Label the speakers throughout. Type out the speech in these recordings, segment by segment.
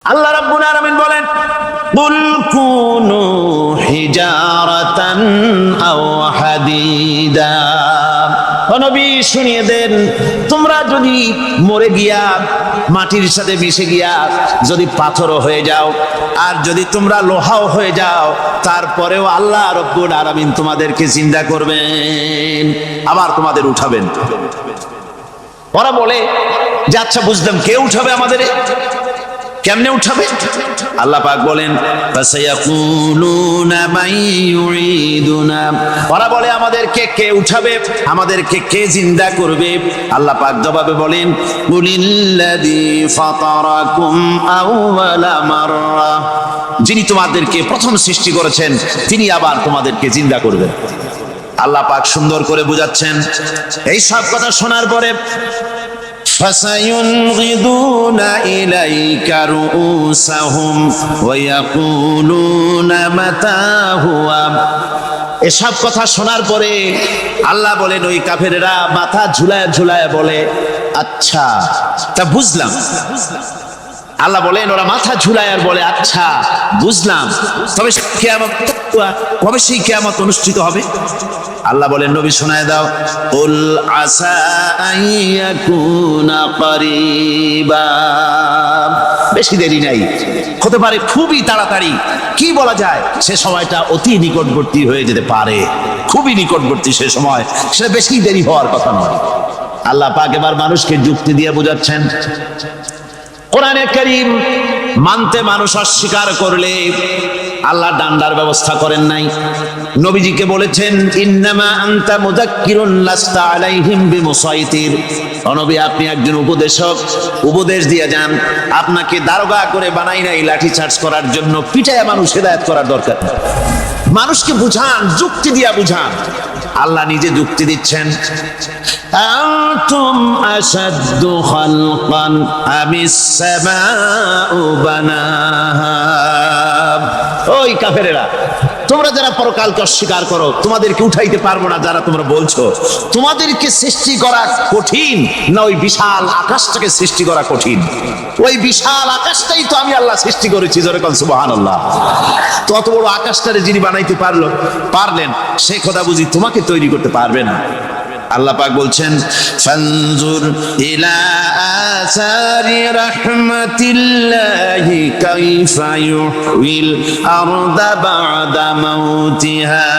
Speaker 1: আল্লাহ রাব্বুল আলামিন বলেন, কুল কুনু হিজারাতান আও হাদিদা। ও নবী শুনিয়ে দেন, তোমরা যদি মরে গিয়া মাটির সাথে মিশে গিয়া যদি পাথরও হয়ে যাও, আর যদি তোমরা লোহাও হয়ে যাও, তারপরেও আল্লাহ রাব্বুল আলামিন তোমাদেরকে জিন্দা করবেন, আবার তোমাদের উঠাবেন। ওরা বলে যে আচ্ছা বুঝলাম, কে উঠাবে আমাদের, কেমনে উঠাবে? আল্লাহ পাক বলেন, ফাসায়াকুলুনা মান ইউঈদুনা। ওরা বলে আমাদেরকে কে উঠাবে, আমাদেরকে কে জিন্দা করবে? আল্লাহ পাক জবাবে বলেন, কুলিল্লাযী ফাতারাকুম আউওয়ালা মাররা। যিনি তোমাদেরকে প্রথম সৃষ্টি করেছেন তিনি আবার তোমাদেরকে জিন্দা করবেন। আল্লাহ পাক সুন্দর করে বুঝাচ্ছেন। এই সব কথা শোনার পরে فَسَيُنْغِضُونَ إِلَيْكَ رُؤُوسَهُمْ وَيَقُولُونَ مَتَى هُوَ। এসব কথা শোনার পরে আল্লাহ বলেন, ওই কাফেরেরা মাথা ঝুলায় ঝুলায় বলে আচ্ছা তা বুঝলাম। আল্লাহ বলেন, ওরা মাথা ঝুলায় আর বলে আচ্ছা বুঝলাম, তবে কিয়ামত কবে সেই কিয়ামত অনুষ্ঠিত হবে? আল্লাহ বলেন, নবী শোনায় দাও, কুল আসা আইয়াকুনা করিবা। বেশি দেরি নাই, হতে পারে খুবই তাড়াতাড়ি। কি বলা যায়, সে সময়টা অতি নিকটবর্তী হয়ে যেতে পারে, খুবই নিকটবর্তী সে সময়, সেটা বেশি দেরি হওয়ার কথা নয়। আল্লাহ পাক এবার মানুষকে যুক্তি দিয়ে বোঝাচ্ছেন। কোরআনে কারীম মানতে মানুষ অস্বীকার করলে আল্লাহ ডান্ডার ব্যবস্থা করেন নাই। নবীজিকে বলেছেন, ইন্নামা আনতা মুযাক্কিরুন লাস্তা আলাইহিম বিমুসাইতির। ও নবী, আপনি একজন উপদেশক, উপদেশ দিয়ে যান। আপনাকে দারোগা করে বানাই নাই লাঠি চার্জ করার জন্য, পিটায় মানুষ হেদায়েত করার দরকার নেই। মানুষকে বুঝান, যুক্তি দিয়া বুঝান। আল্লাহ নিজে যুক্তি দিচ্ছেন, আনতুম আশাদ্দু খালকান আমিস সামাউ বানাহা। ওই কাফেরেরা, তোমরা যারা পরকালকে অস্বীকার করো, তোমাদেরকে উঠাইতে পারবো না যারা তোমরা বলছো, তোমাদেরকে সৃষ্টি করা কঠিন না ওই বিশাল আকাশটাকে সৃষ্টি করা কঠিন? ওই বিশাল আকাশটাই তো আমি আল্লাহ সৃষ্টি করেছি, জোরে কোন সুবহানাল্লাহ। তো অত বড় আকাশটারে যিনি বানাইতে পারলেন, সে কথা বুঝি তোমাকে তৈরি করতে পারবে না? আল্লাহ পাক বলছেন, ফানজুর ইলা আসারি রাহমাতিল্লাহি কাইফা ইউহিল আরদা বাদা মাউতিহা।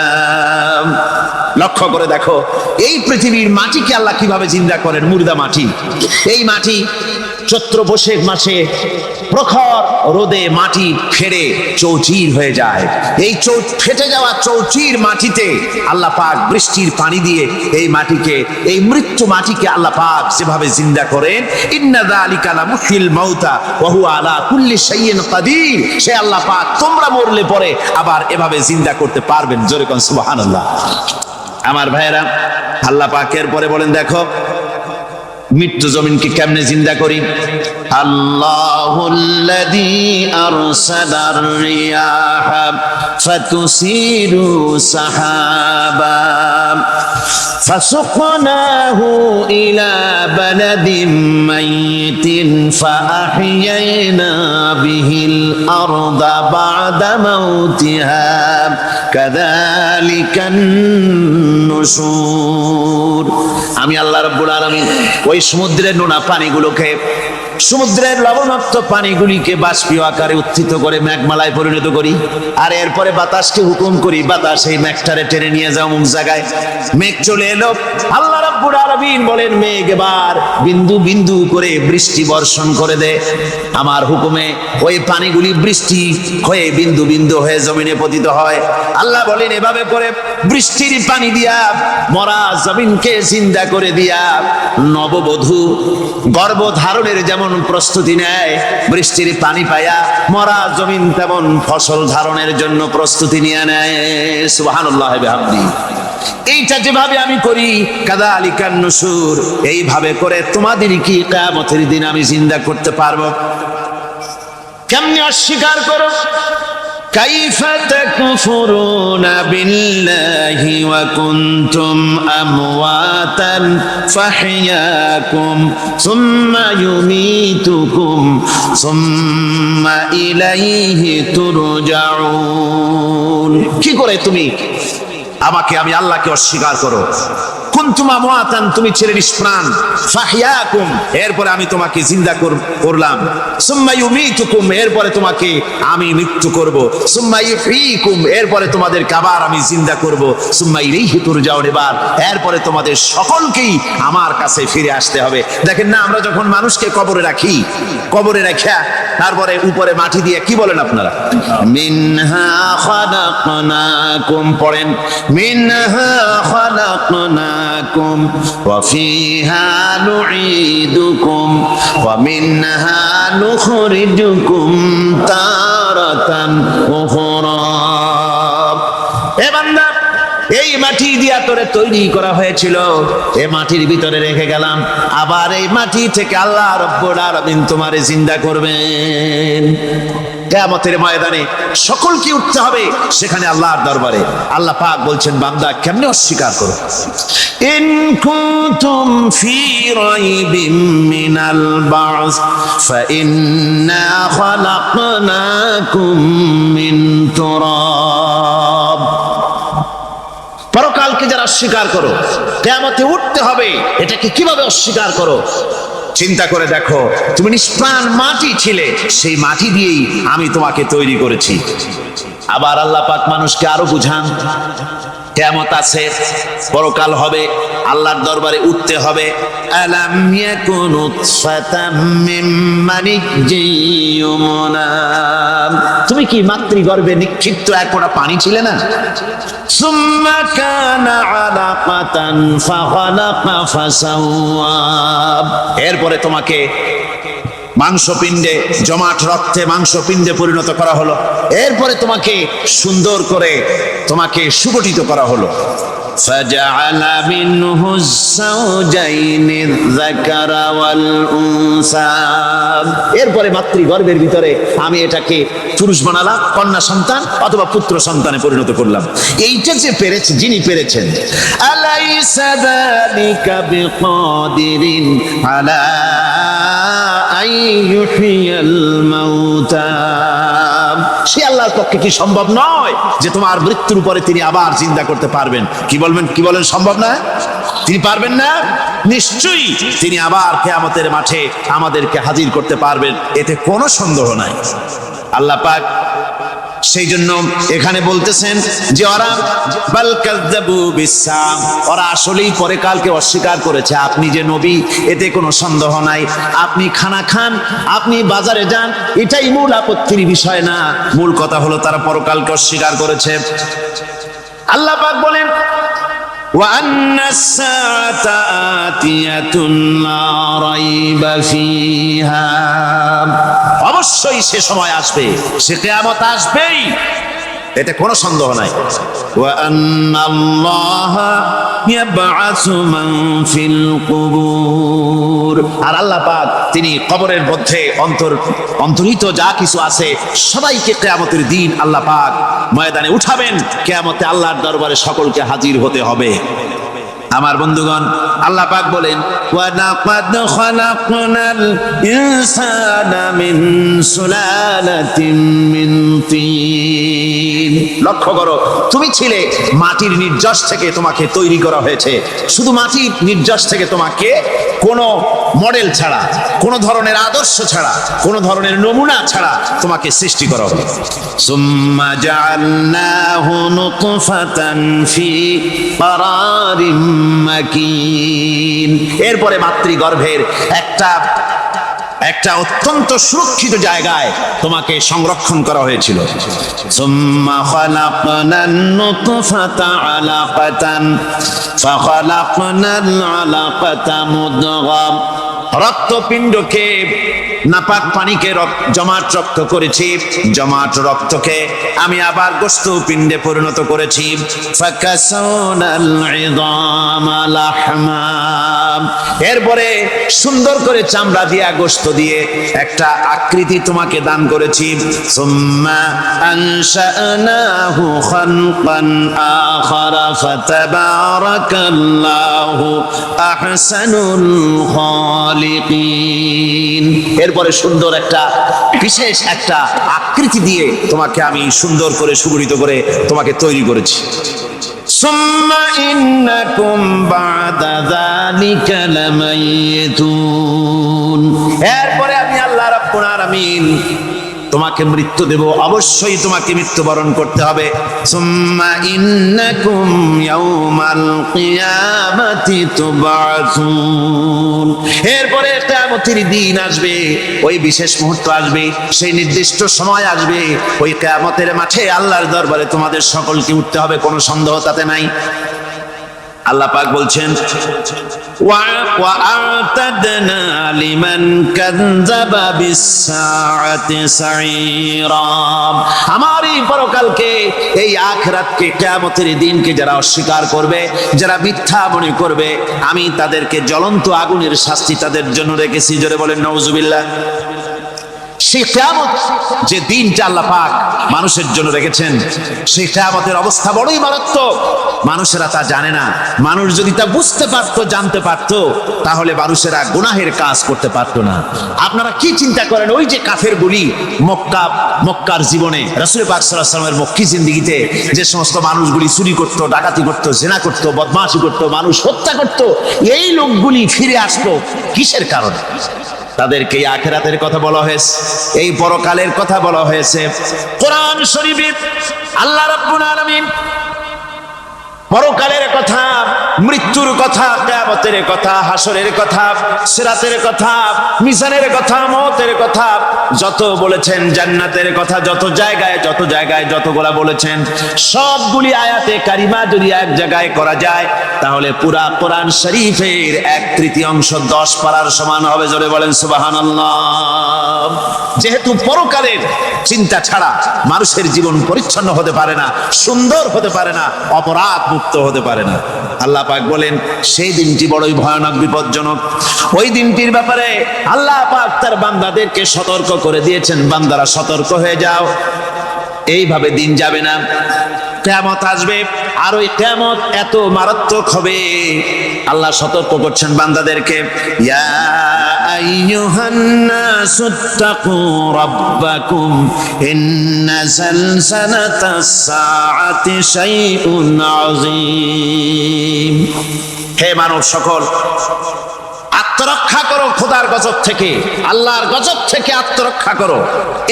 Speaker 1: লক্ষ্য করে দেখো, এই পৃথিবীর মাটিকে আল্লাহ কিভাবে জিন্দা করেন। মুর্দা মাটি, এই মাটি চৈত্র বৈশাখ মাসে প্রখর রোদে মাটি ফেটে চৌচির হয়ে যায়। এই ফেটে যাওয়া চৌচির মাটিতে আল্লাহ পাক বৃষ্টির পানি দিয়ে এই মাটিকে, এই মৃত্যু মাটিকে আল্লাহ পাক যেভাবে জিন্দা করেন, ইন্না যালিকা লামুহিল মাউতা ওয়া হুয়া আলা কুল্লি শাইইন কাদির। সে আল্লাহ পাক তোমরা মরলে পরে আবার এভাবে জিন্দা করতে পারবেন, জোরে কোন সুবহানাল্লাহ। আমার ভাইয়েরা, আল্লাহ পাকের পরে বলেন, দেখো মৃত্যু জমিনকে কেমনে জিন্দা করি। আল্লাহুল্লাযী আরসালার রিয়াহা ফাতুসিরু সাহাবা ফাসুকনাহু ইলা বালাদিন মাইতিন ফাআহইয়ানা বিহিল আরদা বা'দা মাউতিহা কাযালিকান নুশুর। আমি আল্লাহ রাব্বুল আলামিন ওই সমুদ্রের নোনা পানিগুলোকে, সমুদ্রের লবণাক্ত পানিগুলিকে বাষ্পীয় আকারে উত্থিত করে মেঘমালায় পরিণত করি, আর এরপরে বাতাসকে হুকুম করি, বাতাস এই মেঘটারে টেনে নিয়ে যাও অমুক জায়গায়। মেঘ চলে এলো, আল্লাহ রাব্বুল আলামিন বলেন, মেঘ এবার বিন্দু বিন্দু করে বৃষ্টি বর্ষণ করে দে। আমার হুকুমে ওই পানিগুলি বৃষ্টি হয়ে বিন্দু বিন্দু হয়ে জমিনে পতিত হয়। আল্লাহ বলেন, এভাবে করে বৃষ্টির পানি দিয়া মরা জমিনকে জিন্দা করে দিয়া নববধূ গর্ভধারণের যেমন প্রস্তুতি নেয়, বৃষ্টির পানি পায়া মরা জমিন তেমন ফসল ধারণের জন্য প্রস্তুতি নিয়ে নেয়। সুবহানাল্লাহ বিহামদি। এইটা যেভাবে আমি করি, কাযালিকান নুশুর, এইভাবে করে তোমাদের কি কিয়ামতের দিন আমি জিন্দা করতে পারবো? কেমনে অস্বীকার করো? কাইফা তাকফুরুনা বিল্লাহি ওয়া কুনতুম আমওয়াতান ফাহইয়াকুম সুম্মা ইউমীতুকুম সুম্মা ইলাইহি তুরজাউন। কি করে তুমি আমাকে, আমি আল্লাহকে অস্বীকার করো? কুনতুম আমওয়াতান, তুমি ছিলে নিষ্প্রাণ, ফাহইয়াকুম, এরপরে আমি তোমাকে জিন্দা করলাম, সুম্মা ইউমীতুকুম, এরপরে তোমাকে আমি মৃত্যু করব, সুম্মা ইউহয়ীকুম, এরপরে তোমাদেরকে আবার আমি জিন্দা করব, সুম্মা ইলাইহি তুরজাউন, এরপরে তোমাদের সকলকেই আমার কাছে ফিরে আসতে হবে। দেখেন না, আমরা যখন মানুষকে কবরে রাখি, কবরে রাখা তারপরে উপরে মাটি দিয়ে কি বলেন আপনারা? মিনহা খালাকনাকুম, পড়েন মিনহা খালাকনাকুম ওয়া ফিহা নুঈদুকুম ওয়া মিনহা নুখরিজুকুম তারাতান উখরা। এ বান্দা, এই মাটি দিয়া তোরে তৈরি করা হয়েছিল, এই মাটির ভিতরে রেখে গেলাম, আবার এই মাটি থেকে আল্লাহ রব্বুল আলামিন তোমারে জিন্দা করবেন। কিয়ামতের ময়দানে সকলকে উঠতে হবে সেখানে আল্লাহর দরবারে। আল্লাহ পাক বলছেন, বান্দা কেমনে অস্বীকার করো? ইন কুনতুম ফি রাইবিম মিনাল বা'স ফাইন্না খালাকনাকুম মিন তুরাব। পরকালকে যারা অস্বীকার করো, কিয়ামতে উঠতে হবে, এটাকে কিভাবে অস্বীকার করো? চিন্তা করে দেখো, তুমি নিষ্প্রাণ মাটি ছিলে, সেই মাটি দিয়েই আমি তোমাকে তৈরি করেছি। আবার আল্লাহ পাক মানুষকে আরো বুঝান, কিয়ামত আছে, পরকাল হবে, আল্লাহর দরবারে উঠতে হবে। আলাম ইয়াকুন নুতফাতাম মিন মানিয়্যিয়ুমনা, তুমি কি মাতৃগর্ভে নিক্ষিপ্ত এক ফোঁটা পানি ছিলে না? সুম্মা কানা আলাকাতান ফাখালাকা ফাসাওয়া, এরপরে তোমাকে মাংসপিণ্ডে, জমাট রক্তে মাংসপিণ্ডে পরিণত করা হলো, এরপরে তোমাকে সুন্দর করে তোমাকে সুগঠিত করা হলো। ফাজআলা মিনহু যাওজাইনি যাকারা ওয়াল উনসা, এরপরে মাতৃগর্ভের ভিতরে আমি এটাকে পুরুষ বানালাম, কন্যা সন্তান অথবা পুত্র সন্তানে পরিণত করলাম। এইটা যে পেরেছে, যিনি পেরেছেন, আলাইসা যালিকা বিকাদিরিন আলা আইয়ুহিয়াল মাউতা, সে আল্লাহর পক্ষে কি সম্ভব নয় যে তোমার মৃত্যুর পরে তিনি আবার জিন্দা করতে পারবেন? কি বলবেন, কি বলেন, সম্ভব না? তিনি পারবেন না? নিশ্চয়ই তিনি আবার কিয়ামতের মাঠে আমাদেরকে হাজির করতে পারবেন, এতে কোনো সন্দেহ নাই। আল্লাহ পাক সেই জন্য এখানে বলতেছেন যে ওরা বাল কাযযাবু বিসসাম, ওরা আসলেই পরকালকে অস্বীকার করেছে। আপনি যে নবী, এতে কোনো সন্দেহ নাই। আপনি খানা খান, আপনি বাজারে যান, এটাই মূল আপত্তির বিষয় না। মূল কথা হলো তারা পরকালকে অস্বীকার করেছে। আল্লাহ পাক বলেন, ওয়া আন্নাস সাআতা আতিয়াতুন লা রাইবা ফিহা, অবশ্যই সে সময় আসবে, সে কিয়ামত আসবেই, এতে কোনো সন্দেহ নাই। ওয়া আন্নাল্লাহা ইয়াবআসু মান ফিল কুবুর, আর আল্লাহ পাক তিনি কবরের মধ্যে অন্তর্নিহিত যা কিছু আছে সবাইকে কিয়ামতের দিন আল্লাহ পাক ময়দানে উঠাবেন। কিয়ামতে আল্লাহর দরবারে সকলকে হাজির হতে হবে। আমার বন্ধুগণ, আল্লাহ পাক বলেন, ওয়া লাকাদ খালাকনাল ইনসানা মিন সুলালাতিন মিন তিন। লক্ষ্য করো, তুমি ছিলে মাটির নির্যাস থেকে, তোমাকে তৈরি করা হয়েছে। শুধু মাটির নির্যাস থেকে তোমাকে কোনো মডেল ছাড়া, কোনো ধরনের আদর্শ ছাড়া, কোনো ধরনের নমুনা ছাড়া তোমাকে সৃষ্টি করা হলো। সুম্মা জাআলনাহু নুতফাতান ফি ক্বারারিম মাকিন, এরপরে মাতৃগর্ভের একটা অত্যন্ত সুরক্ষিত জায়গায় তোমাকে সংরক্ষণ করা হয়েছিল। সুম্মা খালাকনান নুতফাতা আলাকাতান ফাখালাকনাল আলাকাতা মুদগা, রক্তপিণ্ডকে নাপাক পানিকে জমাট রক্ত করেছি, জমাট রক্তকে আমি আবার গোশত পিণ্ডে পরিণত করেছি। ফাকাসাউনাল ইযামা লাহমা, এরপরে সুন্দর করে চামড়া দিয়া গোশত দিয়ে একটা আকৃতি তোমাকে দান করেছি। সুম্মা আনশানাহু খালকান আখারা ফাতাবারাকাল্লাহু আহসানুল খালিকিন, এরপরে সুন্দর একটা বিশেষ একটা আকৃতি দিয়ে তোমাকে আমি সুন্দর করে সুগঠিত করে তোমাকে তৈরি করেছি। সুম্মা ইন্নাকুম বা'দা যালিকা লামাইতুন, এরপরে আমি আল্লাহ রাব্বুল আলামিন তোমাকে মৃত্যু দেব, অবশ্যই তোমাকে মৃত্যুবরণ করতে হবে। সুম্মা ইন্নাকুম ইয়াউমাল কিয়ামাতি তুবআসুন, এরপরে কিয়ামতের দিন আসবে, ওই বিশেষ মুহূর্ত আসবে, সেই নির্দিষ্ট সময় আসবে, ওই কিয়ামতের মাঠে আল্লাহর দরবারে তোমাদের সকলকে উঠতে হবে, কোনো সন্দেহ তাতে নাই। আল্লাহ পাক বলছেন ওয়া'আতাদনা লিমান কাযযাবা বিস-সাআতি সাঈরা, আমার এই পরকালকে, এই আখিরাতকে, কিয়ামতের দিনকে যারা অস্বীকার করবে, যারা মিথ্যা মনে করবে, আমি তাদেরকে জ্বলন্ত আগুনের শাস্তি তাদের জন্য রেখেছি। জোরে বলেন নাউজুবিল্লাহ। সেই কিয়ামত যে দিনটা আল্লাহ পাক মানুষের জন্য রেখেছেন, সেই কিয়ামতের অবস্থা বড়ই মারাত্মক। মানুষেরা তা জানে না। মানুষ যদি তা বুঝতে পারতো, জানতে পারতো, তাহলে মানুষেরা গুনাহের কাজ করতে পারতো না। আপনারা কি চিন্তা করেন, ওই যে কাফেরগুলি মক্কার জীবনে, রাসূল পাক সাল্লাল্লাহু আলাইহি ওয়াসাল্লামের মক্কি জিন্দেগিতে যে সমস্ত মানুষগুলি চুরি করতো, ডাকাতি করতো, জিনা করতো, বদমাশি করতো, মানুষ হত্যা করতো, এই লোকগুলি ফিরে আসতো কিসের কারণে? তাদেরকে এই আখিরাতের কথা বলা হয়েছে, এই পরকালের কথা বলা হয়েছে। কোরআন শরীফে আল্লাহ রাব্বুল আলামিন পরকালের কথা, মৃত্যুর কথা, কিয়ামতের কথা, হাসরের কথা, সিরাতের কথা, মিজানের কথা, মওতের কথা যত বলেছেন, জান্নাতের কথা যত জায়গায় যতগুলা বলেছেন, সবগুলি আয়াতে কারিমা যদি এক জায়গায় করা যায়, তাহলে পুরা কোরআন শরীফের 1/3 10 পারার সমান হবে। জোরে বলেন সুবহানাল্লাহ। যেহেতু পরকালের চিন্তা ছাড়া মানুষের জীবন পরিচ্ছন্ন হতে পারে না, সুন্দর হতে পারে না, অপরাধ মুক্ত হতে পারে না। আল্লাহ পাক বলেন সেই দিনটি বড়ই ভয়ানক, বিপজ্জনক। ওই দিনটির ব্যাপারে আল্লাহ পাক তার বান্দাদেরকে সতর্ক করে দিয়েছেন, বান্দারা সতর্ক হয়ে যাও, এইভাবে দিন যাবে না, কিয়ামত আসবে, আর ওই কিয়ামত এত মারাত্মক হবে। আল্লাহ সতর্ক করছেন বান্দাদেরকে, ইয়া আইয়ুহান নাসুত্তাকু রাব্বাকুম ইন্না যালযালাতাস সাআতি শাইউন আযীম। হে মানব সকল, আত্মরক্ষা করো খোদার গজব থেকে, আল্লাহর গজব থেকে আত্মরক্ষা করো।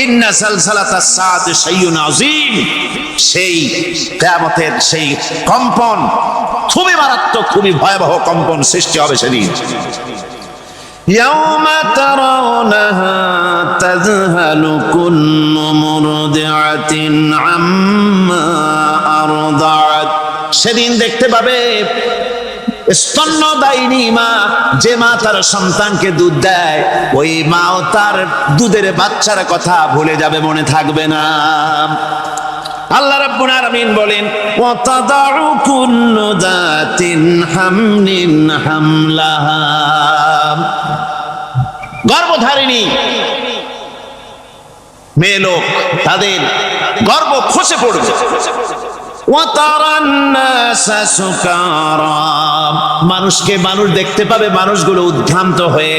Speaker 1: ইন্না যালযালাতাস সাআতি শাইউন আযীম, সেই কিয়ামতের সেই কম্পন খুবই মারাত্মক, খুবই ভয়াবহ কম্পন সৃষ্টি হবে সেদিন। ইয়াউমা তারাউনাহা তাযহালু কুল্লু মুরদিআতিন আম্মা আরদাআত, সেদিন দেখতে পাবে স্তন্যদায়িনী মা, যে মা তার সন্তানকে দুধ দেয়, ওই মাও তার দুধের বাচ্চার কথা ভুলে যাবে, মনে থাকবে না। আল্লাহ রাব্বুল আলামিন বলেন ওয়া তাদাউ কুল্লু যাতিন হামলিন হামলাহা, গর্ভধারিণী মেয়ে লোক, তাদের গর্ভ খসে পড়বে। ওয়া তারান নাসা সুকারা, মানুষকে মানুষ দেখতে পাবে, মানুষগুলো উদ্ভ্রান্ত হয়ে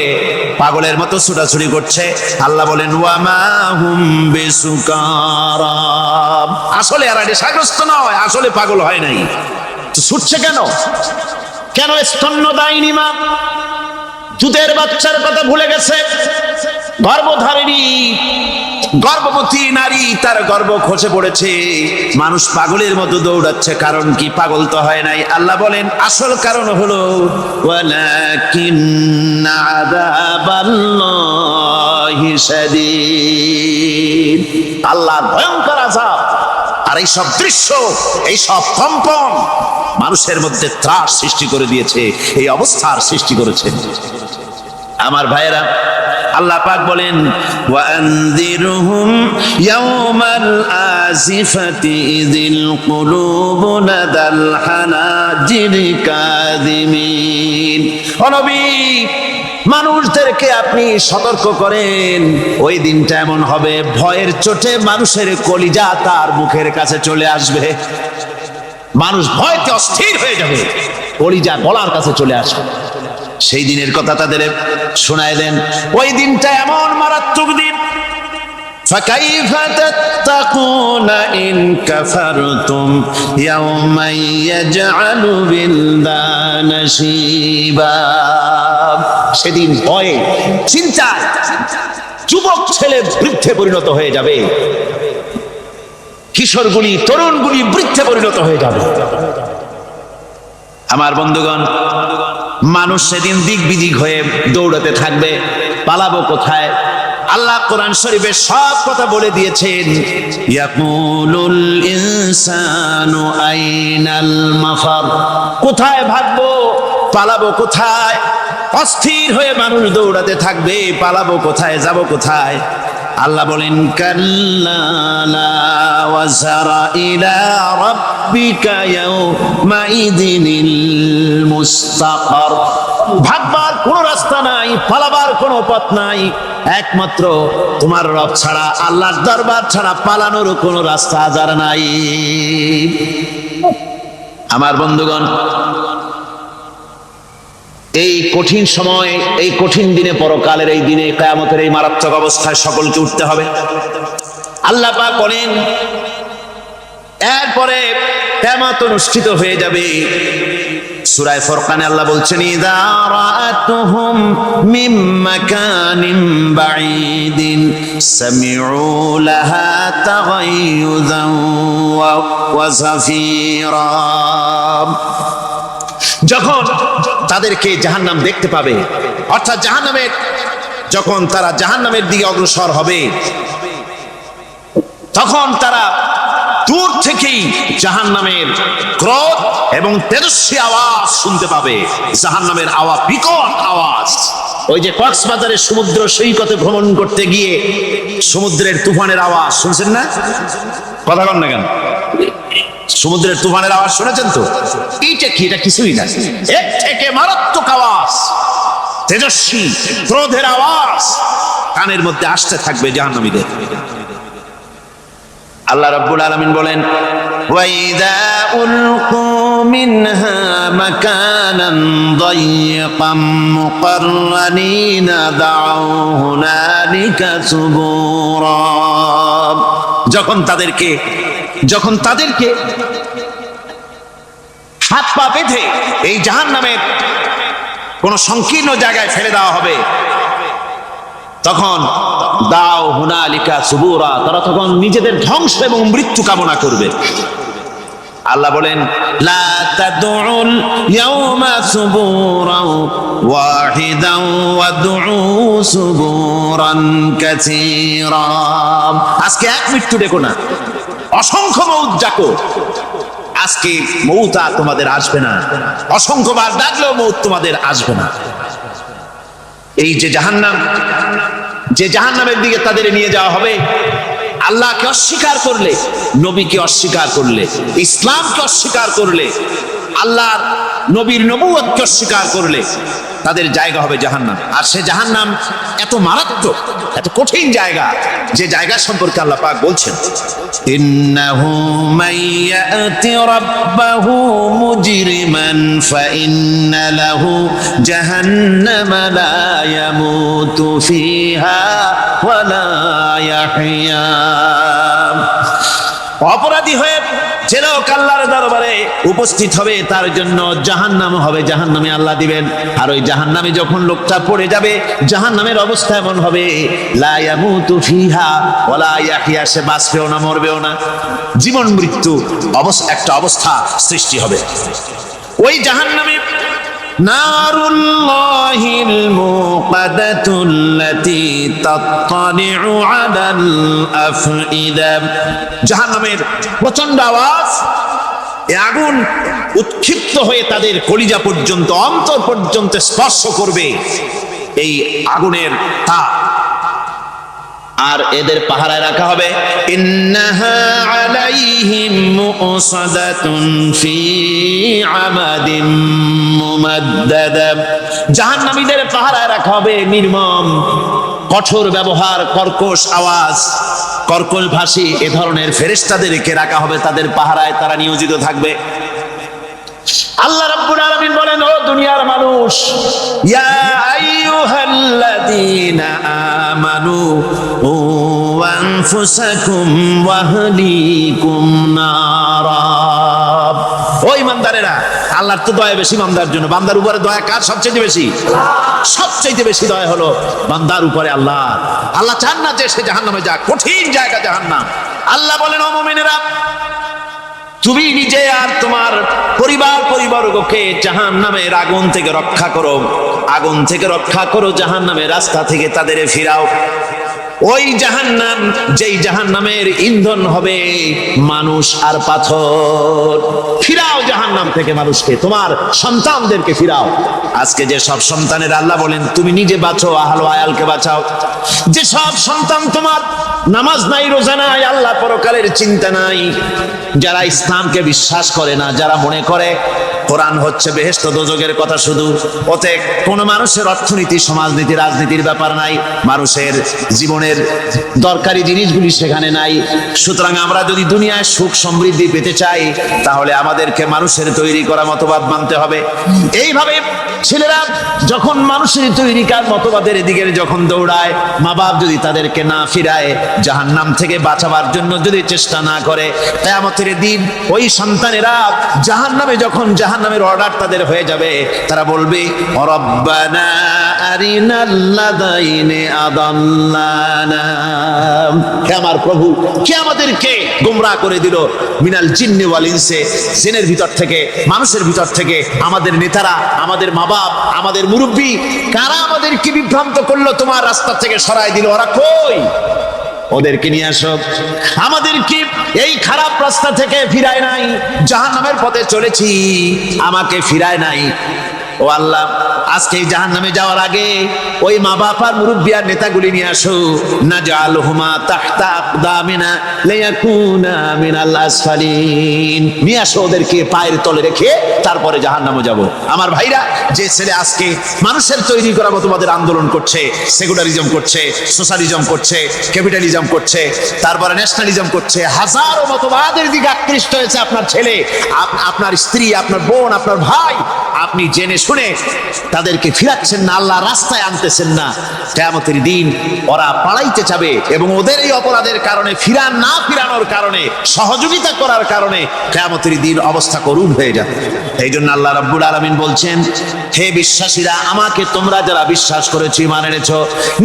Speaker 1: পাগলের মতো ছুটাছুটি করছে। আল্লাহ বলেন ওয়া মা হুম বিসুকারা, আসলে এরা নেশাগ্রস্ত নয়, আসলে পাগল হয় নাই। তো ছুটছে কেন? কেন? স্তন্যদায়িনী মা দুধের বাচ্চার কথা ভুলে গেছে। গর্ভধারিণী গর্ভবতী নারী, তার গর্ভ খসে পড়েছে, মানুষ পাগলের মতো দৌড়াচ্ছে। কারণ কি? পাগল তো হয় নাই। আল্লাহ বলেন আসল কারণ হলো ওয়ালাকিন্না আযাবাল্লাহি শাদীদ, আল্লাহর ভয়ঙ্কর আযাব। আর এই সব দৃশ্য, এই সব কম্পন মানুষের মধ্যে ত্রাস সৃষ্টি করে দিয়েছে, এই অবস্থার সৃষ্টি করেছে। আমার ভাইয়েরা, আল্লাহ পাক বলেন ওয়া আনযিরহুম ইয়াওমাল আজিফাতি ইযিল কুলুবু লাদাল হানাজির কাযিমিন। ও নবী, মানুষদেরকে আপনি সতর্ক করেন, ওই দিনটা এমন হবে ভয়ের চোটে মানুষের কলিজা তার মুখের কাছে চলে আসবে। মানুষ ভয়তে অস্থির হয়ে যাবে, কলিজা গলার কাছে চলে আসবে। সেই দিনের কথা তাদের শোনায় দেন। ওই দিনটা এমন মারাত্মক দিন। فكيف تتقون إن كفرتم يوما يجعل الولدان شيبا। সেদিন ভয়ে চিন্তায় যুবক ছেলে বৃদ্ধে পরিণত হয়ে যাবে, কিশোরগুলি তরুণগুলি বৃদ্ধে পরিণত হয়ে যাবে। আমার বন্ধুগণ, মানুষ সেদিন দিক বিদিক হয়ে দৌড়াতে থাকবে, পালাবো কোথায়? আল্লাহ কোরআন শরীফে সব কথা বলে দিয়েছেন। ইয়াকুলুল ইনসানু আইনাল মাফার, কোথায় ভাগবো, পালাবো কোথায়? অস্থির হয়ে মানুষ দৌড়াতে থাকবে, পালাবো কোথায়, যাব কোথায়? আল্লাহ বলেন কাল্লা লা ওয়াজারা ইলা রাব্বিকা ইয়াউমাইযিনিল মুস্তাকার। ভাগবার কোনো রাস্তা নাই, পালাবার কোনো পথ নাই, একমাত্র তোমার রব ছাড়া, আল্লাহর দরবার ছাড়া পালানোর কোনো রাস্তা আজার নাই। আমার বন্ধুগণ, এই কঠিন সময়, এই কঠিন দিনে, পরকালের এই দিনে, কিয়ামতের এই মারাত্মক অবস্থায় সকলকে উঠতে হবে। আল্লাহ পাক বলেন এরপরে কিয়ামত অনুষ্ঠিত হয়ে যাবে। সূরা ফুরকানে আল্লাহ বলছেন ইযা রাআতুহুম মিন মাকানিন বাঈদিন সামিউ লাহা তাগায়ুযান ওয়া যাফীরা। যখন তাদেরকে জাহান্নাম দেখতে পাবে, অর্থাৎ জাহান্নামের, যখন তারা জাহান্নামের দিকে অগ্রসর হবে, তখন তারা দূর থেকেই জাহান্নামের ক্রোধ এবং তেজস্বী আওয়াজ শুনতে পাবে। জাহান্নামের আওয়াজ, বিকট আওয়াজ। ওই যে কক্সবাজারের সমুদ্র সৈকতে ভ্রমণ করতে গিয়ে সমুদ্রের তুফানের আওয়াজ শুনছেন না? কথা বল না কেন? সমুদ্রের তুফানের আওয়াজ শুনেছেন তো? এইটা কি? এটা কিছুই না, এর থেকে মারাত্মক আওয়াজ, তেজস্বী ক্রোধের আওয়াজ কানের মধ্যে আসতে থাকবে জাহান্নামীদের। আল্লাহ রাব্বুল আলামিন বলেন ওয়াইদা উলকু মিনহা মাকানান দায়িকাম মুকাররানিনা দাউ হুনালিকা সুবুরা। যখন তাদেরকে হাত পা বেঁধে এই জাহান্নামের কোন সংকীর্ণ জায়গায় ফেলে দেওয়া হবে, তখন দাও হুনালিকা সুবুরা, তারা তখন নিজেদের ধ্বংস এবং মৃত্যু কামনা করবে। আল্লাহ বলেন লা তাদউল ইয়াওমা সুবুরান ওয়াহিদান ওয়াদউ সুবুরান কাসীরা। আজকে এক মৃত্যু ডেকো না, অসংখ্য মউত ডাকো। আজকে মউত আর তোমাদের আসবে না, অসংখ্যবার ডাকলেও মউত তোমাদের আসবে না। এই যে জাহান্নাম, যে জাহান্নামের দিকে তাদের নিয়ে যাওয়া হবে, আল্লাহকে অস্বীকার করলে, নবীকে অস্বীকার করলে, ইসলামকে অস্বীকার করলে, আল্লাহর নবীর নবুয়তকে অস্বীকার করলে তাদের জায়গা হবে জাহান্নাম। আর সে জাহান্নাম এত মারাত্মক, এত কঠিন জায়গা, যে জায়গা সম্পর্কে আল্লাহ পাক বলছেন ইন্নাহু মাইয়াতি রাব্বাহু মুজরিমান ফাইন্না লাহু জাহান্নামা লা ইয়ামুতু ফিহা ওয়া লা ইয়াহইয়া। অপরাধী হয়ে যে লোক আল্লাহর দরবারে উপস্থিত হবে, তার জন্য জাহান্নাম হবে, জাহান্নামে আল্লাহ দিবেন। আর ওই জাহান্নামে যখন লোকটা পড়ে যাবে, জাহান্নামের অবস্থা এমন হবে লা ইয়ামুতু ফিহা ওয়া লা ইয়াহইয়া, সে বাঁচবেও না, মরবেও না, জীবন মৃত্যু একটা অবস্থা সৃষ্টি হবে। ওই জাহান্নামে নারুল্লাহিল মুকাদাতুল্লাতী তাত্তালিউ আলাল আফইদা। জাহান্নামের প্রচন্ড আওয়াজ, এই আগুন উৎক্ষিপ্ত হয়ে তাদের কলিজা পর্যন্ত, অন্তর পর্যন্ত স্পর্শ করবে। এই আগুনের তাপ, আর এদের পাহারায় রাখা হবে। ইন্নাহা আলাইহিম মুসাদাতুন ফি আমাদিন মুমাদ্দাদা, জাহান্নামীদের পাহারায় রাখা হবে নির্মম, কঠোর ব্যবহার, কর্কশ আওয়াজ, কর্কশ ভাষী এ ধরনের ফেরেশতাদেরকে রাখা হবে তাদের পাহারায়, তারা নিয়োজিত থাকবে। আল্লাহ রাব্বুল আলামিন বলেন, ও দুনিয়ার মানুষ, ইয়া আইয়ুহাল্লাযীনা আমানু ও আনফুসাকুম ওয়া আহলিকুম নারা, ও ঈমানদারেরা, আল্লাহর তো দয়া বেশি বান্দার জন্য। বান্দার উপরে দয়া কার সবচেয়ে বেশি? সবচেয়ে বেশি দয়া হলো বান্দার উপরে আল্লাহ। আল্লাহ চান না যে সে জাহান্নামে যাক, কঠিন জায়গা জাহান্নাম। আল্লাহ বলেন, ও মুমিনেরা, তুমি নিজে আর তোমার পরিবারবর্গকে জাহান্নামের আগুন থেকে রক্ষা করো, আগুন থেকে রক্ষা করো, জাহান্নামের রাস্তা থেকে তাদের ফিরাও। ওই জাহান্নাম, যেই জাহান্নামের ইন্ধন হবে মানুষ আর পাথর, ফিরাও জাহান্নাম থেকে মানুষকে, তোমার সন্তানদেরকে ফিরাও। আজকে যে সব সন্তানের আল্লাহ বলেন তুমি নিজে বাঁচো, আহল আয়ালকে বাঁচাও। যে সব সন্তান তোমার নামাজ নাই, রোজা নাই, আল্লাহ পরকালের চিন্তা নাই, যারা ইসলামকে বিশ্বাস করে না, যারা মনে করে কোরআন হচ্ছে বেহেশত দোজখের কথা শুধু, ওতে কোনো মানুষের অর্থনীতি, সমাজনীতি, রাজনীতির ব্যাপার নাই, মানুষের জীবনের দরকারি জিনিসগুলি সেখানে নাই। সুতরাং আমরা যদি দুনিয়ায় সুখ সমৃদ্ধি পেতে চাই, তাহলে আমাদেরকে মানুষের তৈরি করা মতবাদ মানতে হবে। এইভাবে ছেলেরা যখন মানুষের তৈরিকার মতবাদের দিকে যখন দৌড়ায়, মা বাপ যদি তাদেরকে না ফিরায়, জাহান্নাম থেকে বাঁচাবার জন্য যদি চেষ্টা না করে, কিয়ামতের দিন ওই সন্তানেরা জাহান্নামে, যখন জাহান্নামের অর্ডার তাদের হয়ে যাবে, তারা বলবে, রব্বানা আরিনাল লাযাইনি আদাল্লানা, হে আমার প্রভু, কে আমাদেরকে গোমরাহ করে দিল, মিনাল জিন্নি ওয়াল ইনসি, জিনের ভিতর থেকে, মানুষের ভিতর থেকে, আমাদের নেতারা, আমাদের মা বাপ, আমাদের মুরব্বী, কারা আমাদেরকে বিভ্রান্ত করলো, তোমার রাস্তা থেকে সরাই দিল, ওরা কই? ওদেরকে নিয়ে আসো। আমাদেরকে এই খারাপ রাস্তা থেকে ফিরায় নাই, জাহান্নামের পথে চলেছি, আমাকে ফিরায় নাই। ও আল্লাহ, আজকে জাহান্নামে যাওয়ার আগে ওই মা বাপ আর মুরব্বি আর নেতাগুলি নিয়ে আসো। নাজআলহুমা তাহতা আকদামিনা লিয়াকুনা মিনাল আসফালিন, নিয়ে আসো ওদেরকে পায়ের তলে রেখে তারপরে জাহান্নামে যাব। আমার ভাইরা, যে ছেলে আজকে মানুষের তৈরি করা মতবাদের আন্দোলন করছে, সেকুলারিজম করছে, সোশ্যালিজম করছে, ক্যাপিটালিজম করছে, তারপরে ন্যাশনালিজম করছে, হাজারো মতবাদের দিকে আকৃষ্ট হয়েছে আপনার ছেলে, আপনার স্ত্রী, আপনার বোন, আপনার ভাই, আপনি জেনে শুনে তাদেরকে ফিরাচ্ছেন না, আল্লাহ রাস্তায় আনতেছেন না। কিয়ামতের দিন ওরা পালাইতে যাবে, এবং ওদের এই অপরাধের কারণে, ফিরানোর কারণে, সহযোগিতা করার কারণে কিয়ামতের দিন অবস্থা করুণ হয়ে যাবে। এই জন্য আল্লাহ রাব্বুল আলামিন বলছেন, হে বিশ্বাসীরা, আমাকে তোমরা যারা বিশ্বাস করেছো, ঈমান এনেছো,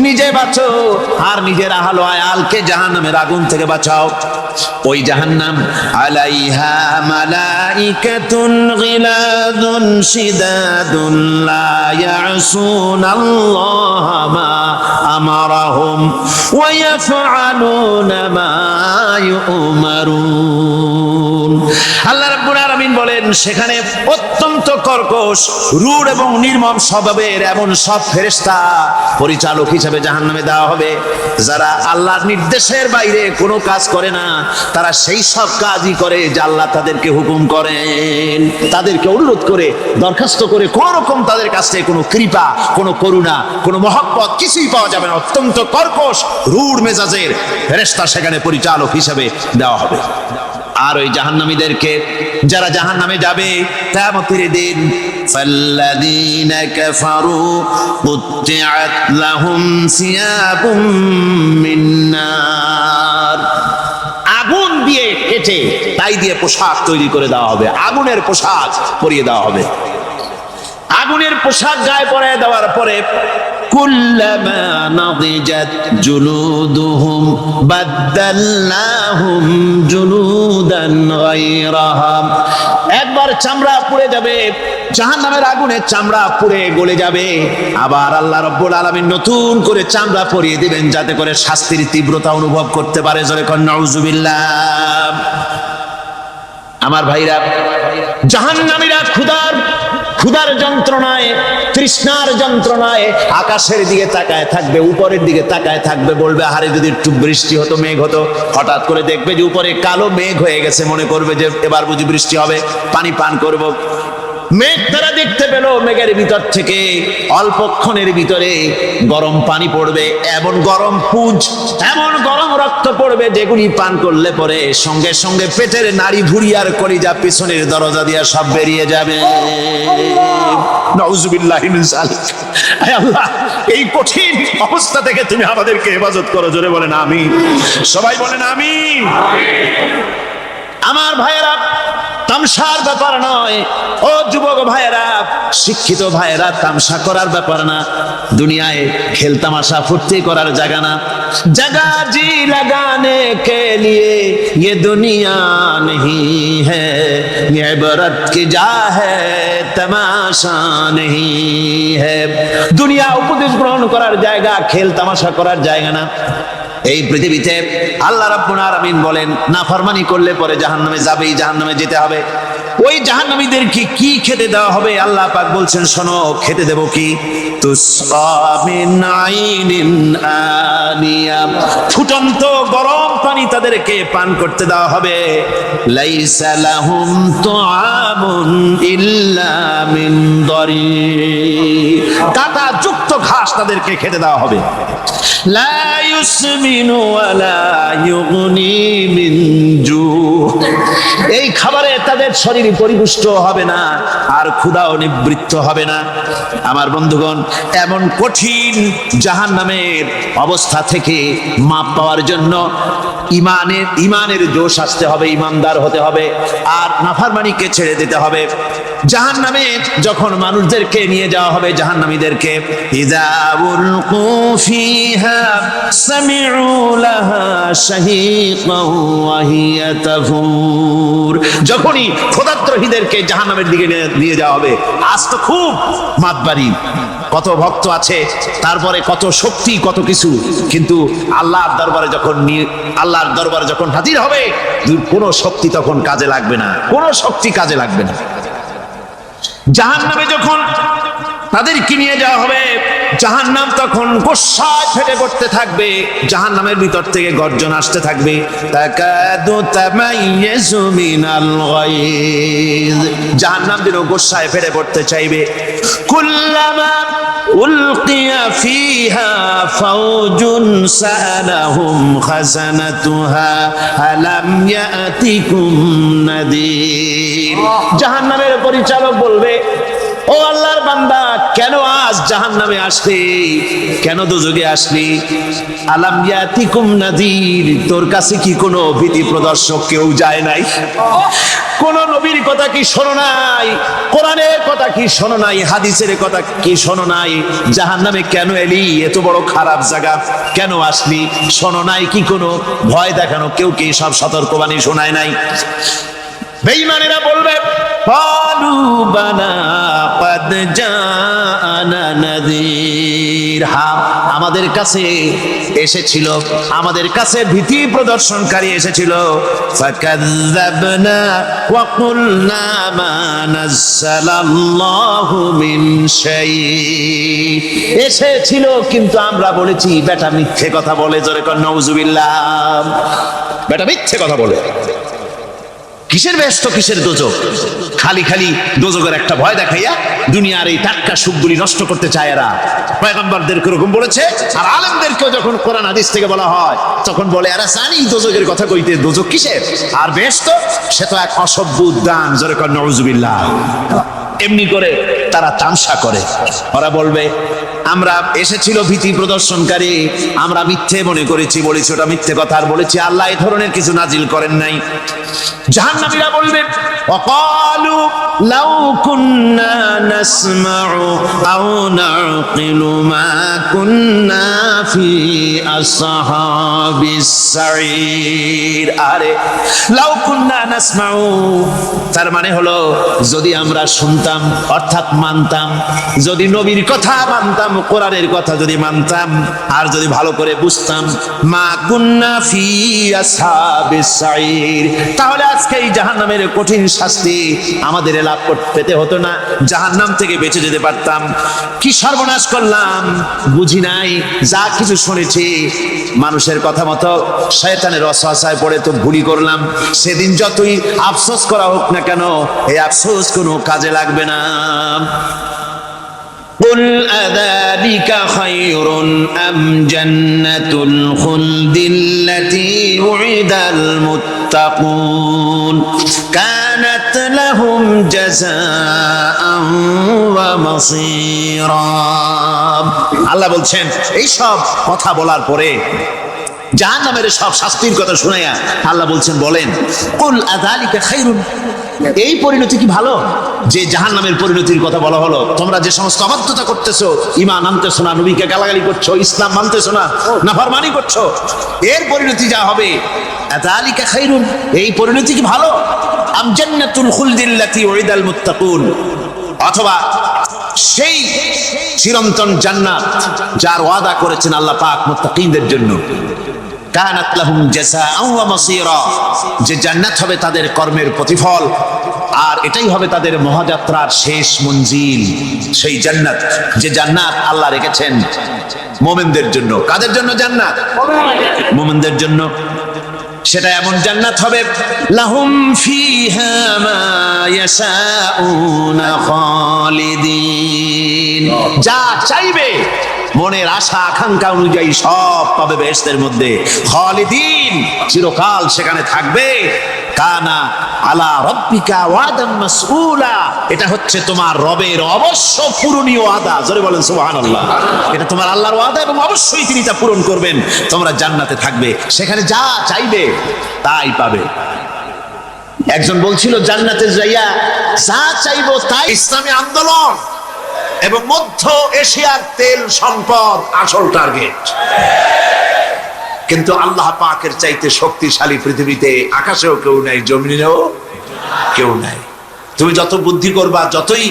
Speaker 1: নিজে বাঁচো আর নিজের আহল আয়ালকে জাহান্নামের আগুন থেকে বাঁচাও। ওই জাহান্নাম আলাইহা মালাইকাতুন গিলাদুন শিদাদুন লা ইয়াসুনাল্লাহা মা আমারাহুম ওয়া ইয়াফআলুনা মা ইউমারুন। আল্লাহ রাব্বুল আলামিন বলেন, সেখানে অত্যন্ত কর্কশ, রূঢ় এবং নির্মম স্বভাবের এমন সব ফেরেশতা পরিচালক হিসেবে জাহান্নামে দেওয়া হবে। যারা আল্লাহর নির্দেশের বাইরে কোনো কাজ করে না, তারা সেই সব কাজই করে যা আল্লাহ তাদেরকে হুকুম করেন। তাদেরকে অনুরোধ করে, দরখাস্ত করে কোন রকম তাদের কাছ থেকে কোনো কৃপা, কোনো করুণা, কোনো মহব্বত কিছুই পাওয়া যাবে না। অত্যন্ত কর্কশ, রূঢ় মেজাজের ফেরেশতা সেখানে পরিচালক হিসেবে দেওয়া হবে। আর ওই জাহান্নামীদেরকে, যারা জাহান্নামে যাবে কিয়ামতের দিন, ফাল্লাযীনা কাফারু কুত্তিআত লাহুম সিয়াবুম মিন নার, আগুন দিয়ে কেটে তাই দিয়ে পোশাক তৈরি করে দেওয়া হবে, আগুনের পোশাক পরিয়ে দেওয়া হবে। আগুনের পোশাক গায়ে পরিয়ে দেওয়ার পরে, কুল্লামা নাদিজাত জুলুদুহুম বাদদালনাহুম জুলুদান গায়রাহা, একবার চামড়া পুড়ে যাবে, জাহান্নামের আগুনে চামড়া পুড়ে গলে যাবে, আবার আল্লাহ রাব্বুল আলামিন নতুন করে চামড়া পরিয়ে দিবেন, যাতে করে শাস্তির তীব্রতা অনুভব করতে পারে। জোরে কোন নাউজুবিল্লাহ। আমার ভাইরা, জাহান্নামীরা ক্ষুধার ক্ষুধার যন্ত্রণায়, তৃষ্ণার যন্ত্রণায় আকাশের দিকে তাকায় থাকবে, উপরের দিকে তাকায় থাকবে, বলবে আরে যদি একটু বৃষ্টি হতো, মেঘ হতো। হঠাৎ করে দেখবে যে উপরে কালো মেঘ হয়ে গেছে, মনে করবে যে এবার বুঝি বৃষ্টি হবে, পানি পান করব। মেঘ তারা দেখতে পেল, মেঘের ভিতর থেকে অল্পক্ষণের ভিতরে গরম পানি পড়বে, এমন গরম পুঁজ, এমন গরম রক্ত পড়বে যেগুলি পান করলে পরে সঙ্গে সঙ্গে পেটের নাড়ি ভুঁড়ি আর কলিজা পিছনের দরজা দিয়া সব বেরিয়ে যাবে। নাউজুবিল্লাহি মিন যালিক। হে আল্লাহ, এই কঠিন অবস্থা থেকে তুমি আমাদেরকে হেফাজত করো। জোরে বলেন আমিন। সবাই বলেন আমিন। আমার ভাইয়েরা, তামসার ব্যাপার নয়। ও যুবক ভাইয়েরা, শিক্ষিত ভাইয়েরা, তামসা করার ব্যাপার না। দুনিয়ায় খেল তামাশা ফুর্তি করার জায়গা না। जगह जी लगाने के लिए ये दुनिया नहीं है, ये इबरत की जा है, तमाशा नहीं है। দুনিয়া উপদেশ গ্রহণ করার জায়গা, খেল তামাশা করার জায়গা না। এই পৃথিবীতে আল্লাহ রাব্বুল আলামিন বলেন, নাফরমানি করলে পরে জাহান্নামে যাবেই, জাহান্নামে যেতে হবে। ওই জাহান্নামীদেরকে কি খেতে দেওয়া হবে? আল্লাহ পাক বলছেন, শোনো, খেতে দেব কি? তুসকা মিন আইনিন আনিয়া, ফুটন্ত গরম পানি তাদেরকে পান করতে দেওয়া হবে। লাইসা লাহুম তুআমুন ইল্লা মিন দরি, কাঁটা যুক্ত ঘাস তাদেরকে খেতে দেওয়া হবে। লা ইউসমিনু ওয়ালা ইউগনি মিন জু, এই খাবারে তাদের শরীর পরিপুষ্ট হবে না, আর ক্ষুধাও নিবৃত্ত হবে না। আমার বন্ধুগণ, এমন কঠিন জাহান্নামের অবস্থা থেকে মাপ পাওয়ার জন্য ইমানের জোশ আসতে হবে, ইমানদার হতে হবে, আর নাফরমানিকে ছেড়ে দিতে হবে। জাহান্নামে যখন মানুষদেরকে নিয়ে যাওয়া হবে, জাহান্নামীদেরকে, ইযা উলকু ফিহা সামিউ লাহা শাহীকান ওয়া হিয়া তাফুর, যখনই খোদাত্রহীদেরকে জাহান্নামের দিকে নিয়ে যাওয়া হবে, আজ তো খুব মাতবাড়ি, কত ভক্ত আছে, তারপরে কত শক্তি, কত কিছু, কিন্তু আল্লাহর দরবারে যখন হাজির হবে, কোনো শক্তি তখন কাজে লাগবে না, কোনো শক্তি কাজে লাগবে না। জাহান্নামে যখন তাদেরকে নিয়ে যাওয়া হবে, জাহান্নাম তখন গোসায় ফেটে পড়তে থাকবে, জাহান্নামের ভিতর থেকে গর্জন আসতে থাকবে, তাকাদু তামাইয়াজু মিনাল গায়জ, জাহান্নাম যেন গোসায় ফেটে পড়তে চাইবে। কুল্লামা উলকিয়া ফিহা ফাওজুন সাআলাহুম খাজানাতুহা আলাম ইয়াতিকুম নাদির, জাহান্নামের পরিচালক বলবে, ও আল্লাহর বান্দা, কেন আজ জাহান্নামে আসলি, কেন দোজখে আসলি? আলাম ইয়াতিকুম নাযীর, তোর কাছে কি কোনো ভীতি প্রদর্শক কেউ যায় নাই? কোন নবীর কথা কি শোনো নাই? কোরআনের কথা কি শোনো নাই? হাদিসের কথা কি শোনো নাই? জাহান্নামে কেন এলি? এত বড় খারাপ জায়গা কেন আসলি? শোনো নাই কি কোনো ভয় দেখানো কেউ কি সব সতর্কবাণী শোনায় নাই? বেঈমানেরা বলবে, ক্বালু বালা ক্বাদ জাআনা নাযীর, হ্যাঁ, আমাদের কাছে এসেছিল, আমাদের কাছে ভীতি প্রদর্শনকারী এসেছিল। ফাকাযযাবনা ওয়া কুলনা মা নাযালাল্লাহু মিন শাই, এসেছিল কিন্তু আমরা বলেছি বেটা মিথ্যে কথা বলে। জোরে কর নাউজুবিল্লাহ। বেটা মিথ্যে কথা বলে। কিসের ব্যস্ত, কিসের দোজখ? খালি খালি দোজখের একটা ভয় দেখাইয়া দুনিয়ার এই টাটকা সুখগুলি নষ্ট করতে চায় এরা। পয়গম্বরদেরকে এরকম বলেছে, আর আলেমদেরকেও যখন কোরআন হাদিস থেকে বলা হয় তখন বলে, এরা জানি দোজখের কথা কইতে, দোজখ কিসের? আর ব্যস্ত, সে তো এক অসভ্য উদ্যান। জোরে কর নাউজুবিল্লাহ। এমনি করে তারা তামসা করে। ওরা বলবে, আমরা এসেছিল ভীতি প্রদর্শনকারী, আমরা মিথ্যে মনে করেছি, বলেছি ওটা মিথ্যে কথা, আর বলেছি আল্লাহ এই ধরনের কিছু নাজিল করেন নাই। জাহান্নামীরা বলবে, ওয়াকালু লাউ কুন্না নাসমাউ আও নাকিলু মা কুন্না ফি আসহাবিস সাঈর, আরে লাউ কুন্না নাসমাউ, তার মানে হলো যদি আমরা শুনতাম, অর্থাৎ মানতাম, যদি নবীর কথা মানতাম, কোরআনের কথা যদি মানতাম আর যদি ভালো করে বুঝতাম, মা কুন্না ফি আসহাবিস সাঈর, তাহলে আজকে এই জাহান্নামের কঠিন শাস্তি আমাদের লাভ পেতে হতো না, জাহান্নাম থেকে বেঁচে যেতে পারতাম। কি সর্বনাশ করলাম, বুঝি নাই, যা কিছু শুনেছি মানুষের কথা মতো শয়তানের ওয়াসওয়াসায় পড়ে তো ভুলই করলাম। সেদিন যতই আফসোস করা হোক না কেন, এই আফসোস কোনো কাজে লাগবে না। قل أذلك خير أم جنة الخلد التي وعد المتقون كانت لهم جزاء ومصيرا। আল্লাহ বলছেন এই সব কথা বলার পরে, জাহান্নামের সব শাস্তির কথা শুনাইয়া আল্লাহ বলছেন, বলেন কুল আযালিকা খায়রুন, এই পরিণতি কি ভালো যে জাহান্নামের পরিণতির কথা বলা হলো? তোমরা যে সমস্ত অবাধ্যতা করতেছো, ঈমান আনতেছো না, নবীকে গালাগালি করছো, ইসলাম মানতেছো না, নাফরমানি করছো, এর পরিণতি যা হবে, আযালিকা খায়রুন, এই পরিণতি কি ভালো? আম জান্নাতুল খুলদিল্লাতী উইদাল মুত্তাকুন, অথবা সেই চিরন্তন জান্নাত যার ওয়াদা করেছেন আল্লাহ পাক মুত্তাকিনদের জন্য, কানাত লাহুম জাযাআন ওয়া মাসীরা, যে জান্নাত হবে তাদের কর্মের প্রতিফল, আর এটাই হবে তাদের মহাযাত্রার শেষ মঞ্জিল। সেই জান্নাত, যে জান্নাত আল্লাহ রেখেছেন মুমিনদের জন্য। কাদের জন্য জান্নাত? মুমিনদের জন্য। সেটা এমন জান্নাত হবে, লাহুম ফিহা মা ইয়াশাউনা খালিদিন, যা চাইবে মনের আশা আকাঙ্ক্ষা অনুযায়ী সব পাবে বেহেশতের মধ্যে। খালিদিন, চিরকাল সেখানে থাকবে। কানা আলা রাব্বিকা ওয়াদাম মাসউলা, এটা হচ্ছে তোমার রবের অবশ্য পূরণীয় ওয়াদা। জোরে বলেন সুবহানাল্লাহ। এটা তোমার আল্লাহর ওয়াদা এবং অবশ্যই তিনি তা পূরণ করবেন। তোমরা জান্নাতে থাকবে, সেখানে যা চাইবে তাই পাবে। একজন বলছিল জান্নাতে যাইয়া যা চাইবো তাই। ইসলামী আন্দোলন এবং মধ্য এশিয়ার তেল সম্পদ আসল টার্গেট, কিন্তু আল্লাহ পাকের চাইতে শক্তিশালী পৃথিবীতে আকাশেও কেউ নাই, জমিনেও কেউ নাই। তুমি যত বুদ্ধি করবা, যতই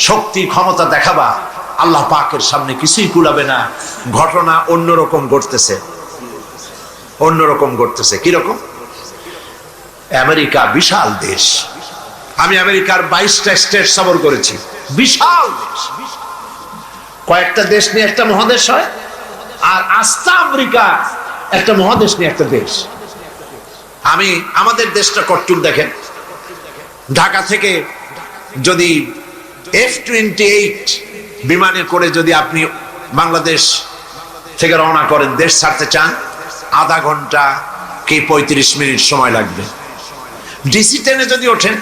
Speaker 1: শক্তি ক্ষমতা দেখাবা, আল্লাহ পাকের সামনে কিছুই কুলাবে না। ঘটনা অন্যরকম ঘটতেছে, অন্যরকম ঘটতেছে। কিরকম? আমেরিকা বিশাল দেশ, আমি আমেরিকার 22টা স্টেট সফর করেছি। বিশাল দেশ, কয়েকটা দেশ নিয়ে একটা মহাদেশ হয়, আর আস্তা আমেরিকা একটা মহাদেশ নিয়ে একটা দেশ। আমি আমাদের দেশটা কটটুক দেখেন, ঢাকা থেকে যদি F-28 বিমানে করে যদি আপনি বাংলাদেশ থেকে রওনা করেন, দেশ ছাড়তে চান, আধা ঘন্টা কি 35 মিনিট সময় লাগবে। DC-10 যদি ওঠেন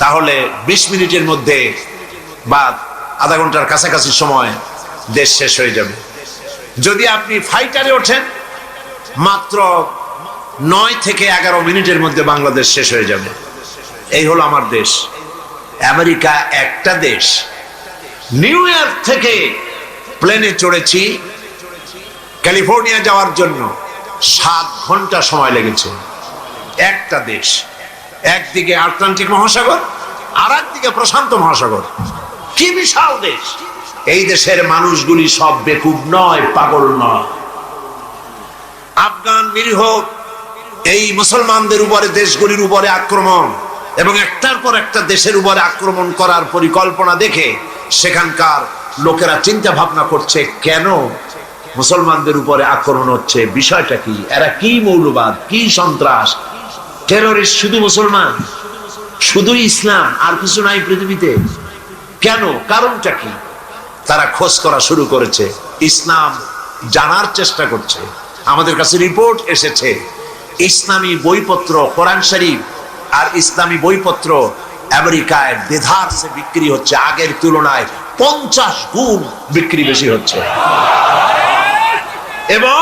Speaker 1: তাহলে 20 মিনিটের মধ্যে বা আধা ঘন্টার কাছাকাছি সময় দেশ শেষ হয়ে যাবে। যদি আপনি ফাইটারে ওঠেন, মাত্র 9 থেকে 11 মিনিটের মধ্যে বাংলাদেশ শেষ হয়ে যাবে। এই হলো আমার দেশ। আমেরিকা একটা দেশ। নিউ ইয়র্ক থেকে প্লেনে চড়েছি ক্যালিফোর্নিয়া যাওয়ার জন্য, 7 ঘন্টা সময় লেগেছে। একটা দেশ, একদিকে আটলান্টিক মহাসাগর, আর একদিকে প্রশান্ত মহাসাগর। কি বিশাল দেশ! এই দেশের মানুষগুলি সব বেকুব নয়, পাগল নয়। আফগান নিরীহ এই মুসলমানদের উপরে, দেশগুলির উপরে আক্রমণ এবং একটার পর একটা দেশের উপরে আক্রমণ করার পরিকল্পনা দেখে সেখানকার লোকেরা চিন্তা ভাবনা করছে, কেন মুসলমানদের উপরে আক্রমণ হচ্ছে, বিষয়টা কি, এরা কি মৌলবাদ, কি সন্ত্রাস, টেররিস্ট শুধু মুসলমান, শুধু ইসলাম, আর কিছু নাই পৃথিবীতে, কেন, কারণটা কি? তারা খোঁজ করা শুরু করেছে, ইসলাম জানার চেষ্টা করছে। আমাদের কাছে রিপোর্ট এসেছে, ইসলামী বইপত্র, কোরআন শরীফ আর ইসলামী বইপত্র আমেরিকায় দেধারসে বিক্রি হচ্ছে, আগের তুলনায় 50 গুণ বিক্রি বেশি হচ্ছে। এবং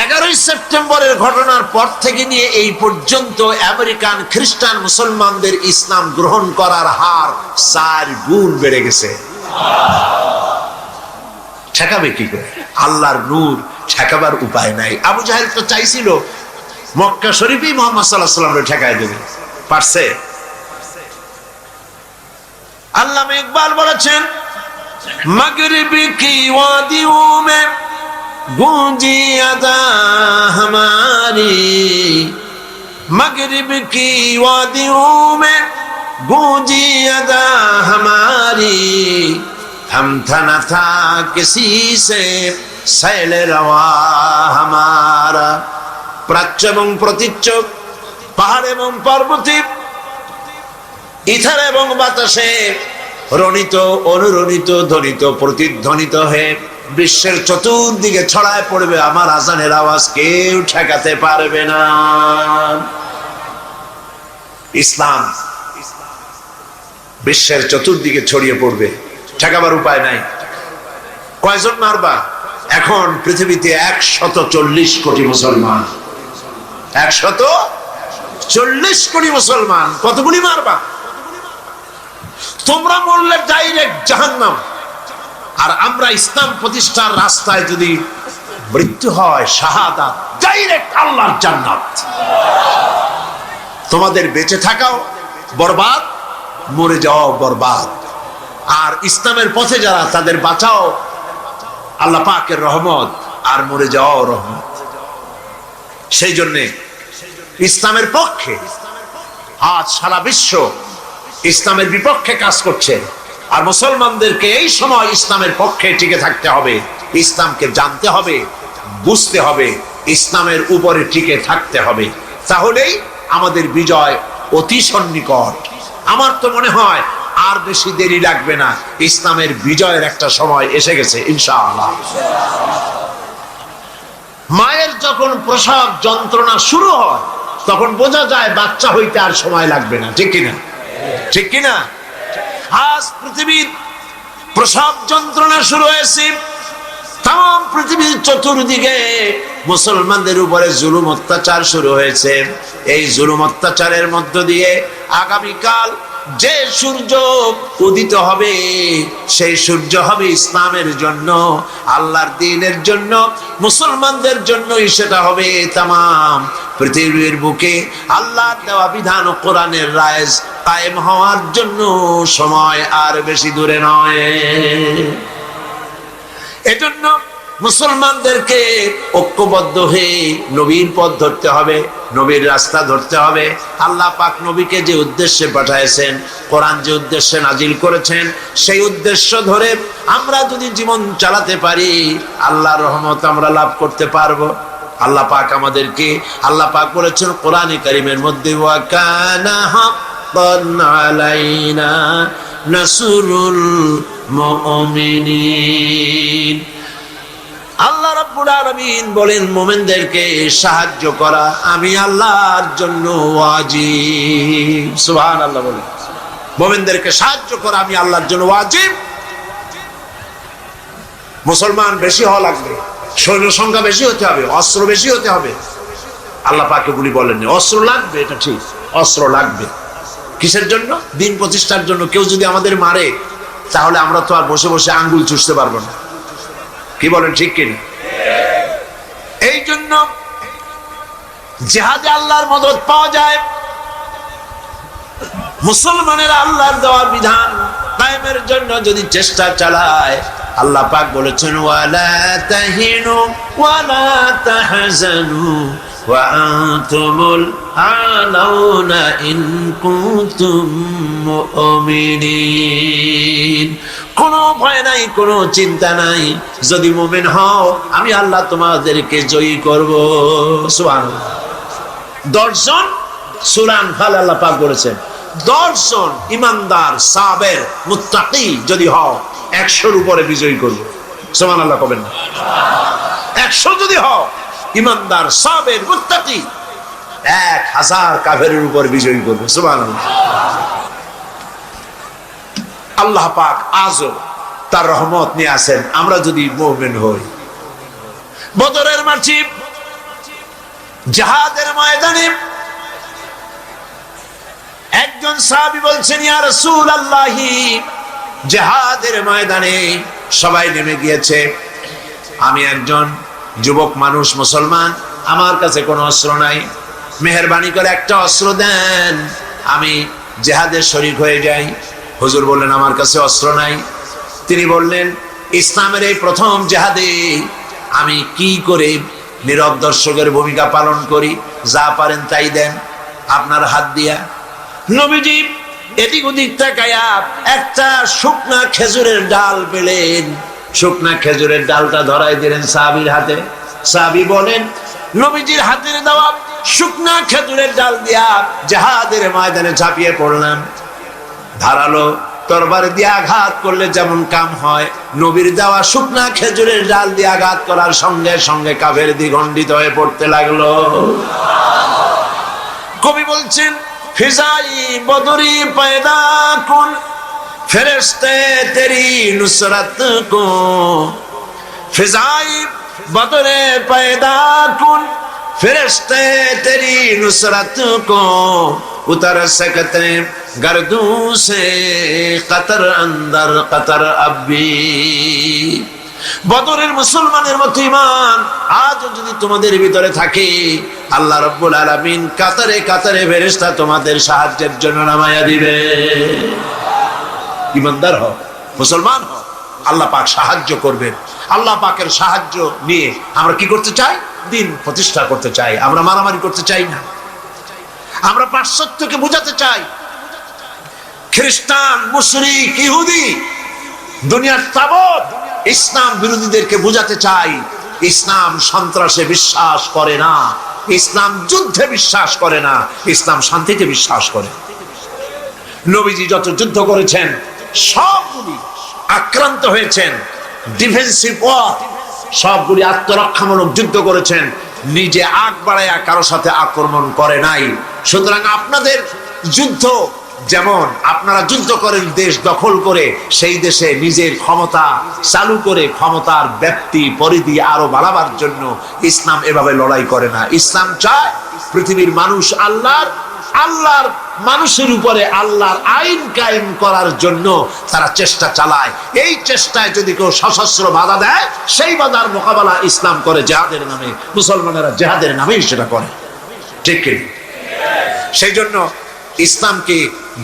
Speaker 1: 11ই সেপ্টেম্বরের ঘটনার পর থেকে নিয়ে এই পর্যন্ত আমেরিকান খ্রিস্টান মুসলমানদের ইসলাম গ্রহণ করার হার 4 গুণ বেড়ে গেছে। ঠেকাবে কি করে? আল্লাহর নূর ঠেকাবার উপায় নাই। আবু জাহেল তো চাইছিল মক্কা শরীফই মুহাম্মদ সাল্লাল্লাহু আলাইহি ওয়াসাল্লামকে ঠেকায় দেবে, পারছে? আল্লামা ইকবাল বলেছেন,
Speaker 2: मगरिब की वादियों में गूंजी अदा हमारी, मगरिब की वादियों में गूंजी अदा हमारी, हम था न था किसी से सैल रवा हमारा। প্রাচ্য এবং প্রতীচ্য, পাহাড় এবং পর্বতে, ইথার এবং বাতাসে রণিত, অনুরণিত, ধ্বনিত, প্রতিধ্বনিত হয়ে বিশ্বের চতুর্দিকে ছড়ায় পড়বে আমার আজানের আওয়াজ, কেউ ঠেকাতে পারবে না। ইসলাম বিশ্বের চতুর্দিকে ছড়িয়ে পড়বে, ঠেকাবার উপায় নাই। কয়জন মারবা? এখন পৃথিবীতে 140 কোটি মুসলমান, 140 কোটি মুসলমান, কতগুলি মারবা? তোমরা মরলে ডাইরেক্ট জাহান্নাম, আর আমরা ইসলাম প্রতিষ্ঠার রাস্তায় যদি মৃত্যু হয়, শাহাদাত, ডাইরেক্ট আল্লাহর জান্নাত। তোমাদের বেঁচে থাকাও বরবাদ, মরে যাওয়াও বরবাদ। আর ইসলামের পথে যারা, তাদের বাঁচাও আল্লাহ পাকের রহমত, আর মরে যাওয়াও রহমত। সেই জন্যে ইসলামের পক্ষে আজ সারা বিশ্ব ইসলামের বিপক্ষে কাজ করছে, আর মুসলমানদেরকে এই সময় ইসলামের পক্ষে টিকে থাকতে হবে, ইসলামকে জানতে হবে, বুঝতে হবে, ইসলামের উপরে টিকে থাকতে হবে। তাহলেই আমাদের বিজয় অতি সন্নিকট। আমার তো মনে হয় আর বেশি দেরি লাগবে না, ইসলামের বিজয়ের একটা সময় এসে গেছে ইনশাআল্লাহ। মায়ের যখন প্রসব যন্ত্রণা শুরু হয়, তখন বোঝা যায় বাচ্চা হইতে আর সময় লাগবে না, ঠিক কিনা? ঠিক কিনা? আজ পৃথিবীর প্রসব যন্ত্রণা শুরু হয়েছে, তাম পৃথিবীর চতুর্দিকে মুসলমানদের উপরে জুলুম অত্যাচার শুরু হয়েছে। এই জুলুম অত্যাচারের মধ্য দিয়ে আগামীকাল যে সূর্য উদিত হবে, সেই সূর্য হবে ইসলামের জন্য, আল্লাহর দ্বীনের জন্য, মুসলমানদের জন্যই সেটা হবে। তামাম পৃথিবীর বুকে আল্লাহর দেওয়া বিধান ও কোরআনের রায় কায়েম হওয়ার জন্য সময় আর বেশি দূরে নয়। এজন্য মুসলমানদেরকে ঐক্যবদ্ধ হয়ে নবীর পথ ধরতে হবে, নবীর রাস্তা ধরতে হবে। আল্লাহ পাক নবীকে যে উদ্দেশ্যে পাঠাইছেন, কোরআন যে উদ্দেশ্যে নাজিল করেছেন, সেই উদ্দেশ্য ধরে আমরা যদি জীবন চালাতে পারি, আল্লাহর রহমত আমরা লাভ করতে পারবো। আল্লাহ পাক আমাদেরকে, আল্লাহ পাক বলেছেন কোরআনে কারীমের মধ্যে, ওয়া কানা হাক্কান আলাইনা নাসরুল মুমিনিন। আল্লাহ রাব্বুল আলামিন বলেন, মুমিনদেরকে সাহায্য করা আমি আল্লাহর জন্য ওয়াজিব। সুবহানাল্লাহ বলেন, মুমিনদেরকে সাহায্য করা আমি আল্লাহর জন্য ওয়াজিব। মুসলমান বেশি হওয়া লাগবে, সৈন্য সংখ্যা বেশি হতে হবে, অস্ত্র বেশি হতে হবে। আল্লাহ পাক এগুলি বলেননি। অস্ত্র লাগবে, এটা ঠিক, অস্ত্র লাগবে। কিসের জন্য? দিন প্রতিষ্ঠার জন্য। কেউ যদি আমাদের মারে, তাহলে আমরা তো আর বসে বসে আঙ্গুল চুষতে পারবো না, কি বলেন, ঠিক কিনা? এই জন্য জিহাদে আল্লাহর মদদ পাওয়া যায়। মুসলমানেরা আল্লাহর দেওয়া বিধান কায়েমের জন্য যদি চেষ্টা চালায়, আল্লাহ পাক বলেছেন, ওয়ালা তাহিনু ওয়ালা তাহজানু ওয়া আনতুমুল আলাউনা ইন কুনতুম মুমিনিন। কোনো ভয় নাই, কোনো চিন্তা নাই, যদি মুমিন হও আমি আল্লাহ তোমাদেরকে জয়ী করব। সুবহানাল্লাহ। 10 জন সূরা আনফাল আল্লাহ পাক বলেছেন, 10 জন ইমানদার সাবের মুত্তাকি যদি হও 100-র উপরে বিজয়ী করব। সুবহানাল্লাহ কবেন না? 100 যদি হও ইমানদার সাবের মুত্তাকি, 1000 কাফেরের উপর বিজয়ী করব। সুবহানাল্লাহ। আল্লাহ পাক আজও তার রহমত নিয়ে আসেন আমরা যদি মুমিন হই। বদরের মাঠে, জিহাদের ময়দানে একজন সাহাবী বলছেন, ইয়া রাসূলুল্লাহ, জিহাদের ময়দানে সবাই নেমে গিয়েছে, আমি একজন যুবক মানুষ, মুসলমান, আমার কাছে কোনো অস্ত্র নাই, মেহেরবানি করে একটা অস্ত্র দেন, আমি জিহাদে শরীক হয়ে যাই। হুজুর বললেন, আমার কাছে অস্ত্র নাই। তিনি বললেন, ইসলামের এই প্রথম জেহাদে আমি কি করে নীরব দর্শকের ভূমিকা পালন করি? যা পারেন তাই দেন আপনার হাত দিয়া। নবীজি এদিক ওদিক তাকায়া একটা শুকনা খেজুরের ডাল পেলেন, শুকনা খেজুরের ডালটা ধরাই দিলেন সাহাবীর হাতে। সাহাবী বলেন, নবীজির হাতের দেওয়া শুকনা খেজুরের ডাল দিয়া জিহাদের ময়দানে ঝাঁপিয়ে পড়লাম। ধারালো তরবারি দিয়ে আঘাত করলে যেমন কাম হয়, নবীর দেওয়া শুকনা খেজুরের ডাল দিয়ে আঘাত করার সঙ্গে সঙ্গে কাফের দ্বিগণ্ডিত হয়ে পড়তে লাগলো। কবি বলছেন, ফিজাই বদরি পয়দা কুন ফেরেশতে তেরি নুসরত কো, ফিজাই বদরে পয়দা কুন ফেরেশতে তেরি নুসরত কো, उतर सकते गर्दू से कतर अंदर कतर अब्बी। বদরের মুসলমানের মতো ঈমান আজ যদি তোমাদের ভিতরে থাকে, আল্লাহ রাব্বুল আলামিন কাতারে কাতারে ফেরেশতা তোমাদের সাহায্যের জন্য নামায়া দিবে। ঈমানদার হও, মুসলমান হও, আল্লাহ পাক সাহায্য করবেন। আল্লাহ পাকের সাহায্য নিয়ে আমরা কি করতে চাই? দিন প্রতিষ্ঠা করতে চাই। আমরা মারামারি করতে চাই না। আমরা পাশ্চাত্যকে বুঝাতে চাই, খ্রিস্টান, মুশরিক, ইহুদি, দুনিয়ার তাবৎ ইসলাম বিরোধীদেরকে বুঝাতে চাই, ইসলাম সন্ত্রাসে বিশ্বাস করে না, ইসলাম যুদ্ধে বিশ্বাস করে না, ইসলাম শান্তিতে বিশ্বাস করে। নবীজি যত যুদ্ধ করেছেন সবগুলি আক্রান্ত হয়েছেন, ডিফেন্সিভ ওয়ার, সবগুলি আত্মরক্ষামূলক যুদ্ধ করেছেন, নিজে আগ বাড়াইয়া কারো সাথে আক্রমণ করে নাই। সুতরাং আপনাদের যুদ্ধ যেমন আপনারা যুদ্ধ করেন দেশ দখল করে, সেই দেশে নিজের ক্ষমতা চালু করে ক্ষমতার ব্যাপ্তি পরিধি আরো বাড়াবার জন্য ইসলাম এভাবে লড়াই করে না। ইসলাম চায় পৃথিবীর মানুষ আল্লাহর মানুষের উপরে আল্লাহর আইন কায়েম করার জন্য তারা চেষ্টা চালায়। এই চেষ্টায় যদি কেউ সশস্ত্র বাধা দেয়, সেই বাধার মোকাবেলা ইসলাম করে জিহাদের নামে। মুসলমানেরা জিহাদের নামেই সেটা করে, ঠিক কি? সেই জন্য ইসলামকে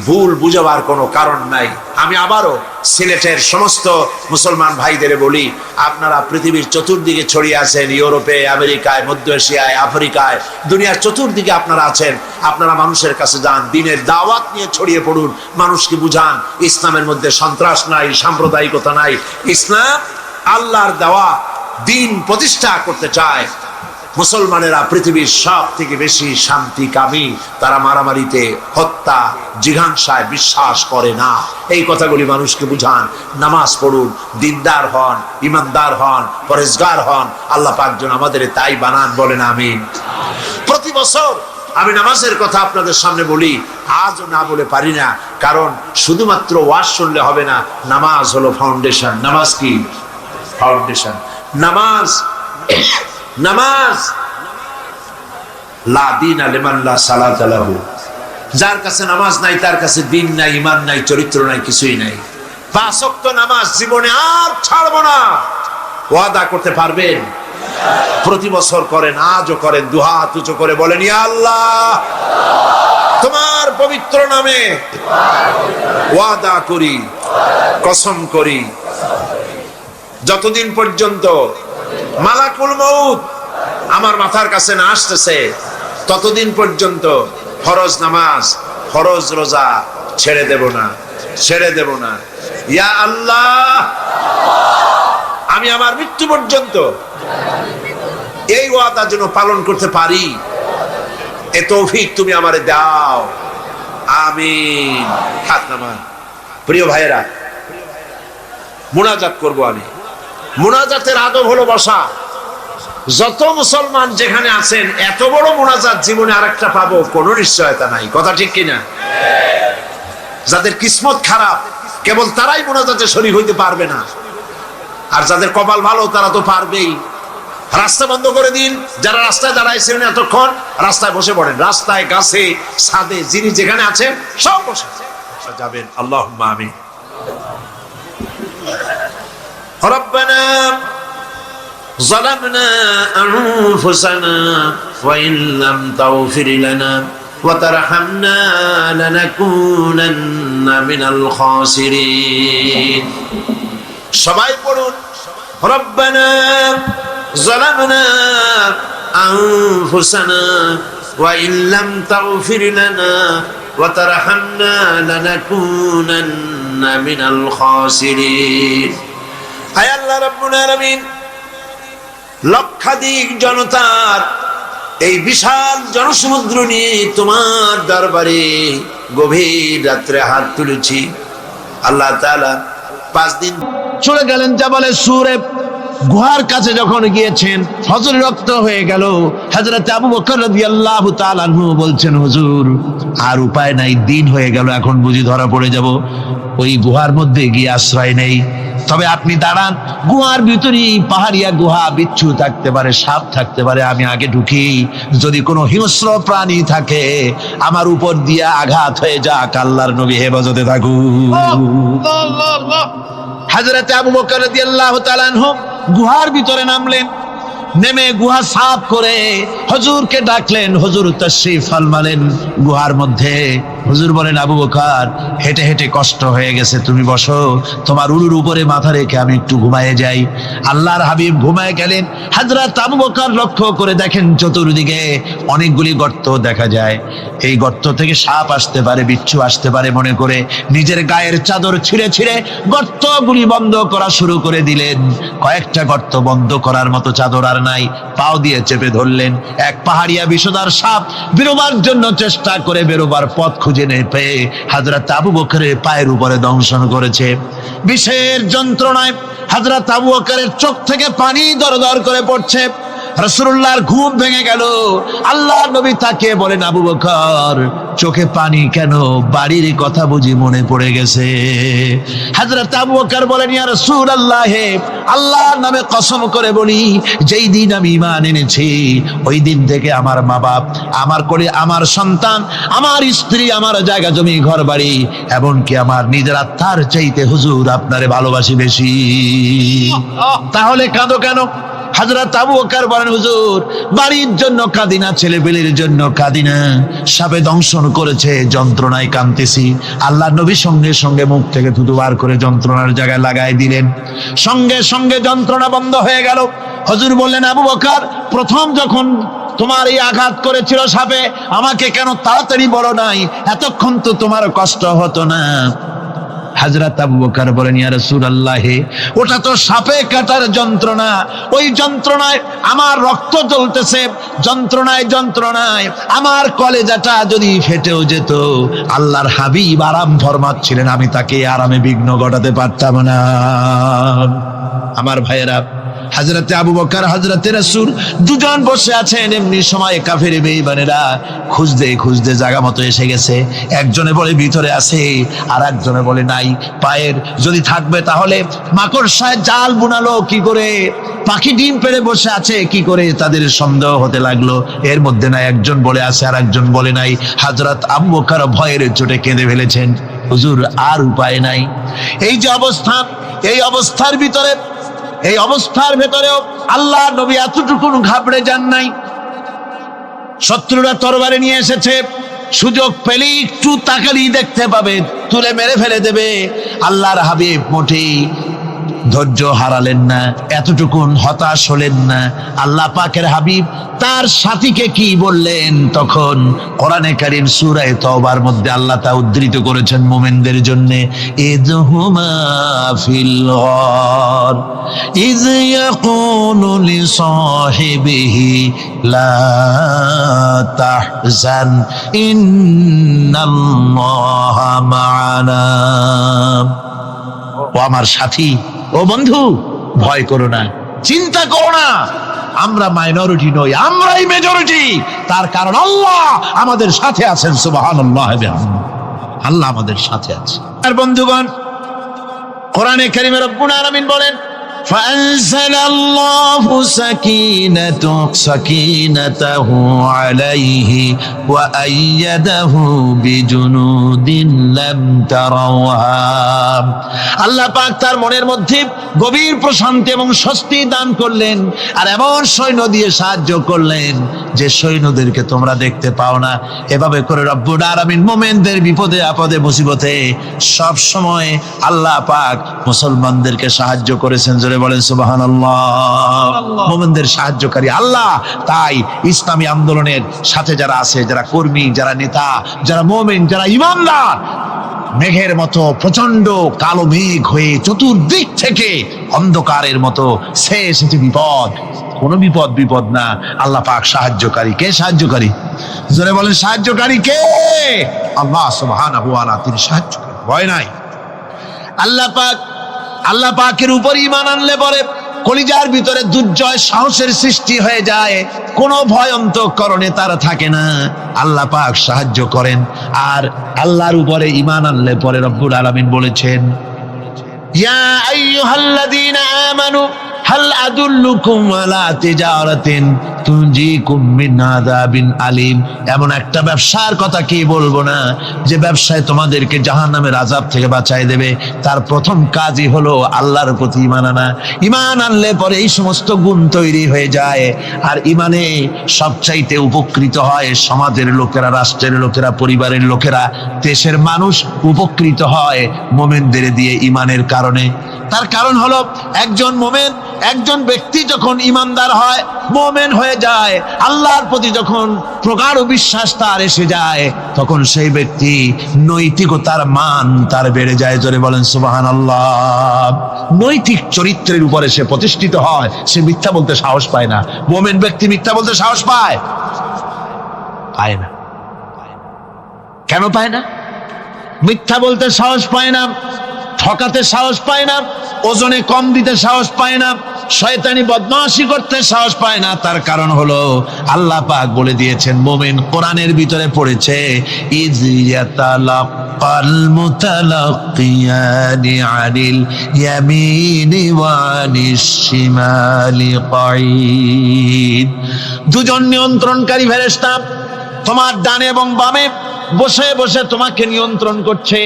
Speaker 2: ভুল বুঝাবার কোনো কারণ নাই। আমি আবারও সিলেটের সমস্ত মুসলমান ভাইদের বলি, আপনারা পৃথিবীর চতুর্দিকে ছড়িয়ে আছেন, ইউরোপে, আমেরিকায়, মধ্য এশিয়ায়, আফ্রিকায়, দুনিয়ার চতুর্দিকে আপনারা আছেন। আপনারা মানুষের কাছে যান, দ্বীনের দাওয়াত নিয়ে ছড়িয়ে পড়ুন, মানুষকে বুঝান ইসলামের মধ্যে সন্ত্রাস নাই, সাম্প্রদায়িকতা নাই। ইসলাম আল্লাহর দেওয়া দ্বীন প্রতিষ্ঠা করতে চায়। মুসলমানেরা পৃথিবীর সব থেকে বেশি শান্তিকামী, তারা মারামারিতে, হত্যা, জিঘাংসায় বিশ্বাস করে না। এই কথাগুলি মানুষকে বুঝান, নামাজ পড়ুন, দিনদার হন, ইমানদার হন, পরেজগার হন। আল্লাহ পাক যেন আমাদের তাই বানান, বলেন আমিন। প্রতি বছর আমি নামাজের কথা আপনাদের সামনে বলি, আজও না বলে পারি না, কারণ শুধুমাত্র ওয়াজ শুনলে হবে না। নামাজ হলো ফাউন্ডেশন। নামাজ কি? ফাউন্ডেশন। নামাজ লা দীনা লিমান লা সালাতা লাহু, যার কাছে নামাজ নাই তার কাছে দিন নাই, ঈমান নাই, চরিত্র নাই, কিছুই নাই। পাঁচ ওয়াক্ত নামাজ জীবনে আর ছাড়বো না, ওয়াদা করতে পারবেন? প্রতি বছর করেন, আজও করেন, দুহাত উঁচু করে বলেন, ইয়া আল্লাহ, তোমার পবিত্র নামে ওয়াদা করি, কসম করি, যতদিন পর্যন্ত মালাকুল মউত আমার মাথার কাছে না আসতেছে, ততদিন পর্যন্ত ফরজ নামাজ, ফরজ রোজা ছেড়ে দেব না, ছেড়ে দেব না। ইয়া আল্লাহ, আমি আমার মৃত্যু পর্যন্ত এই ওয়াদা যেন পালন করতে পারি, এ তৌফিক তুমি আমারে দাও, আমিন। হাত নামান। প্রিয় ভাইয়েরা, মুনাজাত করব আমি। মুনাজাতের আদব হলো বসা। যত মুসলমান যেখানে আছেন, এত বড় মুনাজাত জীবনে আরেকটা পাবো কোনো নিশ্চয়তা নাই। কথা ঠিক কিনা? যাদের কিসমত খারাপ কেবল তারাই মুনাজাতে শরীক হইতে পারবে না, আর যাদের কপাল ভালো তারা তো পারবেই। রাস্তা বন্ধ করে দিন, যারা রাস্তায় দাঁড়াইছেন এতক্ষণ রাস্তায় বসে পড়েন, রাস্তায়, গাছে, ছাদে, যিনি যেখানে আছেন সব বসে যাবেন। আল্লাহুম্মা আমিন। ربنا ظلمنا أنفسنا وإن لم تغفر لنا وترحمنا لنكونن من الخاسرين সবাই পড়ুন, রব্বানা যালামনা আনফুসানা ওয়া ইল্লাম তাগফির লানা ওয়া তারহামনা লানাকুনান্না মিনাল খাসিরিন। আয় আল্লাহ রাব্বুল আলামিন, লক্ষাধিক জনতার এই বিশাল জনসমুদ্র নিয়ে তোমার দরবারে গভীর রাত্রে হাত তুলেছি। আল্লাহ তাআলা 5 দিন
Speaker 1: চলে গেলেন জাবালে সুরে। গুহার কাছে যখন গিয়েছেন, হযরত রক্ত হয়ে গেল। হযরত আবু বকর রাদিয়াল্লাহু তাআলা আনহু বলছেন, হুজুর আর উপায় নাই, দিন হয়ে গেল, এখন বুঝি ধরা পড়ে যাব। ওই গুহার মধ্যে গিয়ে আশ্রয় নেই। তবে আপনি দাঁড়ান, গুহার ভিতরে পাহাড়িয়া গুহা, বিচ্ছু থাকতে পারে, সাপ থাকতে পারে, আমি আগে ঢুকি। যদি কোনো হিংস্র প্রাণী থাকে আমার উপর দিয়ে আঘাত হয়ে যাক, আল্লাহর নবী হেফাজতে থাকুন। হযরত আবু বকর রাদিয়াল্লাহু তাআলা আনহু গুহার ভিতরে নামলেন। নেমে গুহা সাফ করে হুজুরকে ডাকলেন। হুজুর তাশরীফ ফরমালেন গুহার মধ্যে। হুজুর বলেন, আবু বকর হেঁটে হেঁটে কষ্ট হয়ে গেছে, তুমি বসো, তোমার উরুর উপরে মাথা রেখে আমি একটু ঘুমায়ে যাই। আল্লাহর হাবিব ঘুমায়ে গেলেন। হযরত আবু বকর লক্ষ্য করে দেখেন চতুর্দিকে অনেকগুলি গর্ত দেখা যায়। এই গর্ত থেকে সাপ আসতে পারে, বিচ্ছু আসতে পারে মনে করে নিজের গায়ের চাদর ছিঁড়ে ছিঁড়ে গর্তগুলি বন্ধ করা শুরু করে দিলেন। কয়েকটা গর্ত বন্ধ করার মতো চাদর আর নাই, পাও দিয়ে চেপে ধরলেন। এক পাহাড়িয়া বিষধর সাপ বেরোবার জন্য চেষ্টা করে বেরোবার পথ খুঁজে না পেয়ে হযরত আবু বকরের পায়ের উপরে দংশন করেছে। বিষের যন্ত্রণায় হযরত আবু বকরের চোখ থেকে পানি দরদর করে পড়ছে। রাসূলুল্লাহর ঘুম ভেঙে গেল। আল্লাহর নবী তাকে বলেন, আবু বকর চোখে পানি কেন? বাড়ির কথা বুঝি মনে পড়ে গেছে? হযরত আবু বকর বলেন, ইয়া রাসূলুল্লাহ, আল্লাহর নামে কসম করে বলি, যেই দিন আমি ঈমান এনেছি ওই দিন থেকে আমার মা বাপ, আমার কোলে আমার সন্তান, আমার স্ত্রী, আমার জায়গা জমি ঘর বাড়ি, এমনকি আমার নিজের আত্মার চাইতে হুজুর আপনারে ভালোবাসি বেশি। তাহলে কাঁদো কেন? হযরত আবু বকর বলেন, হুজুর বাড়ির জন্য কাঁদি না, ছেলেপেলের জন্য কাঁদি না, সাপে দংশন করেছে, যন্ত্রণায় কাঁদতেছি। আল্লাহর নবী সঙ্গে সঙ্গে মুখ থেকে থুতু বার করে যন্ত্রণার জায়গায় লাগাই দিলেন। সঙ্গে সঙ্গে যন্ত্রণা বন্ধ হয়ে গেল। হুজুর বললেন, আবু বকর প্রথম যখন তোমার এই আঘাত করেছিল সাপে, আমাকে কেন তাড়াতাড়ি বলো নাই? এতক্ষণ তো তোমার কষ্ট হতো না। হযরত আবু বকর বলেন, ইয়া রাসূলুল্লাহ, ওটা তো সাপে কাটার যন্ত্রণা, ওই যন্ত্রণায় আমার রক্ত জ্বলতেছে, যন্ত্রণায় যন্ত্রণায় আমার কলেজাটা যদি ফেটেও যেত। আল্লাহর হাবিব আরাম ফরমাচ্ছিলেন, আমি তাকে আরামে বিঘ্ন ঘটাতে পারতাম না। আমার ভাইয়েরা, হযরতে আবু বকর হযরতে রাসূল দুজন বসে আছেন। এমনি সময় কাফের বেঈমানেরা খুঁজতে খুঁজতে জায়গা মতো এসে গেছে। একজনে বলে ভিতরে আছে, আর একজনে বলে নাই। পায়ের যদি থাকবে তাহলে মাকড়সায় জাল বুনালো কি করে? পাখি ডিম পেড়ে বসে আছে কি করে? তাদের সন্দেহ হতে লাগলো। এর মধ্যে না একজন বলে আছে আর একজন বলে নাই। হযরত আবু বকর ভয়ের চোটে কেঁদে ফেলেছেন, হুজুর আর উপায় নাই। এই যে অবস্থা, এই অবস্থার ভিতরে, এই অবস্থার ভেতরেও আল্লাহ নবী এতটুকু ঘাবড়ে যান নাই। শত্রুরা তরবারি নিয়ে এসেছে, সুযোগ পেলে একটু তাকালেই দেখতে পাবে, তুলে মেরে ফেলে দেবে। আল্লাহর হাবিব মোটেই ধৈর্য হারালেন না, এতটুকুন হতাশ হলেন না। আল্লাহ পাকের হাবিব তার সাথীকে কি বললেন? তখন কোরআনে কারীম সূরা তাওবার মধ্যে আল্লাহ তা উদ্ধৃত করেছেন মুমিনদের জন্য, ইযহুমা ফিল গার ইয ইয়াকুলু লিসাহিবিহি লা তাহজান ইন্নাল্লাহা মা'ানা। ও আমার সাথী, ও বন্ধু, ভয় করো না, চিন্তা করো না, আমরা মাইনরিটি নই, আমরাই মেজরিটি। তার কারণ আল্লাহ আমাদের সাথে আছেন। সুবহানাল্লাহ, আল্লাহ আমাদের সাথে আছে। আর বন্ধুগণ, কোরআনে কারীমে রব্বুল আলামিন বলেন, فأنزل الله سكينته عليه وأيده بجنود لم تروها। আল্লাহ পাক তার মনের মধ্যে গভীর প্রশান্তি এবং স্বস্তি দান করলেন, আর এমন সৈন্য দিয়ে সাহায্য করলেন যে সৈন্যদেরকে তোমরা দেখতে পাও না। এভাবে করে রব্বুল আলামিন মুমিনদের বিপদে আপদে মুসিবতে সব সময় আল্লাহ পাক মুসলমানদেরকে সাহায্য করেছেন। জোরে বলেন সুবহানাল্লাহ। মুমিনদের সাহায্যকারী আল্লাহ। তাই ইসলামী আন্দোলনের সাথে যারা আছে, যারা কর্মী, যারা নেতা, যারা মুমিন, যারা ঈমানদার, মেঘের মতো প্রচন্ড কালো মেঘ হয়ে চতুর্দিক থেকে অন্ধকারের মতো সে এসেছে বিপদ। কোন বিপদ না, আল্লাহ পাক সাহায্যকারী। কে সাহায্যকারী? জোরে বলেন সাহায্যকারী কে? আল্লাহ সুবহানাহু ওয়া তাআলা, তিনি সাহায্যকারী, ভয় নাই। আল্লাহ পাকের উপর ঈমান আনলে পরে কলিজার ভিতরে দুর্জয় সাহসের সৃষ্টি হয়ে যায়, কোনো ভয় অন্তঃকরণে তার থাকে না। আল্লাহ পাক সাহায্য করেন। আর আল্লাহর উপরে ঈমান আনলে পরে রব্বুল আলামিন বলেছেন, ইয়া আইয়ুহাল্লাযীনা আমানু হাল আদুল্লুকুম আলা তিজারাতিন তুনজিকুম মিন আযাবিন আলীম। এমন একটা ব্যবসার কথা কি বলবো না যে ব্যবসায় তোমাদেরকে জাহান্নামের আযাব থেকে বাঁচায় দেবে। তার প্রথম কাজই হলো আল্লাহর প্রতি ঈমান আনা। ঈমান আনলে পরে এই সমস্ত গুণ তৈরি হয়ে যায়। আর ঈমানে সবচাইতে উপকৃত হয় সমাজের লোকেরা, রাষ্ট্রের লোকেরা, পরিবারের লোকেরা, দেশের মানুষ উপকৃত হয় মুমিনদের দিয়ে ঈমানের কারণে। তার কারণ হলো একজন মুমিন, একজন ব্যক্তি যখন ঈমানদার হয়, মুমিন হয়ে যায়, আল্লাহর প্রতি যখন প্রগাঢ় বিশ্বাস তার এসে যায়, তখন সেই ব্যক্তি নৈতিকতার মান তার বেড়ে যায়। জোরে বলেন সুবহানাল্লাহ। নৈতিক চরিত্রের উপরে সে প্রতিষ্ঠিত হয়, সে মিথ্যা বলতে সাহস পায় না। মুমিন ব্যক্তি মিথ্যা বলতে সাহস পায় না। কেন পায় না? মিথ্যা বলতে সাহস পায় না, ঠকাতে সাহস পায় না, ওজনে কম দিতে সাহস পায় না, শয়তানি বদমাশি করতে সাহস পায় না। তার কারণ হলো আল্লাহ পাক বলে দিয়েছেন, মুমিন কোরআনের ভিতরে পড়েছে, ইয ইয়াতালাক্কাল মুতালাক্কিয়ানি আনিল ইয়ামিনি ওয়া আনিশ শিমালি কাঈদ। দুজন নিয়ন্ত্রণকারী ফেরেশতা তোমার ডানে এবং বামে বসে বসে তোমাকে নিয়ন্ত্রণ করছে।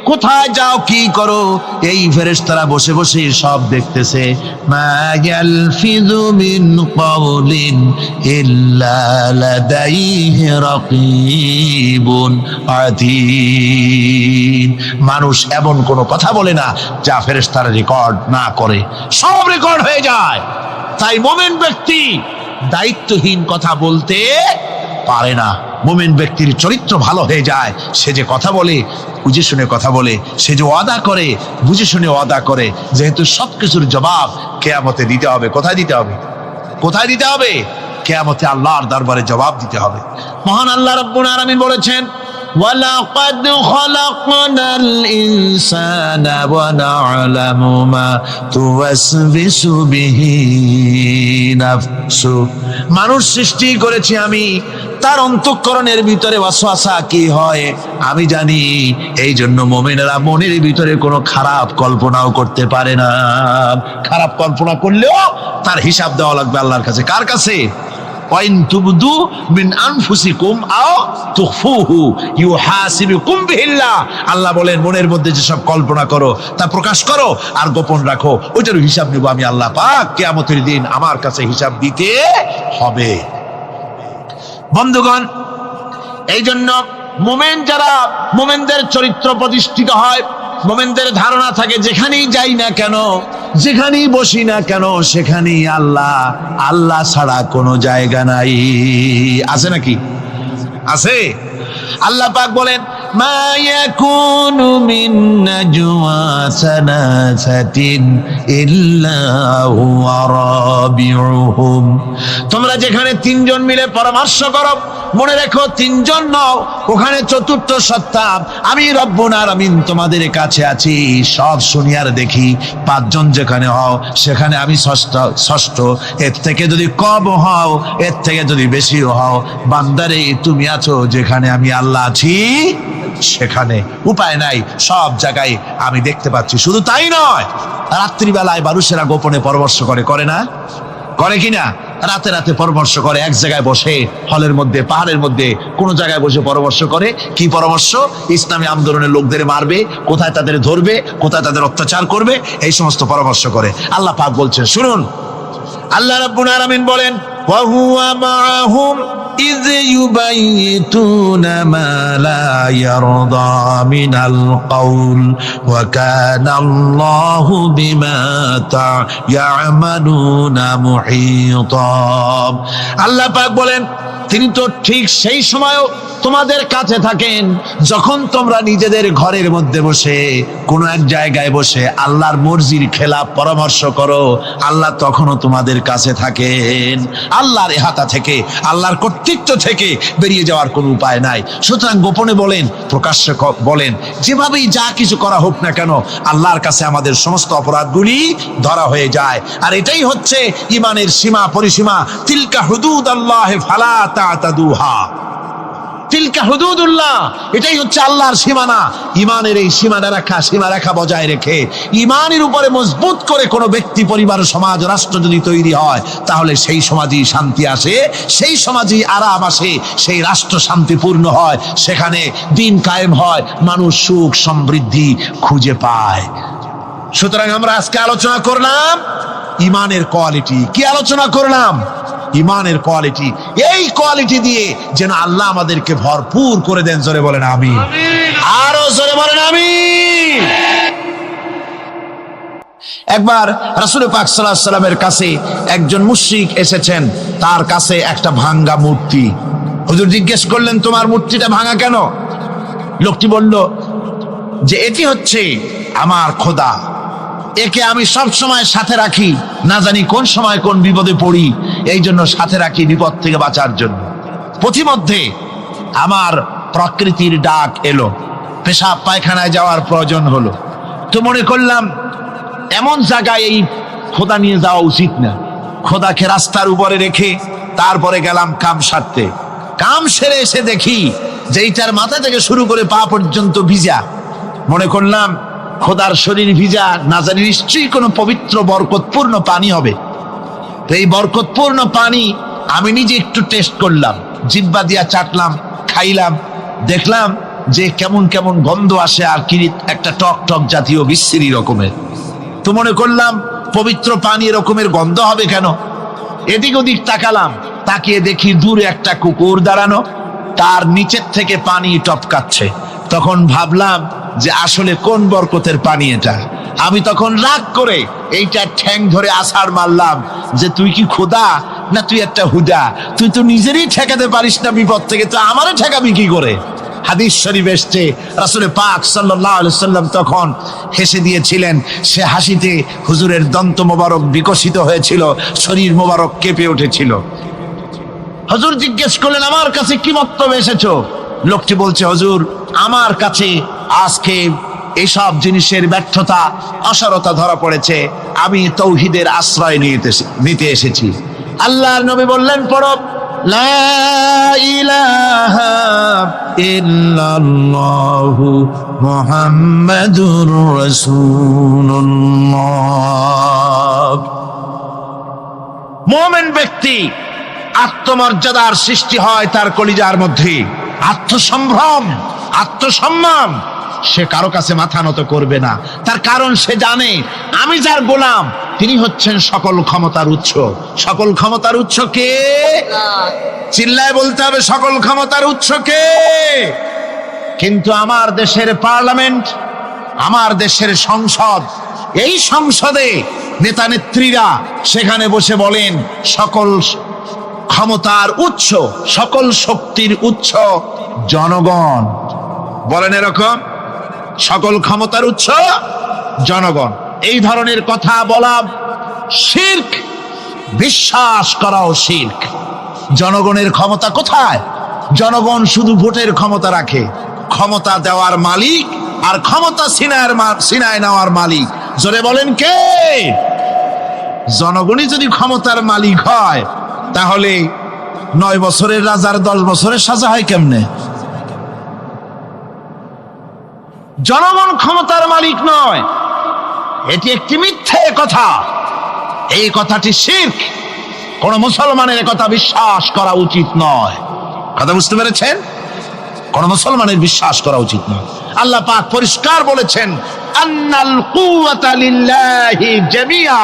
Speaker 1: কোথায় যাও, কি করো, এই ফেরেশতারা বসে বসে সব দেখতেছে। মা ইয়ালফিযু মিন কাওলিন ইল্লা লাদাইহি রাকীবুন আতীদ। মানুষ এমন কোনো কথা বলে না যা ফেরেশতারা রেকর্ড না করে, সব রেকর্ড হয়ে যায়। তাই মুমিন ব্যক্তি দায়িত্বহীন কথা বলতে পারে না। মুমিন ব্যক্তির চরিত্র ভালো হয়ে যায়। সে যে কথা বলে বুঝে শুনে কথা বলে, সে যে ওয়াদা করে বুঝে শুনে ওয়াদা করে। যেহেতু সবকিছুর জবাব কিয়ামতে দিতে হবে। কোথায় দিতে হবে? কোথায় দিতে হবে? কিয়ামতে আল্লাহর দরবারে জবাব দিতে হবে। মহান আল্লাহ রাব্বুল আলামিন বলেছেন, وَلَقَدْ خَلَقْنَا الْإِنسَانَ وَنَعْلَمُ مَا تُوَسْوِسُ بِهِ نَفْسُهُ। মানুষ সৃষ্টি করেছি আমি, তার অন্তঃকরণের ভিতরে ওয়াসওয়াসা কি হয় আমি জানি। এই জন্য মুমিনেরা মনের ভিতরে কোনো খারাপ কল্পনাও করতে পারে না। খারাপ কল্পনা করলেও তার হিসাব দেওয়া লাগবে আল্লাহর কাছে। কার কাছে? ওয়াইন তুবদু মিন আনফুসিকুম আও তুখফুহু ইউহাসিবুকুম বিহিল্লাহ। আল্লাহ বলেন, মনের মধ্যে যেসব কল্পনা করো তা প্রকাশ করো আর গোপন রাখো, ওইটার হিসাব নেব আমি আল্লাহ পাক। কিয়ামতের দিন আমার কাছে হিসাব দিতে হবে। বন্ধুগণ, এই জন্য মুমিন যারা, মুমিনদের চরিত্র প্রতিষ্ঠিত হয়, মুমিনদের ধারণা থাকে যেখানেই যাই না কেন, যেখানেই বসি না কেন, সেখানেই আল্লাহ, আল্লাহ ছাড়া কোনো জায়গা নাই। আছে নাকি? আছে। আল্লাহ পাক বলেন, মা ইয়াকুনু মিন নাজওয়া সালাসাতিন ইল্লা হুয়া রাবিউহুম। তোমরা যেখানে তিনজন মিলে পরামর্শ করো, মনে রেখো তিনজন নও, ওখানে চতুর্থ সত্তা আমি রব্বুল আলামিন তোমাদের কাছে আছি। সব শুনি আর দেখি। পাঁচজন যেখানে হও সেখানে আমি ষষ্ঠ। এর থেকে যদি কম হও, এর থেকে যদি বেশি হও, বান্দারে তুমি আছো যেখানে আমি আল্লাহ আছি সেখানে উপায় নাই, সব জায়গায় আমি দেখতে পাচ্ছি। শুধু তাই নয়, রাত্রিবেলায় মানুষেরা গোপনে পরামর্শ করে না? করে কিনা? রাতে রাতে পরামর্শ করে, এক জায়গায় বসে, হলের মধ্যে, পাহাড়ের মধ্যে, কোন জায়গায় বসে পরামর্শ করে। কি পরামর্শ? ইসলামী আন্দোলনের লোকদের মারবে, কোথায় তাদের ধরবে, কোথায় তাদের অত্যাচার করবে, এই সমস্ত পরামর্শ করে। আল্লাহ পাক বলছেন, শুনুন, আল্লাহ রাব্বুল আলামিন বলেন, ওয়া হুয়া মাআহুম ইয ইউবাইতুনা মা লা ইয়ারদা মিনাল কাউল ওয়া কানা আল্লাহু বিমা তা'য়ামালুনা মুহীতা। আল্লাহ পাক বলেন, তিনি তো ঠিক সেই সময়ও তোমাদের কাছে থাকেন যখন তোমরা নিজেদের ঘরের মধ্যে বসে কোনো এক জায়গায় বসে আল্লাহর মর্জির খেলাফ পরামর্শ করো, আল্লাহ তখনও তোমাদের কাছে থাকেন। আল্লাহর ইহাতা থেকে, আল্লাহর কর্তৃত্ব থেকে বেরিয়ে যাওয়ার কোনো উপায় নাই। সুতরাং গোপনে বলেন, প্রকাশ্যে বলেন, যেভাবেই যা কিছু করা হোক না কেন, আল্লাহর কাছে আমাদের সমস্ত অপরাধগুলি ধরা হয়ে যায়। আর এটাই হচ্ছে ঈমানের সীমা পরিসীমা। তিলকা হুদুদাল্লাহ ফালা তা'তাদুহা, তিলকা হুদুদুল্লাহ, এটাই হচ্ছে আল্লাহর সীমানা। ঈমানের এই সীমারেখা বজায় রেখে ঈমানের উপরে মজবুত করে কোনো ব্যক্তি, পরিবার, সমাজ, রাষ্ট্র যদি তৈরি হয়, তাহলে সেই সমাজেই শান্তি আসে, সেই সমাজেই আরাম আসে, সেই রাষ্ট্র শান্তিপূর্ণ হয়, সেখানে দিন কায়েম হয়, মানুষ সুখ সমৃদ্ধি খুঁজে পায়। সুতরাং আমরা আজকে আলোচনা করলাম ঈমানের কোয়ালিটি। কি আলোচনা করলাম? ঈমানের কোয়ালিটি। এই কোয়ালিটি দিয়ে যেন আল্লাহ আমাদেরকে ভরপুর করে দেন। জোরে বলেন আমিন। আরো জোরে বলেন আমিন। একবার রাসূল পাক সাল্লাল্লাহু আলাইহি সাল্লামের কাছে একজন মুশরিক এসেছেন, তার কাছে একটা ভাঙ্গা মূর্তি। হুজুর জিজ্ঞেস করলেন, তোমার মূর্তিটা ভাঙা কেন? লোকটি বলল যে এটি হচ্ছে আমার খোদা, একে আমি সব সময় সাথে রাখি, না জানি কোন সময় কোন বিপদে পড়ি, এই জন্য সাথে রাখি বিপদ থেকে বাঁচার জন্য। পথিমধ্যে আমার প্রকৃতির ডাক এলো, পেশাব পায়খানায় যাওয়ার প্রয়োজন হলো, তো মনে করলাম এমন জায়গায় এই খোদা নিয়ে যাওয়া উচিত না। খোদাকে রাস্তার উপরে রেখে তারপরে গেলাম কাম সারতে। কাম সেরে এসে দেখি যে এইটার মাথা থেকে শুরু করে পা পর্যন্ত ভিজা। মনে করলাম খোদার শরীর ভিজা, না জানি নিশ্চয়ই কোনো পবিত্র বরকতপূর্ণ পানি হবে। তো এই বরকতপূর্ণ পানি আমি নিজে একটু টেস্ট করলাম, জিহ্বা দিয়া চাটলাম, খাইলাম, দেখলাম যে কেমন কেমন গন্ধ আসে, আর কি একটা টক টক জাতীয় বিশ্রী রকমের। তো মনে করলাম পবিত্র পানি এরকমের গন্ধ হবে কেন? এদিক ওদিক তাকালাম, তাকিয়ে দেখি দূরে একটা কুকুর দাঁড়ানো, তার নিচের থেকে পানি টপকাচ্ছে। তখন ভাবলাম যে আসলে কোন বরকতের পানি এটা। আমি তখন রাগ করে এইটা ঠ্যাং ধরে আছাড় মারলাম যে তুই কি খোদা না তুই একটা হুদা? তুই তো নিজেরই ঠেকাতে পারিস না বিপদ থেকে, তো আমারও ঠেকাবি কি করে? হাদিস শরীফ এসছে, রাসূল পাক সাল্লাল্লাহু আলাইহি সাল্লাম তখন হেসে দিয়েছিলেন। সে হাসিতে হুজুরের দন্ত মোবারক বিকশিত হয়েছিল, শরীর মোবারক কেঁপে উঠেছিল। হুজুর জিজ্ঞেস করলেন, আমার কাছে কি বক্তব্য এসেছো? লোকটি বলছে, হুজুর আমার কাছে আজকে এইসব জিনিসের ব্যর্থতা, অসারতা ধরা পড়েছে, আমি তৌহিদের আশ্রয় নিতে এসেছি। আল্লাহর নবী বললেন, পড়ো লা ইলাহা ইল্লাল্লাহু মুহাম্মাদুর রাসূলুল্লাহ। মুমিন ব্যক্তি আত্মমর্যাদার সৃষ্টি হয় তার কলিজার মধ্যে, আত্মসম্ভ্রম, আত্মসম্মান। সে কারো কাছে মাথা নত করবে না, তার কারণ সে জানে আমি যার গোলাম তিনি হচ্ছেন সকল ক্ষমতার উৎস। সকল ক্ষমতার উৎস কে? চিল্লায় বলতে হবে, সকল ক্ষমতার উৎস কে? কিন্তু আমার দেশের পার্লামেন্ট, আমার দেশের সংসদ, এই সংসদে নেতা নেত্রীরা সেখানে বসে বলেন সকল ক্ষমতার উৎস, সকল শক্তির উৎস জনগণ। বলেন এরকম, সকল ক্ষমতার উৎস জনগণ। এই ধরনের কথা বলা শিরক, বিশ্বাস করাও শিরক। জনগণের ক্ষমতা কোথায়? জনগণ শুধু ভোটের ক্ষমতা রাখে, ক্ষমতা দেওয়ার মালিক আর ক্ষমতা ছিনায় নেওয়ার মালিক। জোরে বলেন কে? জনগণই যদি ক্ষমতার মালিক হয়, তাহলে 9 বছরের রাজার 10 বছরের সাজা হয় কেমনে?
Speaker 3: জনগণ ক্ষমতার মালিক নয়, এটি একটি মিথ্যে কথা। এই কথাটি শিরক। কোন মুসলমানের কথা বিশ্বাস করা উচিত নয়। কথা বুঝতে পেরেছেন? কোন মুসলমানের বিশ্বাস করা উচিত নয়। আল্লাহ পাক পরিষ্কার বলেছেন, আন্নাল কুওয়াতা লিল্লাহি জামিআ,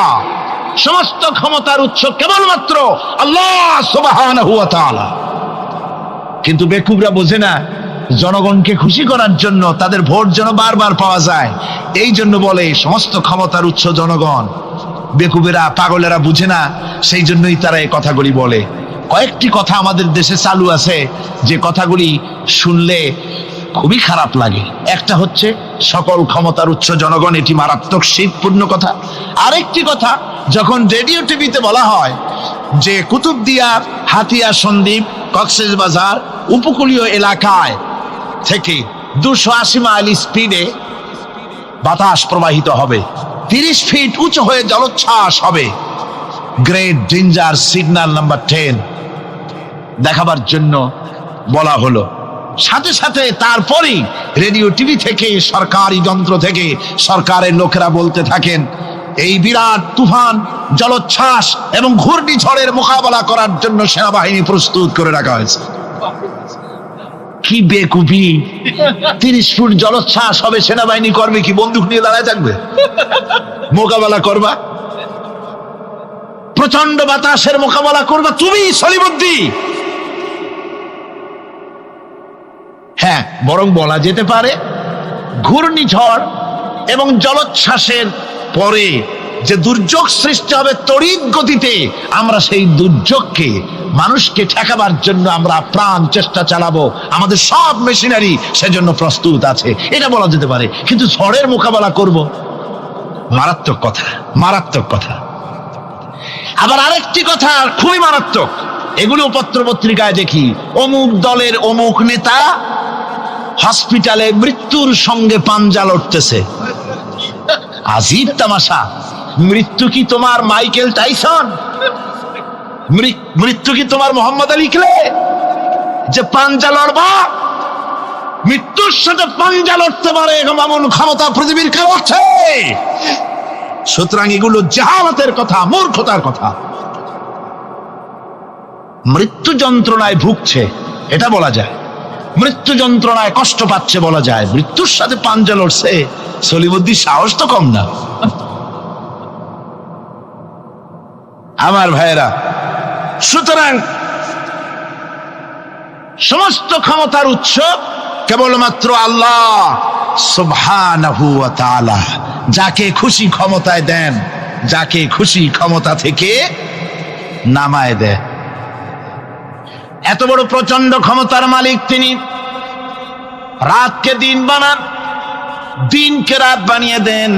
Speaker 3: সমস্ত ক্ষমতার উৎস কেবলমাত্র আল্লাহ সুবহানাহু ওয়া তাআলা। কিন্তু বেকুবরা বোঝে না, জনগণকে খুশি করার জন্য, তাদের ভোট যেন বারবার পাওয়া যায়, এই জন্য বলে সমস্ত ক্ষমতার উৎস জনগণ। বেকুবেরা, পাগলেরা বুঝে না, সেই জন্যই তারা এই কথাগুলি বলে। কয়েকটি কথা আমাদের দেশে চালু আছে যে কথাগুলি শুনলে খুবই খারাপ লাগে। একটা হচ্ছে সকল ক্ষমতার উৎস জনগণ, এটি মারাত্মক শিরকপূর্ণ কথা। আরেকটি কথা, যখন রেডিও টিভিতে বলা হয় যে কুতুবদিয়া, হাতিয়া, সন্দ্বীপ, কক্সবাজার উপকূলীয় এলাকায় থেকে 280 মাইল স্পিডে বাতাস প্রবাহিত হবে, 30 ফিট উঁচু হয়ে জলোচ্ছ্বাস হবে, গ্রেট ডেঞ্জার সিগন্যাল নাম্বার 10 দেখাবার জন্য বলা হলো। সাথে সাথে তারপরেই রেডিও টিভি থেকে, সরকারি যন্ত্র থেকে সরকারের লোকেরা বলতে থাকেন, এই বিরাট তুফান, জলোচ্ছ্বাস এবং ঘূর্ণিঝড়ের মোকাবেলা করার জন্য সেনাবাহিনী প্রস্তুত করে রাখা হয়েছে। কি বেকুবি! 30 ফুট জলোচ্ছ্বাস হবে, সেনাবাহিনী করবে কি? বন্দুক নিয়ে দাঁড়ায় থাকবে? মোকাবেলা করবা? প্রচন্ড বাতাসের মোকাবেলা করবা তুমি, সলিমুদ্দিন? হ্যাঁ, বরং বলা যেতে পারে ঘূর্ণিঝড় এবং জলোচ্ছ্বাসের পরে যে দুর্যোগ সৃষ্টি হবে তড়িৎ গতিতে, আমরা সেই দুর্যোগকে, মানুষকে ঠেকাবার জন্য আমরা প্রাণ চেষ্টা চালাবো। আমাদের সব মেশিনারি সেজন্য প্রস্তুত আছে, এটা বলা যেতে পারে। কিন্তু ঝড়ের মোকাবেলা করব, মারাত্মক কথা, মারাত্মক কথা। আবার আরেকটি কথা খুবই মারাত্মক, এগুলো পত্র পত্রিকায় দেখি, অমুক দলের অমুক নেতা হসপিটালে মৃত্যুর সঙ্গে পাঞ্জা লড়তেছে। আজীব তামাশা! মৃত্যু কি তোমার মাইকেল টাইসন? মৃত্যু কি তোমার মোহাম্মদ আলী ক্লে যে পাঞ্জা লড়বা? মৃত্যুর সাথে পাঞ্জা লড়তে পারে এমন ক্ষমতা পৃথিবীর কেউ আছে? সুতরাং এগুলো জাহালাতের কথা, মূর্খতার কথা। মৃত্যু যন্ত্রণায় ভুগছে এটা বলা যায়, মৃত্যু যন্ত্রণায় কষ্ট পাচ্ছে বলা যায়, মৃত্যুর সাথে পাঞ্জা লড়ছে, সলিমুদ্দিন সাহস তো কম না। আমার ভাইয়েরা, সুতরাং সমস্ত ক্ষমতার উৎস কেবলমাত্র আল্লাহ সুবহানাহু ওয়া তাআলা। যাকে খুশি ক্ষমতায় দেন, যাকে খুশি ক্ষমতা থেকে নামায় দেন। এত বড় প্রচন্ড ক্ষমতার মালিক তিনি। রাতকে দিন বানান, দিনকে রাত বানিয়ে দেন,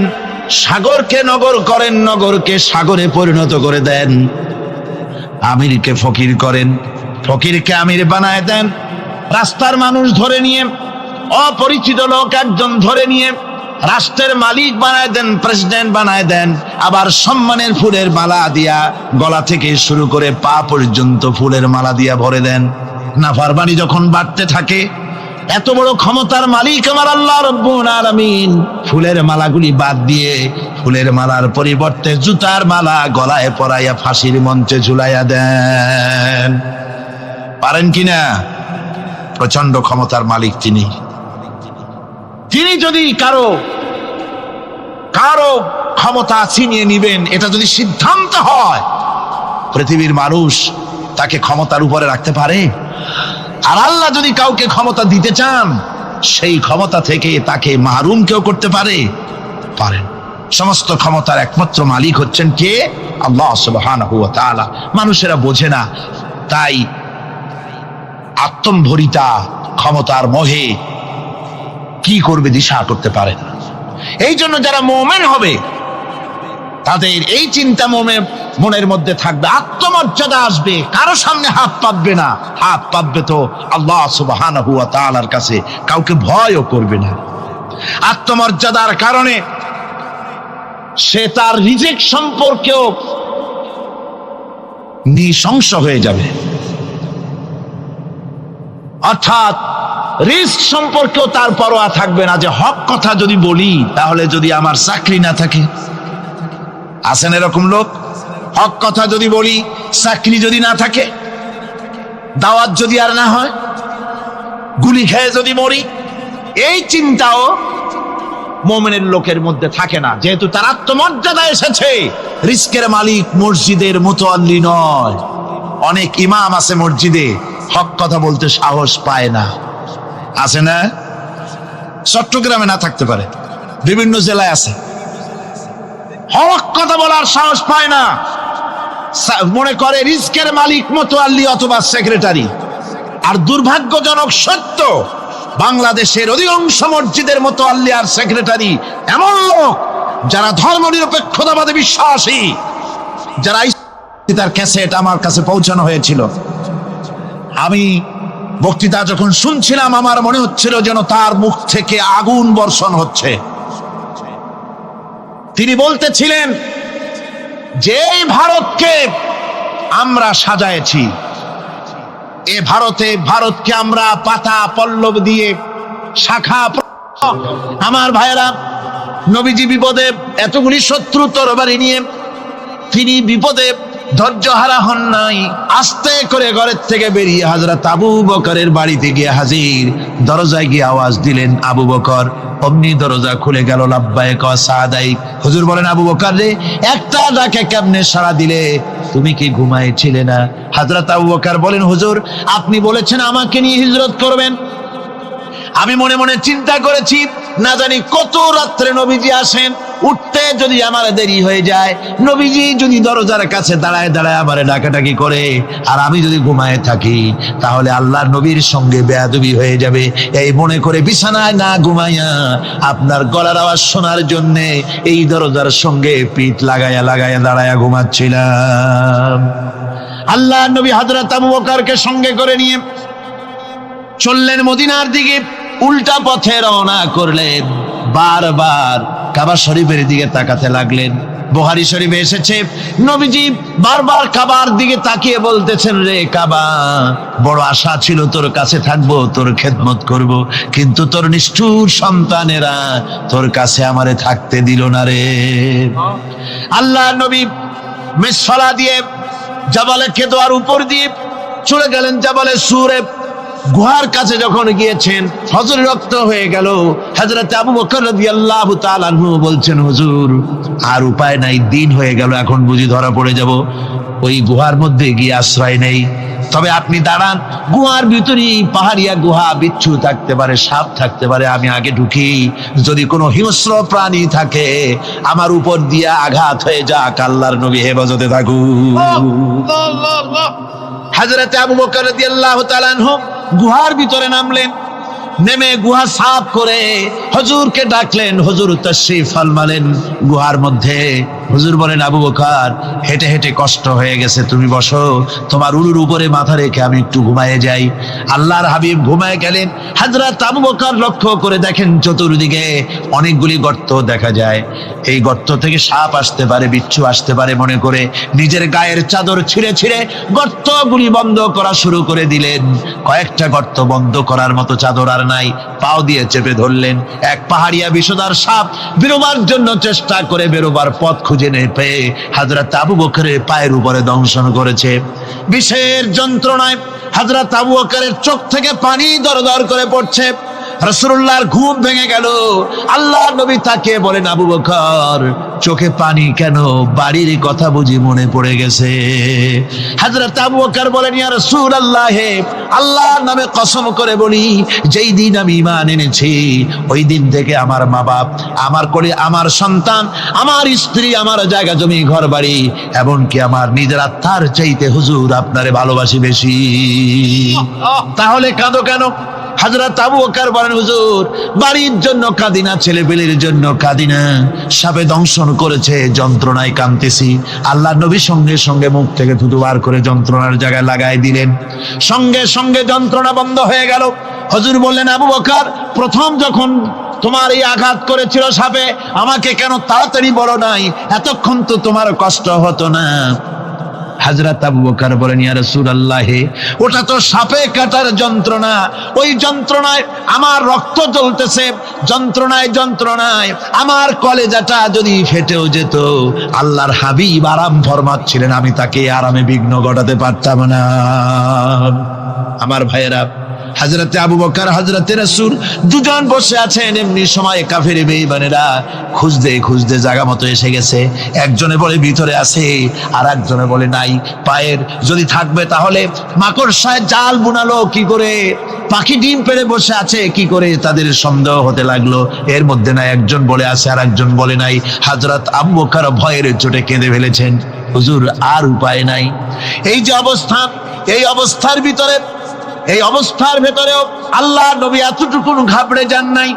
Speaker 3: সাগরকে নগর করেন, নগরকে সাগরে পরিণত করে দেন, আমিরকে ফকির করেন, ফকিরকে আমির বানায় দেন, রাস্তার মানুষ ধরে নিয়ে, অপরিচিত লোক একজন ধরে নিয়ে রাষ্ট্রের মালিক বানায় দেন, প্রেসিডেন্ট বানায় দেন। আবার সম্মানের ফুলের মালা দিয়া গলা থেকে শুরু করে পা পর্যন্ত ফুলের মালা দিয়া ভরে দেন। নাফরমানি যখন বাড়তে থাকে, এত বড় ক্ষমতার মালিক আমার আল্লাহ রব্বুল আলামিন ফুলের মালাগুলি বাদ দিয়ে ফুলের মালার পরিবর্তে জুতার মালা গলায় পরাইয়া ফাঁসির মঞ্চে ঝুলাইয়া দেন। পারেন কিনা? প্রচন্ড ক্ষমতার মালিক তিনি। তিনি যদি কারো ক্ষমতা ছিনিয়ে নিবেন, এটা যদি সিদ্ধান্ত হয়, পৃথিবীর মানুষ তাকে ক্ষমতার উপরে রাখতে পারে? আর আল্লাহ যদি কাউকে ক্ষমতা দিতে চান, সেই ক্ষমতা থেকে তাকে মাহরুম কেউ করতে পারে? পারেন। সমস্ত ক্ষমতার একমাত্র মালিক হচ্ছেন কে? আল্লাহ সুবহানাহু ওয়া তাআলা। মানুষেরা বোঝে না, তাই আত্মম্ভরিতা ক্ষমতার মোহে কি করবে দিশা করতে পারে না। এই জন্য যারা মুমিন হবে, তাদের এই চিন্তা মনের মধ্যে থাকবে, আত্মমর্যাদা আসবে, কারো সামনে হাত পাতবে না, হাত পাতবে তো আল্লাহ সুবহানাহু ওয়া তাআলার কাছে, কাউকে ভয়ও করবে না। আত্মমর্যাদার কারণে সে তার রিজিক সম্পর্কেও নৃশংস হয়ে যাবে। অর্থাৎ রিস্ক সম্পর্কেও তার পরোয়া থাকবে না, যে হক কথা যদি বলি তাহলে যদি আমার চাকরি না থাকে। আছেন এরকম লোক, হক কথা যদি বলি চাকরি যদি না থাকে, দাওয়াত যদি আর না হয়, গুলি খেয়ে যদি মরি, এই চিন্তাও মুমিনের লোকের মধ্যে থাকে না, যেহেতু তার আত্মমর্যাদা এসেছে। রিস্কের মালিক মসজিদের মুতাল্লি নয়। অনেক ইমাম আছে মসজিদে, হক কথা বলতে সাহস পায় না। আছে না? চট্টগ্রামে না থাকতে পারে, বিভিন্ন জেলায় আছে, হক কথা বলার সাহস পায় না। মনে করে রিস্কের মালিক মুতাল্লি অথবা সেক্রেটারি। আর দুর্ভাগ্যজনক সত্য, বাংলাদেশের অধিকাংশ মসজিদের মুতাল্লি আর সেক্রেটারি এমন লোক যারা ধর্মনিরপেক্ষতাবাদে বিশ্বাসী, যারা তার ক্যাসেট আমার কাছে পৌঁছানো হয়েছিল। আমি বক্তৃতা যখন শুনছিলাম আমার মনে হচ্ছিল যেন তার মুখ থেকে আগুন বর্ষণ হচ্ছে। তিনি বলতেছিলেন যে এই ভারতকে আমরা সাজায়েছি, এ ভারতকে আমরা পাতা পল্লব দিয়ে শাখা। আমার ভাইয়েরা, নবীজি বিপদে, এতগুলি শত্রু তরবারি নিয়ে তিনি বিপদে ধৈর্যহারা হন নাই। আস্তে করে ঘরের থেকে বেরিয়ে হযরত আবু বকরের বাড়িতে গিয়ে হাজির। দরজায় গিয়ে আওয়াজ দিলেন, আবু বকর। অমনি দরজা খুলে গেল। লাব্বাইক ওয়া সাদাইক। হুজুর বলেন, আবু বকর রে, একটা ডাকে কেমনে সাড়া দিলে? তুমি কি ঘুমাইছিলে না? হযরত আবু বকর বলেন, হুজুর আপনি বলেছেন আমাকে নিয়ে হিজরত করবেন, আমি মনে মনে চিন্তা করেছি না জানি কত রাত্রে নবীজি আসেন, উঠতে যদি আমার দেরি হয়ে যায়, নবীজি যদি দরজার কাছে দাঁড়ায় দাঁড়ায় আমারে ডাকাডাকি করে আর আমি যদি ঘুমায় থাকি, তাহলে আল্লাহর নবীর সঙ্গে বেয়াদবি হয়ে যাবে। এই মনে করে বিছানায় না ঘুমাইয়া আপনার গলার আওয়াজ শোনার জন্য এই দরজার সঙ্গে পিঠ লাগাইয়া লাগাইয়া দাঁড়ায়া ঘুমাচ্ছিলাম। আল্লাহর নবী হযরত আবু বকরকে সঙ্গে করে নিয়ে চললেন মদিনার দিকে। উল্টা পথে রওনা করলেন। বারবার কাবা শরীফের দিকে তাকাতে লাগলেন। বুখারী শরীফে এসেছে, নবীজি বারবার কাবার দিকে তাকিয়ে বলতেছেন, রে কাবা, বড় আশা ছিল তোর কাছে থাকবো, তোর খেদমত করব, কিন্তু তোর নিষ্ঠুর সন্তানেরা তোর কাছে আমারে থাকতে দিল না রে। আল্লাহ নবী মিসফালা দিয়ে জাবালে কেদোয়ার উপর দিয়ে চলে গেলেন জাবালে সুরে। গুহার কাছে যখন গিয়েছেন, ফজর রক্ত হয়ে গেল। হযরত আবু বকর রাদিয়াল্লাহু তাআলা আনহু বলছেন, হুজুর আর উপায় নাই, দিন হয়ে গেল, এখন বুঝি ধরা পড়ে যাব, ওই গুহার মধ্যে গিয়ে আশ্রয় নেই। তবে আপনি দাঁড়ান, গুহার ভিতরেই পাহাড়িয়া গুহা, বিচ্ছু থাকতে পারে, সাপ থাকতে পারে, আমি আগে ঢুকি, যদি কোনো হিংস্র প্রাণী থাকে আমার উপর দিয়ে আঘাত হয়ে যাক, আল্লাহর নবী হেফাজতে থাকুক। হযরত আবু বকর রাদিয়াল্লাহু তাআলা আনহু গুহার ভিতরে নামলেন। নেমে গুহা সাফ করে হুজুরকে ডাকলেন। হুজুর তাশরীফ ফরমালেন গুহার মধ্যে। হুজুর বলেন, আবু বকর হেঁটে হেঁটে কষ্ট হয়ে গেছে, তুমি বসো, তোমার উরুর উপরে মাথা রেখে আমি একটু ঘুমায়ে যাই। আল্লাহর হাবিব ঘুমায়ে গেলেন। হযরত আবু বকর লক্ষ্য করে দেখেন চতুর্দিকে অনেকগুলি গর্ত দেখা যায়। এই গর্ত থেকে সাপ আসতে পারে, বিচ্ছু আসতে পারে মনে করে নিজের গায়ের চাদর ছিঁড়ে ছিঁড়ে গর্তগুলি বন্ধ করা শুরু করে দিলেন। কয়েকটা গর্ত বন্ধ করার মতো চাদর আর নাই, পাও দিয়ে চেপে ধরলেন। এক পাহাড়িয়া বিষধর সাপ বেরোবার জন্য চেষ্টা করে বেরোবার পথ খুঁজে না পেয়ে হযরত আবু বকরের পায়ের উপরে দংশন করেছে। বিষের যন্ত্রণায় হযরত আবু বকরের চোখ থেকে পানি দরদর করে পড়ছে। রাসূলুল্লাহর ঘুম ভেঙে গেল। আল্লাহ নবী তাকে বলেন, আবু বকর চোখে পানি কেন? বাড়ির কথা বুঝি মনে পড়ে গেছে? হযরত আবু বকর বলেন, ইয়া রাসূলুল্লাহ, আল্লাহর নামে কসম করে বলি, যেই দিন আমি ঈমান এনেছি ওই দিন থেকে আমার মা বাপ, আমার কোলে আমার সন্তান, আমার স্ত্রী, আমার জায়গা জমি ঘর বাড়ি, এমনকি আমার নিজের আত্মার চাইতে হুজুর আপনারে ভালোবাসি বেশি। তাহলে কাঁদো কেন? হযরত আবু বকর বলেন, হুজুর বাড়ির জন্য কাঁদি না, ছেলেপেলের জন্য কাঁদি না, সাপে দংশন করেছে, যন্ত্রণায় কাঁদতেছি। আল্লাহ নবী সঙ্গে সঙ্গে মুখ থেকে থুতু বার করে যন্ত্রণার জায়গায় লাগাই দিলেন। সঙ্গে সঙ্গে যন্ত্রণা বন্ধ হয়ে গেল। হুজুর বললেন, আবু বকর প্রথম যখন তোমার এই আঘাত করেছিল সাপে, আমাকে কেন তাড়াতাড়ি বলো নাই? এতক্ষণ তো তোমার কষ্ট হতো না। হযরত আবু বকর বলেন, ইয়া রাসূলুল্লাহ, ওটা তো সাপে কাটার যন্ত্রণা, ওই যন্ত্রণায় আমার রক্ত জ্বলতেছে, যন্ত্রণায় আমার কলেজাটা যদি ফেটেও যেত। আল্লাহর হাবিব আরাম ফরমাচ্ছিলেন, আমি তাকে আরামে বিঘ্ন ঘটাতে পারতাম না। আমার ভাইয়েরা, হযরতে আবু বকর, হযরতে রাসূল দুজন বসে আছেন। এমনি সময় কাফের বেঈমানেরা খুঁজতে জায়গা মতো এসে গেছে। একজনে বলে ভিতরে আছে, আর একজনে বলে নাই। পায়ের যদি থাকবে তাহলে মাকড়সায় জাল বুনালো কি করে, পাখি ডিম পেড়ে বসে আছে কি করে, তাদের সন্দেহ হতে লাগলো। এর মধ্যে না একজন বলে আছে আর একজন বলে নাই। হযরত আবু বকর ভয়ের চোটে কেঁদে ফেলেছেন, হুজুর আর উপায় নাই। এই যে অবস্থা, এই অবস্থার ভেতরেও আল্লাহ নবী এতটুকু ঘাবড়ে যান নাই।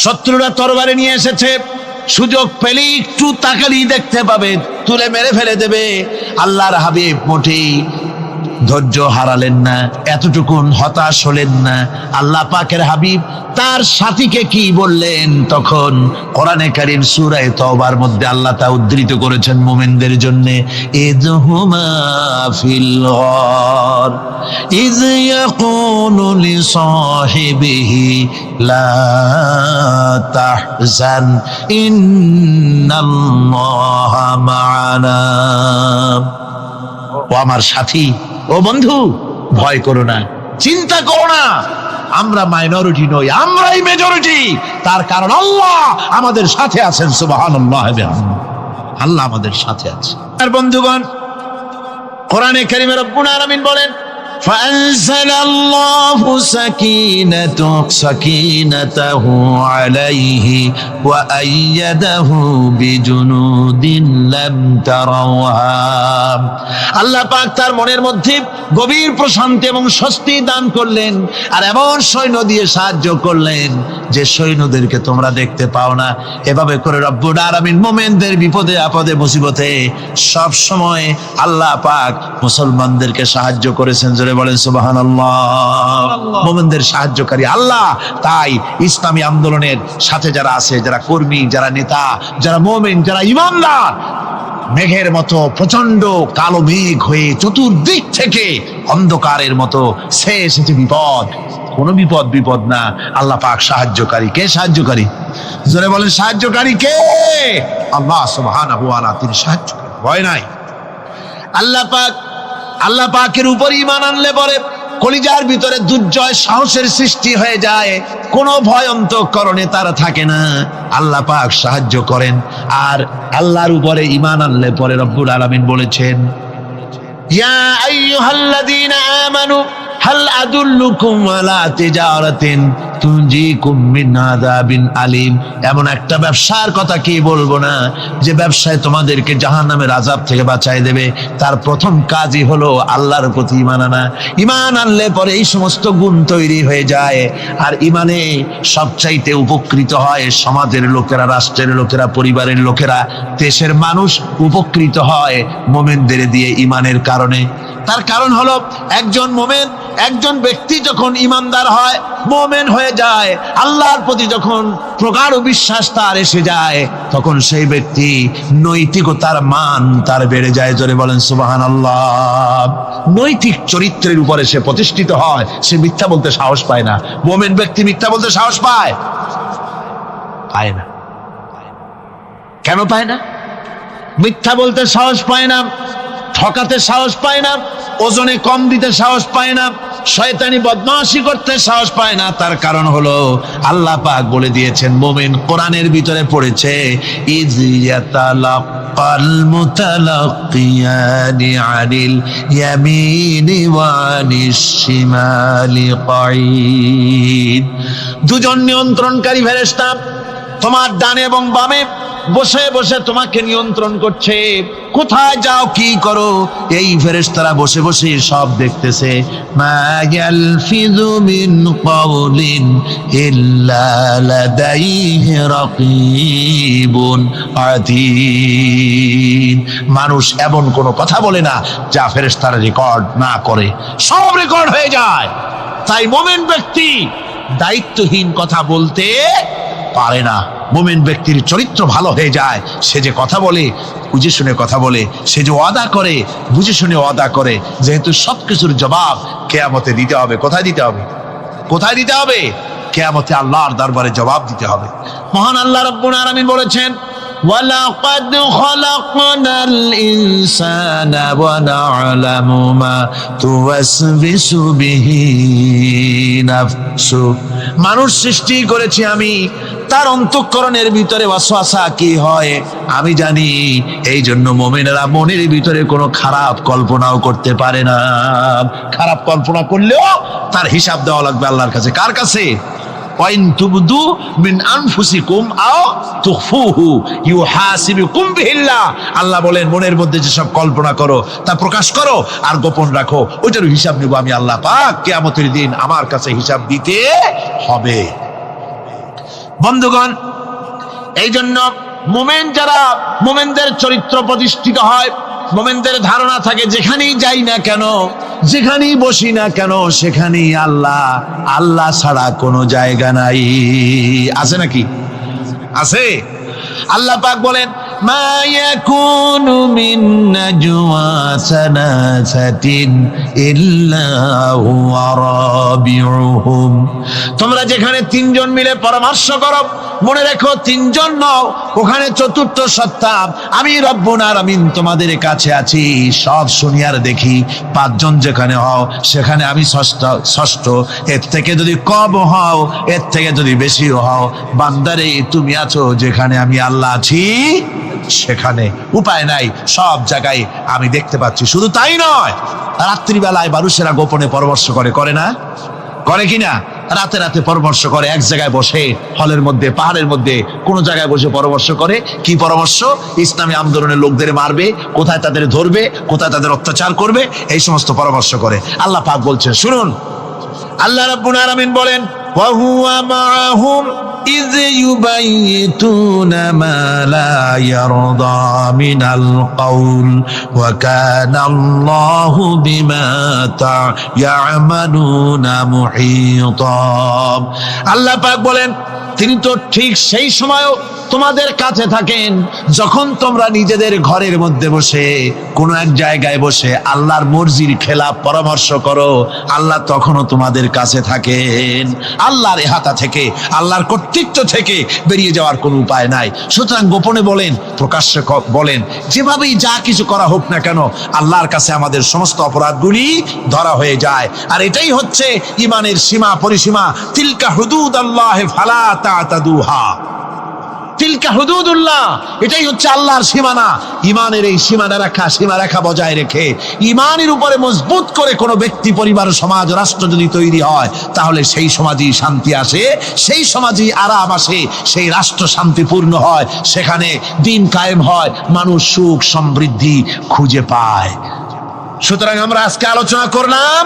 Speaker 3: শত্রুরা তরবারি নিয়ে এসেছে, সুযোগ পেলেই একটু তাকালেই দেখতে পাবে, তুলে মেরে ফেলে দেবে। আল্লাহর হাবিব মোটেই ধৈর্য হারালেন না, এতটুকুন হতাশ হলেন না। আল্লাহ পাকের হাবিব তার সাথীকে কি বললেন? তখন কোরআনে কারীম সূরা তাওবার মধ্যে আল্লাহ তা উদ্ধৃত করেছেন মুমিনদের জন্য, ইযহুমা ফিল গার ইয ইয়াকুলু লিসাহিবিহি লা তাহজান ইন্নাল্লাহা মা'ানা। ও আমার সাথী, ও বন্ধু, ভয় করো না, চিন্তা করো না, আমরা মাইনরিটি নই, আমরাই মেজরিটি। তার কারণ আল্লাহ আমাদের সাথে আছেন। সুবহানাল্লাহ, আল্লাহ আমাদের সাথে আছে। আর বন্ধুগণ, কোরআনে কারীমে রব্বুল আলামিন বলেন, فأنزل الله سكينته عليه وأيده بجنود لم تروها। আল্লাহ পাক তার মনের মধ্যে গভীর প্রশান্তি এবং স্বস্তি দান করলেন, আর এমন সৈন্য দিয়ে সাহায্য করলেন যে সৈন্যদেরকে তোমরা দেখতে পাও না। এভাবে করে রব্বুল আলামিন মুমিনদের বিপদে আপদে মুসিবতে সব সময় আল্লাহ পাক মুসলমানদেরকে সাহায্য করেছেন। জোরে বলেন সুবহানাল্লাহ। মুমিনদের সাহায্যকারী আল্লাহ। তাই ইসলামী আন্দোলনের সাথে যারা আছে, যারা কর্মী, যারা নেতা, যারা মুমিন, যারা ঈমানদার, মেঘের মতো প্রচন্ড কালো মেঘ হয়ে চতুর্দিক থেকে অন্ধকারের মতো সে এসেছে বিপদ। কোন বিপদ না, আল্লাহ পাক সাহায্যকারী। কে সাহায্যকারী? জোরে বলেন, সাহায্যকারী কে? আল্লাহ সুবহানাহু ওয়া তাআলা, তিনি সাহায্যকারী, ভয় নাই। আল্লাহ পাকের উপর ঈমান আনলে পরে কলিজার ভিতরে দুর্জয় সাহসের সৃষ্টি হয়ে যায়, কোনো ভয় অন্তঃকরণে তার থাকে না। আল্লাহ পাক সাহায্য করেন। আর আল্লাহর উপরে ঈমান আনলে পরে রব্বুল আলামিন বলেছেন, ইয়া আইয়ুহাল্লাযীনা আমানু হাল আদুল্লুকুম আলা তিজারাতিন তুনজিকুম মিন আযাবিন আলীম। এমন একটা ব্যবসার কথা কি বলবো না, যে ব্যবসায় তোমাদেরকে জাহান্নামের আযাব থেকে বাঁচায় দেবে। তার প্রথম কাজই হলো আল্লাহর প্রতি ঈমান আনা। ঈমান আনলে পরে এই সমস্ত গুণ তৈরি হয়ে যায়। আর ঈমানে সবচাইতে উপকৃত হয় সমাজের লোকেরা, রাষ্ট্রের লোকেরা, পরিবারের লোকেরা, দেশের মানুষ উপকৃত হয় মুমিনদের দিয়ে ঈমানের কারণে। তার কারণ হলো একজন মুমিন, একজন ব্যক্তি যখন ঈমানদার হয়, মুমিন হয়ে যায়, আল্লাহর প্রতি যখন প্রগাঢ় বিশ্বাস তার এসে যায়, তখন সেই ব্যক্তি নৈতিকতার মান তার বেড়ে যায়। জোরে বলেন সুবহানাল্লাহ। নৈতিক চরিত্রের উপরে সে প্রতিষ্ঠিত হয়, সে মিথ্যা বলতে সাহস পায় না। মুমিন ব্যক্তি মিথ্যা বলতে সাহস পায় না। কেন পায় না? মিথ্যা বলতে সাহস পায় না, ঠকাতে সাহস পায় না, ওজনে কম দিতে সাহস পায় না, শয়তানি বদমাশি করতে সাহস পায় না। তার কারণ হলো আল্লাহ পাক বলে দিয়েছেন, মুমিন কোরআনের ভিতরে পড়েছে, ইয ইয়াতালাক্কাল মুতালাক্কিয়ানি আনিল ইয়ামিনি ওয়া আনিশ শিমালি কাঈদ। দুজন নিয়ন্ত্রণকারী ফেরেশতা তোমার ডানে এবং বামে বসে বসে তোমাকে নিয়ন্ত্রণ করছে। কোথায় যাও, কি করো, এই ফেরেশতারা বসে বসে সব দেখতেছে। মা ইয়ালফিযু মিন কাওলিন ইল্লা লাদাইহি রাকীবুন আতীদ। মানুষ এমন কোনো কথা বলে না যা ফেরেশতারা রেকর্ড না করে, সব রেকর্ড হয়ে যায়। তাই মুমিন ব্যক্তি দায়িত্বহীন কথা বলতে পারে না। মুমিন ব্যক্তির চরিত্র ভালো হয়ে যায়। সে যে কথা বলে বুঝে শুনে কথা বলে, সে যে ওয়াদা করে বুঝে শুনে ওয়াদা করে, যেহেতু সবকিছুর জবাব কিয়ামতে দিতে হবে। কোথায় দিতে হবে? কোথায় দিতে হবে? কিয়ামতে আল্লাহর দরবারে জবাব দিতে হবে। মহান আল্লাহ রাব্বুল আলামিন বলেছেন, وَلَقَدْ خَلَقْنَا الْإِنسَانَ وَنَعْلَمُ مَا تُوَسْوِسُ بِهِ نَفْسُهُ। মানুষ সৃষ্টি করেছি আমি, তার অন্তঃকরণের ভিতরে ওয়াসওয়াসা কি হয় আমি জানি। এই জন্য মুমিনেরা মনের ভিতরে কোনো খারাপ কল্পনাও করতে পারে না। খারাপ কল্পনা করলেও তার হিসাব দেওয়া লাগবে আল্লাহর কাছে। কার কাছে? ওয়াইন তুবদু মিন আনফুসিকুম আও তুখফুহু ইউহাসিবুকুম বিহিল্লাহ। আল্লাহ বলেন, মনের মধ্যে যেসব কল্পনা করো তা প্রকাশ করো আর গোপন রাখো, ওইটার হিসাব নেব আমি আল্লাহ পাক। কিয়ামতের দিন আমার কাছে হিসাব দিতে হবে। বন্ধুগণ, এই জন্য মুমিন যারা, মুমিনদের চরিত্র প্রতিষ্ঠিত হয়, মুমিনদের ধারণা থাকে যেখানেই যাই না কেন, যেখানেই বসি না কেন, সেখানেই আল্লাহ, আল্লাহ ছাড়া কোনো জায়গা নাই। আছে নাকি? আছে। আল্লাহ পাক বলেন, মা ইয়াকুনু মিন নাজওয়া সালাসাতিন ইল্লা হুয়া রাবিউহুম। তোমরা যেখানে তিনজন মিলে পরামর্শ করো, মনে রেখো তিনজন নও, ওখানে চতুর্থ সত্তা আমি রব্বুল আলামিন তোমাদের কাছে আছি। সব শুনি আর দেখি। পাঁচজন যেখানে হও সেখানে আমি ষষ্ঠ। এর থেকে যদি কম হও, এর থেকে যদি বেশি হও, বান্দারে তুমি আছো যেখানে আমি আল্লাহ আছি সেখানে। উপায় নাই, সব জায়গায় আমি দেখতে পাচ্ছি। শুধু তাই নয়, রাত্রিবেলায় মানুষেরা গোপনে পরামর্শ করে, করে না? করে কিনা? রাতে রাতে পরামর্শ করে, এক জায়গায় বসে, হলের মধ্যে, পাহাড়ের মধ্যে, কোন জায়গায় বসে পরামর্শ করে। কি পরামর্শ? ইসলামী আন্দোলনের লোকদের মারবে, কোথায় তাদের ধরবে, কোথায় তাদের অত্যাচার করবে, এই সমস্ত পরামর্শ করে। আল্লাহ পাক বলছেন, শুনুন, আল্লাহ রাব্বুল আলামিন বলেন, ওয়া হুয়া মাআহুম ইয ইউবাইতুনা মা লা ইয়ারদা মিনাল কাউল ওয়া কানা আল্লাহু বিমা তা'য়ামালুনা মুহীতা। আল্লাহ পাক বলেন, তিনি তো ঠিক সেই সময়ও তোমাদের কাছে থাকেন যখন তোমরা নিজেদের ঘরের মধ্যে বসে, কোন এক জায়গায় বসে আল্লাহর মর্জির খেলাফ পরামর্শ করো। আল্লাহ তখনও তোমাদের কাছে থাকেন। আল্লাহর ইহাতা থেকে, আল্লাহর কর্তৃত্ব থেকে বেরিয়ে যাওয়ার কোনো উপায় নাই। সুতরাং গোপনে বলেন, প্রকাশ্যে বলেন, যেভাবেই যা কিছু করা হোক না কেন, আল্লাহর কাছে আমাদের সমস্ত অপরাধগুলি ধরা হয়ে যায়। আর এটাই হচ্ছে ঈমানের সীমা পরিসীমা। তিলকা হুদুদাল্লাহ ফালা তা'তাদুহা। তিলকা হুদুদুল্লাহ, এটাই হচ্ছে আল্লাহর সীমানা। ঈমানের এই সীমারেখা বজায় রেখে, ঈমানের উপরে মজবুত করে কোনো ব্যক্তি, পরিবার, সমাজ, রাষ্ট্র যদি তৈরি হয়, তাহলে সেই সমাজই শান্তি আসে, সেই সমাজই আরাম আসে, সেই রাষ্ট্র শান্তিপূর্ণ হয়, সেখানে দিন কায়েম হয়, মানুষ সুখ সমৃদ্ধি খুঁজে পায়। সুতরাং আমরা আজকে আলোচনা করলাম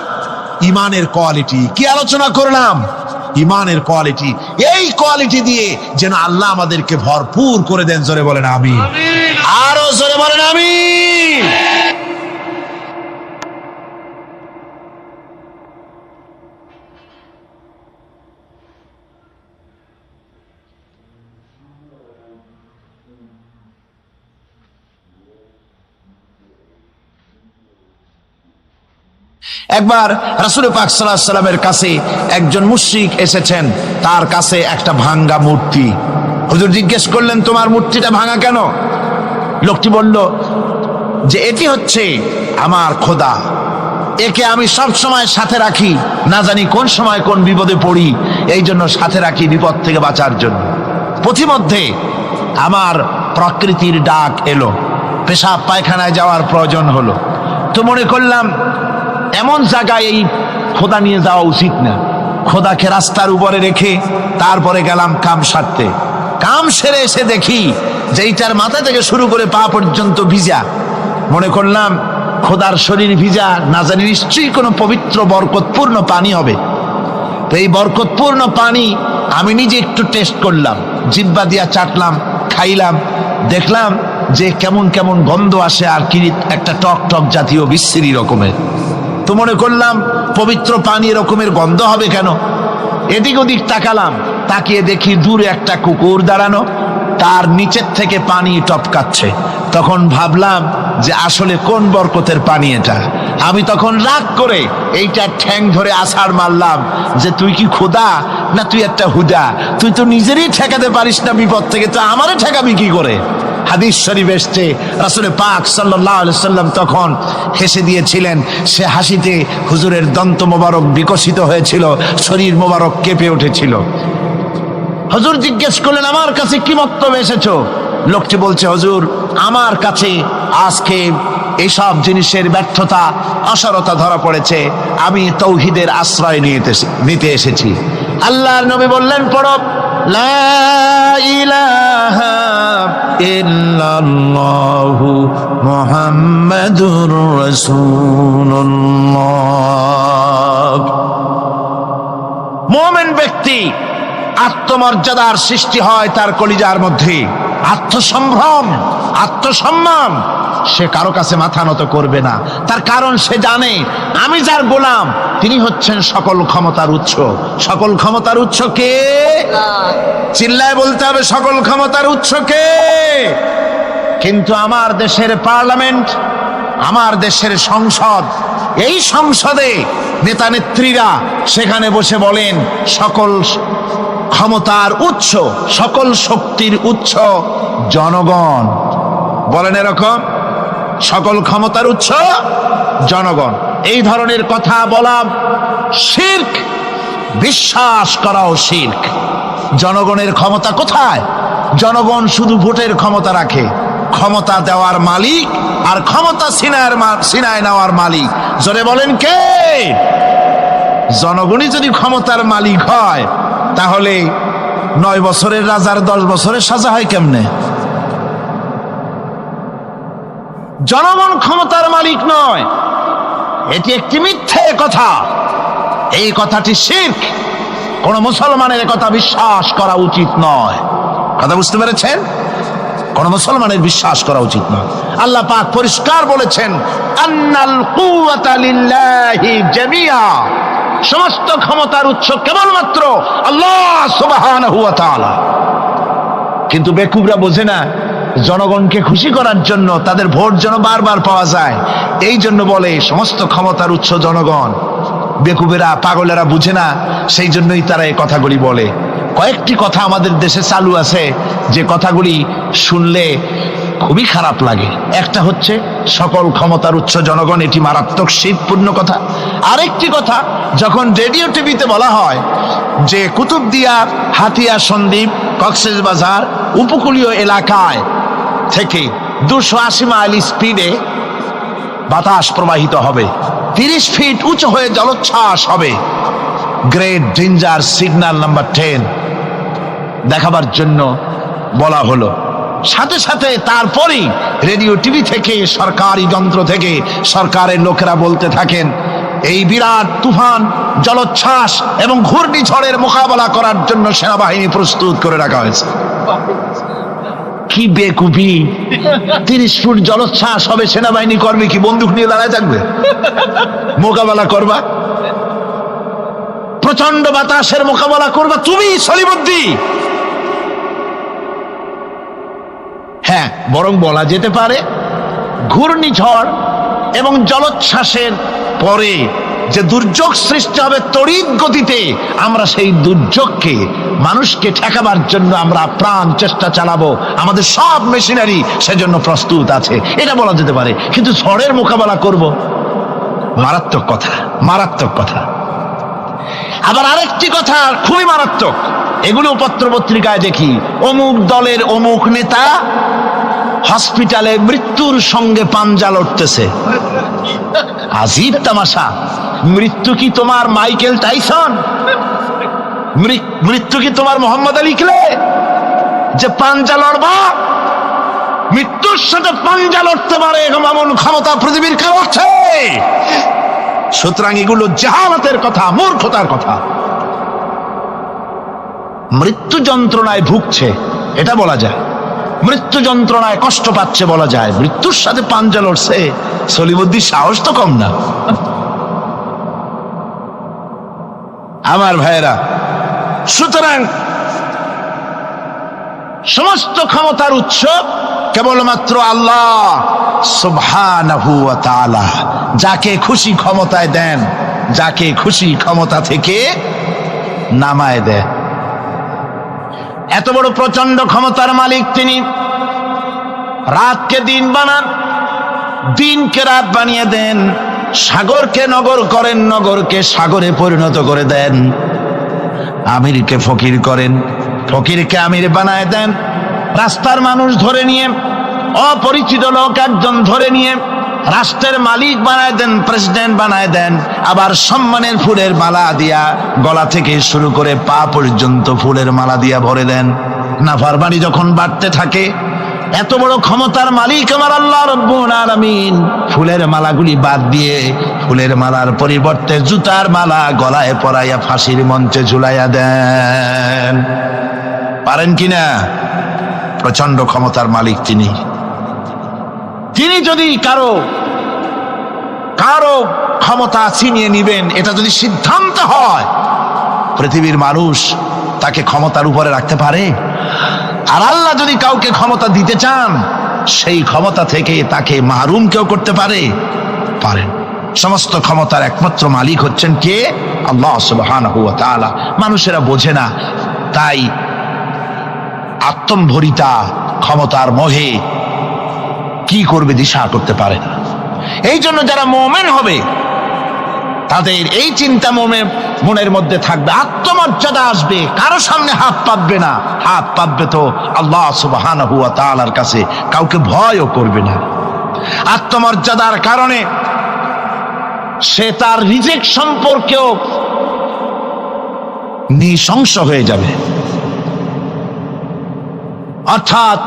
Speaker 3: ঈমানের কোয়ালিটি। কি আলোচনা করলাম? ঈমানের কোয়ালিটি। এই কোয়ালিটি দিয়ে যেন আল্লাহ আমাদেরকে ভরপুর করে দেন। জোরে বলেন আমিন। আরো জোরে বলেন আমিন। একবার রাসূল পাক সাল্লাল্লাহু আলাইহি ওয়াসাল্লামের কাছে একজন মুশরিক এসেছেন। তার কাছে একটা ভাঙ্গা মূর্তি। হুজুর জিজ্ঞেস করলেন, তোমার মূর্তিটা ভাঙা কেন? লোকটি বলল যে এটি হচ্ছে আমার খোদা, একে আমি সব সময় সাথে রাখি, না জানি কোন সময় কোন বিপদে পড়ি, এই জন্য সাথে রাখি বিপদ থেকে বাঁচার জন্য। পথিমধ্যে আমার প্রকৃতির ডাক এলো, পেশাব পায়খানায় যাওয়ার প্রয়োজন হলো, তো মনে করলাম এমন জায়গায় এই খোদা নিয়ে যাওয়া উচিত না। খোদাকে রাস্তার উপরে রেখে তারপরে গেলাম কাম সারতে। কাম সেরে এসে দেখি যে এইটার মাথা থেকে শুরু করে পা পর্যন্ত ভিজা। মনে করলাম খোদার শরীর ভিজা, না জানি নিশ্চয়ই কোনো পবিত্র বরকতপূর্ণ পানি হবে। তো এই বরকতপূর্ণ পানি আমি নিজে একটু টেস্ট করলাম, জিহ্বা দিয়া চাটলাম, খাইলাম, দেখলাম যে কেমন কেমন গন্ধ আসে, আর কি একটা টক টক জাতীয় বিশ্রী রকমের। তো মনে করলাম পবিত্র পানি এরকমের গন্ধ হবে কেন? এদিক ওদিক তাকালাম, তাকিয়ে দেখি দূরে একটা কুকুর দাঁড়ানো, তার নিচের থেকে পানি টপকাচ্ছে। তখন ভাবলাম যে আসলে কোন বরকতের পানি এটা। আমি তখন রাগ করে এইটা ঠ্যাং ধরে আছাড় মারলাম যে তুই কি খোদা না তুই একটা হুদা, তুই তো নিজেরই ঠেকাতে পারিস না বিপদ থেকে, তো আমারে ঠেকাবি কি করে। হাদিস শরীফ এসছে রাসূল পাক সাল্লাল্লাহু আলাইহি সাল্লাম তখন হেসে দিয়েছিলেন। সে হাসিতে হুজুরের দন্ত মোবারক বিকশিত হয়েছিল, শরীর মোবারক কেঁপে উঠেছিল। হুজুর জিজ্ঞেস করলেন আমার কাছে কি মতলবে এসেছো? লোকটি বলছে হুজুর আমার কাছে আজকে এইসব জিনিসের ব্যর্থতা অসারতা ধরা পড়েছে, আমি তৌহিদের আশ্রয় নিতে এসেছি। আল্লাহর নবী বললেন পড়ো লা ইলাহা ইল্লাল্লাহু মুহাম্মাদুর রাসূলুল্লাহ। মুমিন ব্যক্তি আত্মমর্যাদার সৃষ্টি হয় তার কলিজার মধ্যে, আত্মসম্ভ্রম, আত্মসম্মান। সে কারো কাছে মাথা নত করবে না, তার কারণ সে জানে আমি যার গোলাম তিনি হচ্ছেন সকল ক্ষমতার উৎস। সকল ক্ষমতার উৎস কে? চিল্লায় বলতে হবে সকল ক্ষমতার উৎস কে? কিন্তু আমার দেশের পার্লামেন্ট, আমার দেশের সংসদ, এই সংসদে নেতা নেত্রীরা সেখানে বসে বলেন সকল ক্ষমতার উৎস, সকল শক্তির উৎস জনগণ। বলেন এরকম, সকল ক্ষমতার উৎস জনগণ। এই ধরনের কথা বলা শিরক, বিশ্বাস করাও শিরক। জনগণের ক্ষমতা কোথায়? জনগণ শুধু ভোটের ক্ষমতা রাখে, ক্ষমতা দেওয়ার মালিক আর ক্ষমতা ছিনায় নেওয়ার মালিক জোরে বলেন কে? জনগণই যদি ক্ষমতার মালিক হয় তাহলে 9 বছরের রাজার 10 বছরের সাজা হয় কেমনে? জনগণ ক্ষমতার মালিক নয়, এটি একটি মিথ্যে কথা। এই কথাটি শিরক। কোন মুসলমানের কথা বিশ্বাস করা উচিত নয়। কথা বুঝতে পেরেছেন? কোন মুসলমানের বিশ্বাস করা উচিত নয়। আল্লাহ পাক পরিষ্কার বলেছেন আন্নাল কুওয়াতা লিল্লাহি জামিআ, সমস্ত ক্ষমতার উৎস কেবলমাত্র আল্লাহ সুবহানাহু ওয়া তাআলা। কিন্তু বেকুবরা বোঝে না, জনগণকে খুশি করার জন্য তাদের ভোট যেন বারবার পাওয়া যায় এই জন্য বলে সমস্ত ক্ষমতার উৎস জনগণ। বেকুবেরা পাগলেরা বুঝে না, সেই জন্যই তারা এই কথাগুলি বলে। কয়েকটি কথা আমাদের দেশে চালু আছে যে কথাগুলি শুনলে খুবই খারাপ লাগে। একটা হচ্ছে সকল ক্ষমতার উৎস জনগণ, এটি মারাত্মক শিরকপূর্ণ কথা। আরেকটি কথা, যখন রেডিও টিভিতে বলা হয় যে কুতুবদিয়া, হাতিয়া সন্দ্বীপ, কক্সবাজার উপকূলীয় এলাকায় থেকে 280 মাইল স্পিডে বাতাস প্রবাহিত হবে, 30 ফিট উঁচু হয়ে জলোচ্ছ্বাস হবে, গ্রেট ডেঞ্জার সিগন্যাল নাম্বার 10 দেখাবার জন্য বলা হলো। সাথে সাথে তারপরেই রেডিও টিভি থেকে, সরকারি যন্ত্র থেকে সরকারের লোকেরা বলতে থাকেন এই বিরাট তুফান, জলোচ্ছ্বাস এবং ঘূর্ণিঝড়ের মোকাবেলা করার জন্য সেনাবাহিনী প্রস্তুত করে রাখা হয়েছে। কি বেকুবি! 30 ফুট জলোচ্ছ্বাস হবে, সেনাবাহিনী করবে কি? বন্দুক নিয়ে দাঁড়ায় থাকবে? মোকাবেলা করবা? প্রচন্ড বাতাসের মোকাবেলা করবা তুমি সলিমুদ্দিন? হ্যাঁ, বরং বলা যেতে পারে ঘূর্ণিঝড় এবং জলোচ্ছ্বাসের পরে যে দুর্যোগ সৃষ্টি হবে তড়িৎ গতিতে, আমরা সেই দুর্যোগকে, মানুষকে ঠেকাবার জন্য আমরা প্রাণ চেষ্টা চালাবো, আমাদের সব মেশিনারি সেজন্য প্রস্তুত আছে, এটা বলা যেতে পারে। কিন্তু ঝড়ের মোকাবেলা করব, মারাত্মক কথা, মারাত্মক কথা। আবার আরেকটি কথা খুবই মারাত্মক, এগুলো পত্র পত্রিকায় দেখি, অমুক দলের অমুক নেতা হসপিটালে মৃত্যুর সঙ্গে পাঞ্জা লড়তেছে। আজীব তামাশা! মৃত্যু কি তোমার মাইকেল টাইসন? মৃত্যু কি তোমার মোহাম্মদ আলী ক্লে যে পাঞ্জা লড়বা? মৃত্যুর সাথে পাঞ্জা লড়তে পারে এমন ক্ষমতা পৃথিবীর কেউ আছে? সুতরাং এগুলো জাহালাতের কথা, মূর্খতার কথা। মৃত্যু যন্ত্রণায় ভুগছে এটা বলা যায়, মৃত্যু যন্ত্রণায় কষ্ট পাচ্ছে বলা যায়, মৃত্যুর সাথে পাঞ্জা লড়ছে, সলিমুদ্দিন সাহস তো কম না। আমার ভাইয়েরা, সুতরাং সমস্ত ক্ষমতার উৎস কেবলমাত্র আল্লাহ সুবহানাহু ওয়া তাআলা। যাকে খুশি ক্ষমতায় দেন, যাকে খুশি ক্ষমতা থেকে নামায় দেন। এত বড় প্রচন্ড ক্ষমতার মালিক তিনি। রাতকে দিন বানান, দিনকে রাত বানিয়ে দেন, সাগরকে নগর করেন, নগরকে সাগরে পরিণত করে দেন, আমিরকে ফকির করেন, ফকিরকে আমির বানায় দেন, রাস্তার মানুষ ধরে নিয়ে, অপরিচিত লোক একজন ধরে নিয়ে রাষ্ট্রের মালিক বানায় দেন, প্রেসিডেন্ট বানায় দেন। আবার সম্মানের ফুলের মালা দিয়া গলা থেকে শুরু করে পা পর্যন্ত ফুলের মালা দিয়া ভরে দেন। নাফরমানি যখন বাড়তে থাকে, এত বড় ক্ষমতার মালিক আমার আল্লাহ রব্বুল আলামিন ফুলের মালাগুলি বাদ দিয়ে ফুলের মালার পরিবর্তে জুতার মালা গলায় পরাইয়া ফাঁসির মঞ্চে ঝুলাইয়া দেন। পারেন কিনা? প্রচন্ড ক্ষমতার মালিক তিনি। তিনি যদি কারো ক্ষমতা ছিনিয়ে নিবেন, এটা যদি সিদ্ধান্ত হয়, পৃথিবীর মানুষ তাকে ক্ষমতার উপরে রাখতে পারে? আর আল্লাহ যদি কাউকে ক্ষমতা দিতে চান, সেই ক্ষমতা থেকে তাকে মাহরুম কেউ করতে পারে? পারেন। সমস্ত ক্ষমতার একমাত্র মালিক হচ্ছেন কে? আল্লাহ সুবহানাহু ওয়া তাআলা। মানুষেরা বোঝে না, তাই আত্মম্ভরিতা ক্ষমতার মোহে কি করবে দিশা করতে পারে না। এই জন্য যারা মুমিন হবে, তাদের এই চিন্তা মনের মধ্যে থাকবে, আত্মমর্যাদা আসবে, কারো সামনে হাত পাতবে না। হাত পাতবে তো আল্লাহ সুবহানাহু ওয়া তাআলার কাছে, কাউকে ভয়ও করবে না। আত্মমর্যাদার কারণে সে তার রিজিক সম্পর্কেও নৃশংস হয়ে যাবে। অর্থাৎ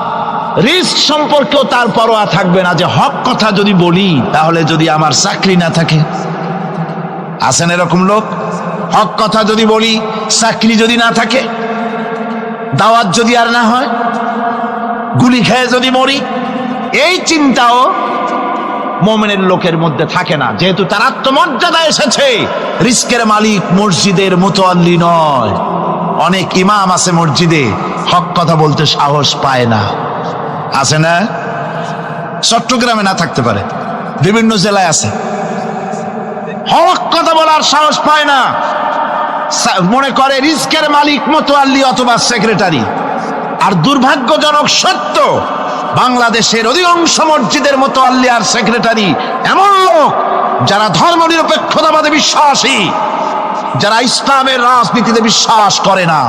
Speaker 3: রিস্ক সম্পর্কেও তার পরোয়া থাকবে না, যে হক কথা যদি বলি তাহলে যদি আমার চাকরি না থাকে। আছেন এরকম লোক? হক কথা যদি বলি, চাকরি যদি না থাকে, দাওয়াত যদি আর না হয়, গুলি খেয়ে যদি মরি, এই চিন্তাও মুমিনের লোকের মধ্যে থাকে না, যেহেতু তার আত্মমর্যাদা এসেছে। রিস্কের মালিক মসজিদের মুতাল্লি নয়। অনেক ইমাম আছে মসজিদে, হক কথা বলতে সাহস পায় না। আছে না? চট্টগ্রামে না থাকতে পারে, বিভিন্ন জেলায় আছে, হক কথা বলার সাহস পায় না। মনে করে রিস্কের মালিক মুতাল্লি অথবা সেক্রেটারি। আর দুর্ভাগ্যজনক সত্য, বাংলাদেশের অধিকাংশ মসজিদের মুতাল্লি আর সেক্রেটারি এমন লোক যারা ধর্মনিরপেক্ষতাবাদে বিশ্বাসী, যারা ইসলামের রাজনীতিতে বিশ্বাস করে না।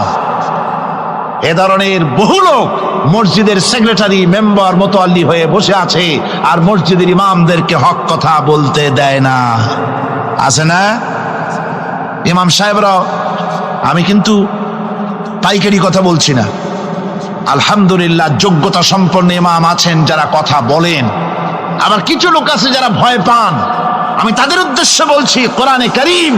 Speaker 3: এ ধরনের বহু লোক মসজিদের সেক্রেটারি, মেম্বার, মুতাল্লি হয়ে বসে আছে, আর মসজিদের ইমামদেরকে হক কথা বলতে দেয় না। আছে না? ইমাম সাহেবরা, আমি কিন্তু পাইকারি কথা বলছি না, আলহামদুলিল্লাহ যোগ্যতা সম্পন্ন ইমাম আছেন যারা কথা বলেন। আবার কিছু লোক আছে যারা ভয় পান, আমি তাদের উদ্দেশ্যে বলছি, কোরআনে কারীম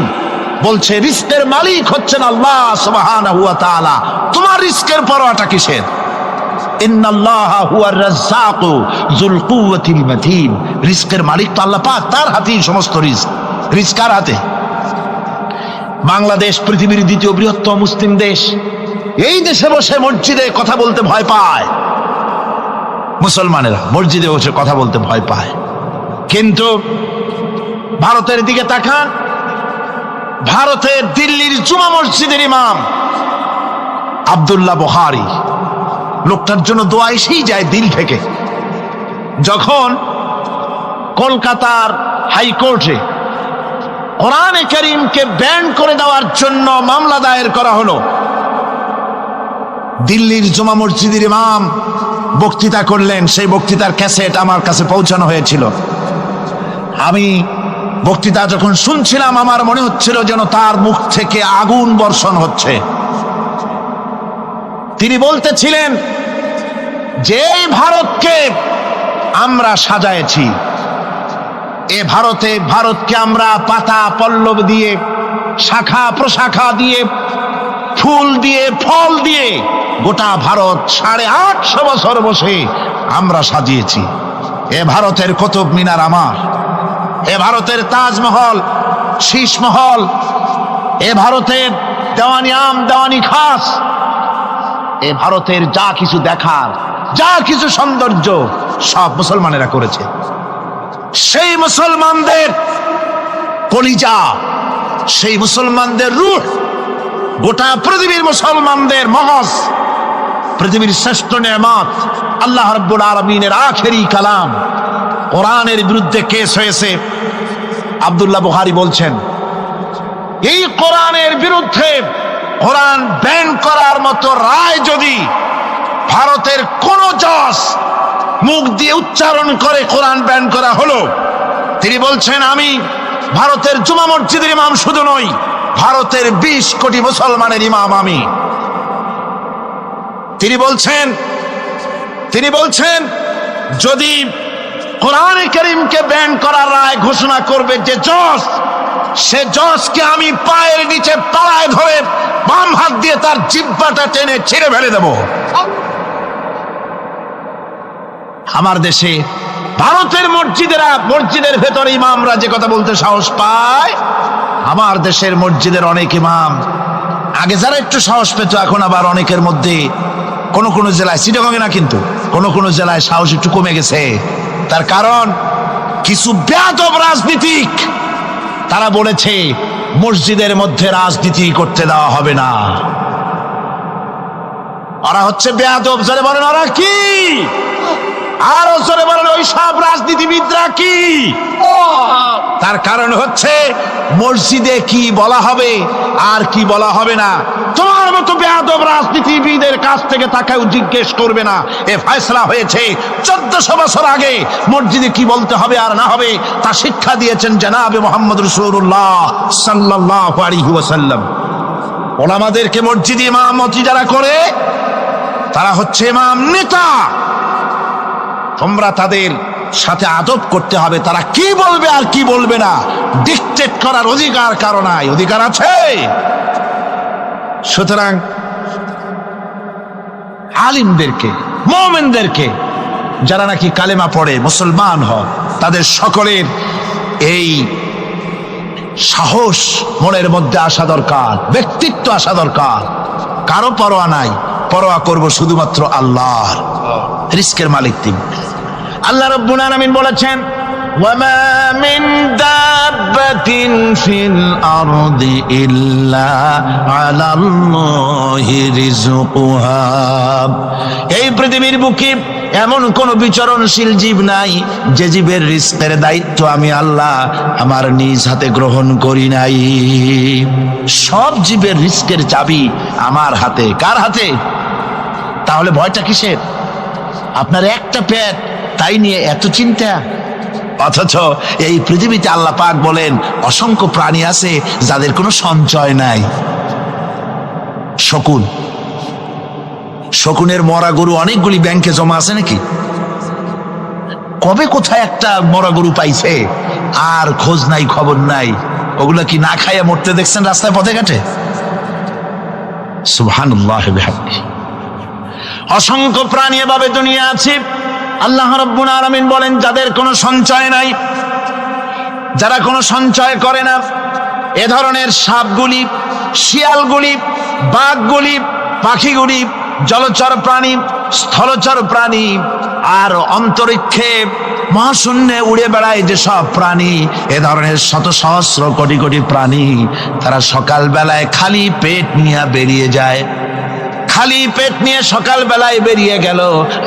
Speaker 3: বলছে রিস্কের মালিক হচ্ছেন আল্লাহ সুবহানাহু ওয়া তাআলা। তোমার রিস্কের পরোয়াটা কিসের? ইন্নাল্লাহা হুয়ার রাজ্জাকু যুল কুওয়াতিল মাতিন। রিস্কের মালিক তো আল্লাহ পাক, তার হাতেই সমস্ত রিস্ক। রিস্ক কার হাতে? বাংলাদেশ পৃথিবীর দ্বিতীয় বৃহত্তম মুসলিম দেশ। এই দেশে বসে মসজিদে কথা বলতে ভয় পায় মুসলমানেরা, মসজিদে বসে কথা বলতে ভয় পায়। কিন্তু ভারতের দিকে তাকান, ভারতের দিল্লির জুমা মসজিদের ইমাম আব্দুল্লাহ বুখারী, লোকটার জন্য দোয়া এসেই যায় দিল থেকে। যখন কলকাতার হাইকোর্টে কোরআনে কারীমকে ব্যান করে দেওয়ার জন্য মামলা দায়ের করা হলো, দিল্লির জুমা মসজিদের ইমাম বক্তৃতা করলেন। সেই বক্তৃতার ক্যাসেট আমার কাছে পৌঁছানো হয়েছিল। আমি বক্তৃতা যখন শুনছিলাম, আমার মনে হচ্ছিল যেন তার মুখ থেকে আগুন বর্ষণ হচ্ছে। তিনি বলতেছিলেন যে এই ভারতকে আমরা সাজায়েছি, এ ভারতকে আমরা পাতা পল্লব দিয়ে, শাখা প্রশাখা দিয়ে, ফুল দিয়ে, ফল দিয়ে গোটা ভারত 850 বছর বসে আমরা সাজিয়েছি। এ ভারতের কুতুব মিনার আমার, এ ভারতের তাজমহল, শীষমহল, এ ভারতের দেওয়ানি আম, দেওয়ানি খাস, এ ভারতের যা কিছু দেখার, যা কিছু সৌন্দর্য সব মুসলমানেরা করেছে। সেই মুসলমানদের কলিজা, সেই মুসলমানদের রূহ, গোটা পৃথিবীর মুসলমানদের মগজ, পৃথিবীর শ্রেষ্ঠ নেয়ামত আল্লাহ রাব্বুল আলামিনের আখেরি কালাম কোরআনের বিরুদ্ধে কেস হয়েছে। আব্দুল্লাহ বুখারী বলছেন, এই কোরআনের বিরুদ্ধে কোরআন ব্যান করার মতো রায় যদি ভারতের কোন জজ মুখ দিয়ে উচ্চারণ করে কোরআন ব্যান করা হলো, তিনি বলছেন, আমি ভারতের জুমা মসজিদের ইমাম শুধু নই, ভারতের 20 কোটি মুসলমানের ইমাম আমি। তিনি বলছেন যদি কোরআনে কারীমকে ব্যান করার রায় ঘোষণা করবে যে জজ, সে জজকে আমি পায়ের নিচে পাড়ায় ধরে বাম হাত দিয়ে তার জিহ্বাটা টেনে ছিঁড়ে ফেলে দেব। আমার দেশে ভারতের মসজিদের ভেতরে ইমামরা যে কথা বলতে সাহস পায়, আমার দেশের মসজিদের অনেক ইমাম আগে যারা একটু সাহস পেত, এখন আবার অনেকের মধ্যে কোন কোন জেলায়, চিটাগং না কিন্তু কোন জেলায় সাহস একটু কমে গেছে। তার কারণ কিছু বেয়াদব রাজনীতিক তারা বলেছে মসজিদের মধ্যে রাজনীতি করতে দেওয়া হবে না। ওরা হচ্ছে বেয়াদব। জোরে বলেন ওরা কি? আরো জোরে বলেন ওই সব রাজনীতিবিদরা কি? তার কারণ হচ্ছে মসজিদে কি বলা হবে আর কি বলা হবে না তোমার মতো বেয়াদব রাজনীতিবিদের কাছ থেকে তাকেও জিজ্ঞেস করবে না। এ ফয়সালা হয়েছে 1400 বছর আগে। মসজিদে কি বলতে হবে আর না হবে তা শিক্ষা দিয়েছেন জনাবে মুহাম্মদ রাসূলুল্লাহ সাল্লাল্লাহু আলাইহি ওয়াসাল্লাম। ওলামাদেরকে মসজিদে ইমামতি যারা করে তারা হচ্ছে ইমাম নেতা। তোমরা তাদের সাথে আদব করতে হবে, তারা কি বলবে আর কি বলবে না ডিকটেট করার অধিকার কারো নাই। অধিকার আছে। সুতরাং আলিমদেরকে, মুমিনদেরকে, যারা নাকি কালেমা পড়ে মুসলমান হয়, তাদের সকলের এই সাহস মনের মধ্যে আসা দরকার, ব্যক্তিত্ব আসা দরকার। কারো পরোয়া নাই, পরোয়া করব শুধুমাত্র আল্লাহর। রিস্কের মালিক তিনি। আল্লাহ রাব্বুল আলামিন বলেছেন, ওয়ামা মিন দাব্বাতিন ফিল আরদি ইল্লা আলাল্লাহি রিজকুহা। এই পৃথিবীর বুকে এমন কোন বিচরণশীল জীব নাই যে জীবের রিস্কের দায়িত্ব আমি আল্লাহ আমার নিজ হাতে গ্রহণ করি নাই। সব জীবের রিস্কের চাবি আমার হাতে। কার হাতে? তাহলে ভয়টা কিসের? আপনার একটা পেট, তাই নিয়ে এত চিন্তা। অথচ এই পৃথিবীতে আল্লাহ পাক বলেন অসংখ্য প্রাণী আছে যাদের কোনো সঞ্চয় নাই। শকুনের মরা গরু অনেকগুলি ব্যাংকে জমা আছে নাকি? কবে কোথায় একটা মরা গরু পাইছে আর খোঁজ নাই, খবর নাই। ওগুলা কি না খাইয়া মরতে দেখছেন রাস্তায় পথে ঘাটে? সুবহানাল্লাহ বিহামদিহি। অসংখ্য প্রাণী এভাবে দুনিয়া আছে। আল্লাহ রাব্বুল আলামিন বলেন যাদের কোনো সঞ্চয় নাই, যারা কোনো সঞ্চয় করে না, এ ধরনের সাপগুলি, শিয়ালগুলি, বাঘগুলি, পাখিগুলি, জলচর প্রাণী, স্থলচর প্রাণী আর অন্তরিক্ষে মহাশূন্যে উড়ে বেড়ায় যে সব প্রাণী, এ ধরনের শত সহস্র কোটি কোটি প্রাণী, তারা সকাল বেলায় খালি পেট নিয়ে বেরিয়ে যায়। খালি পেট নিয়ে সকাল বেলায় বেরিয়ে গেল,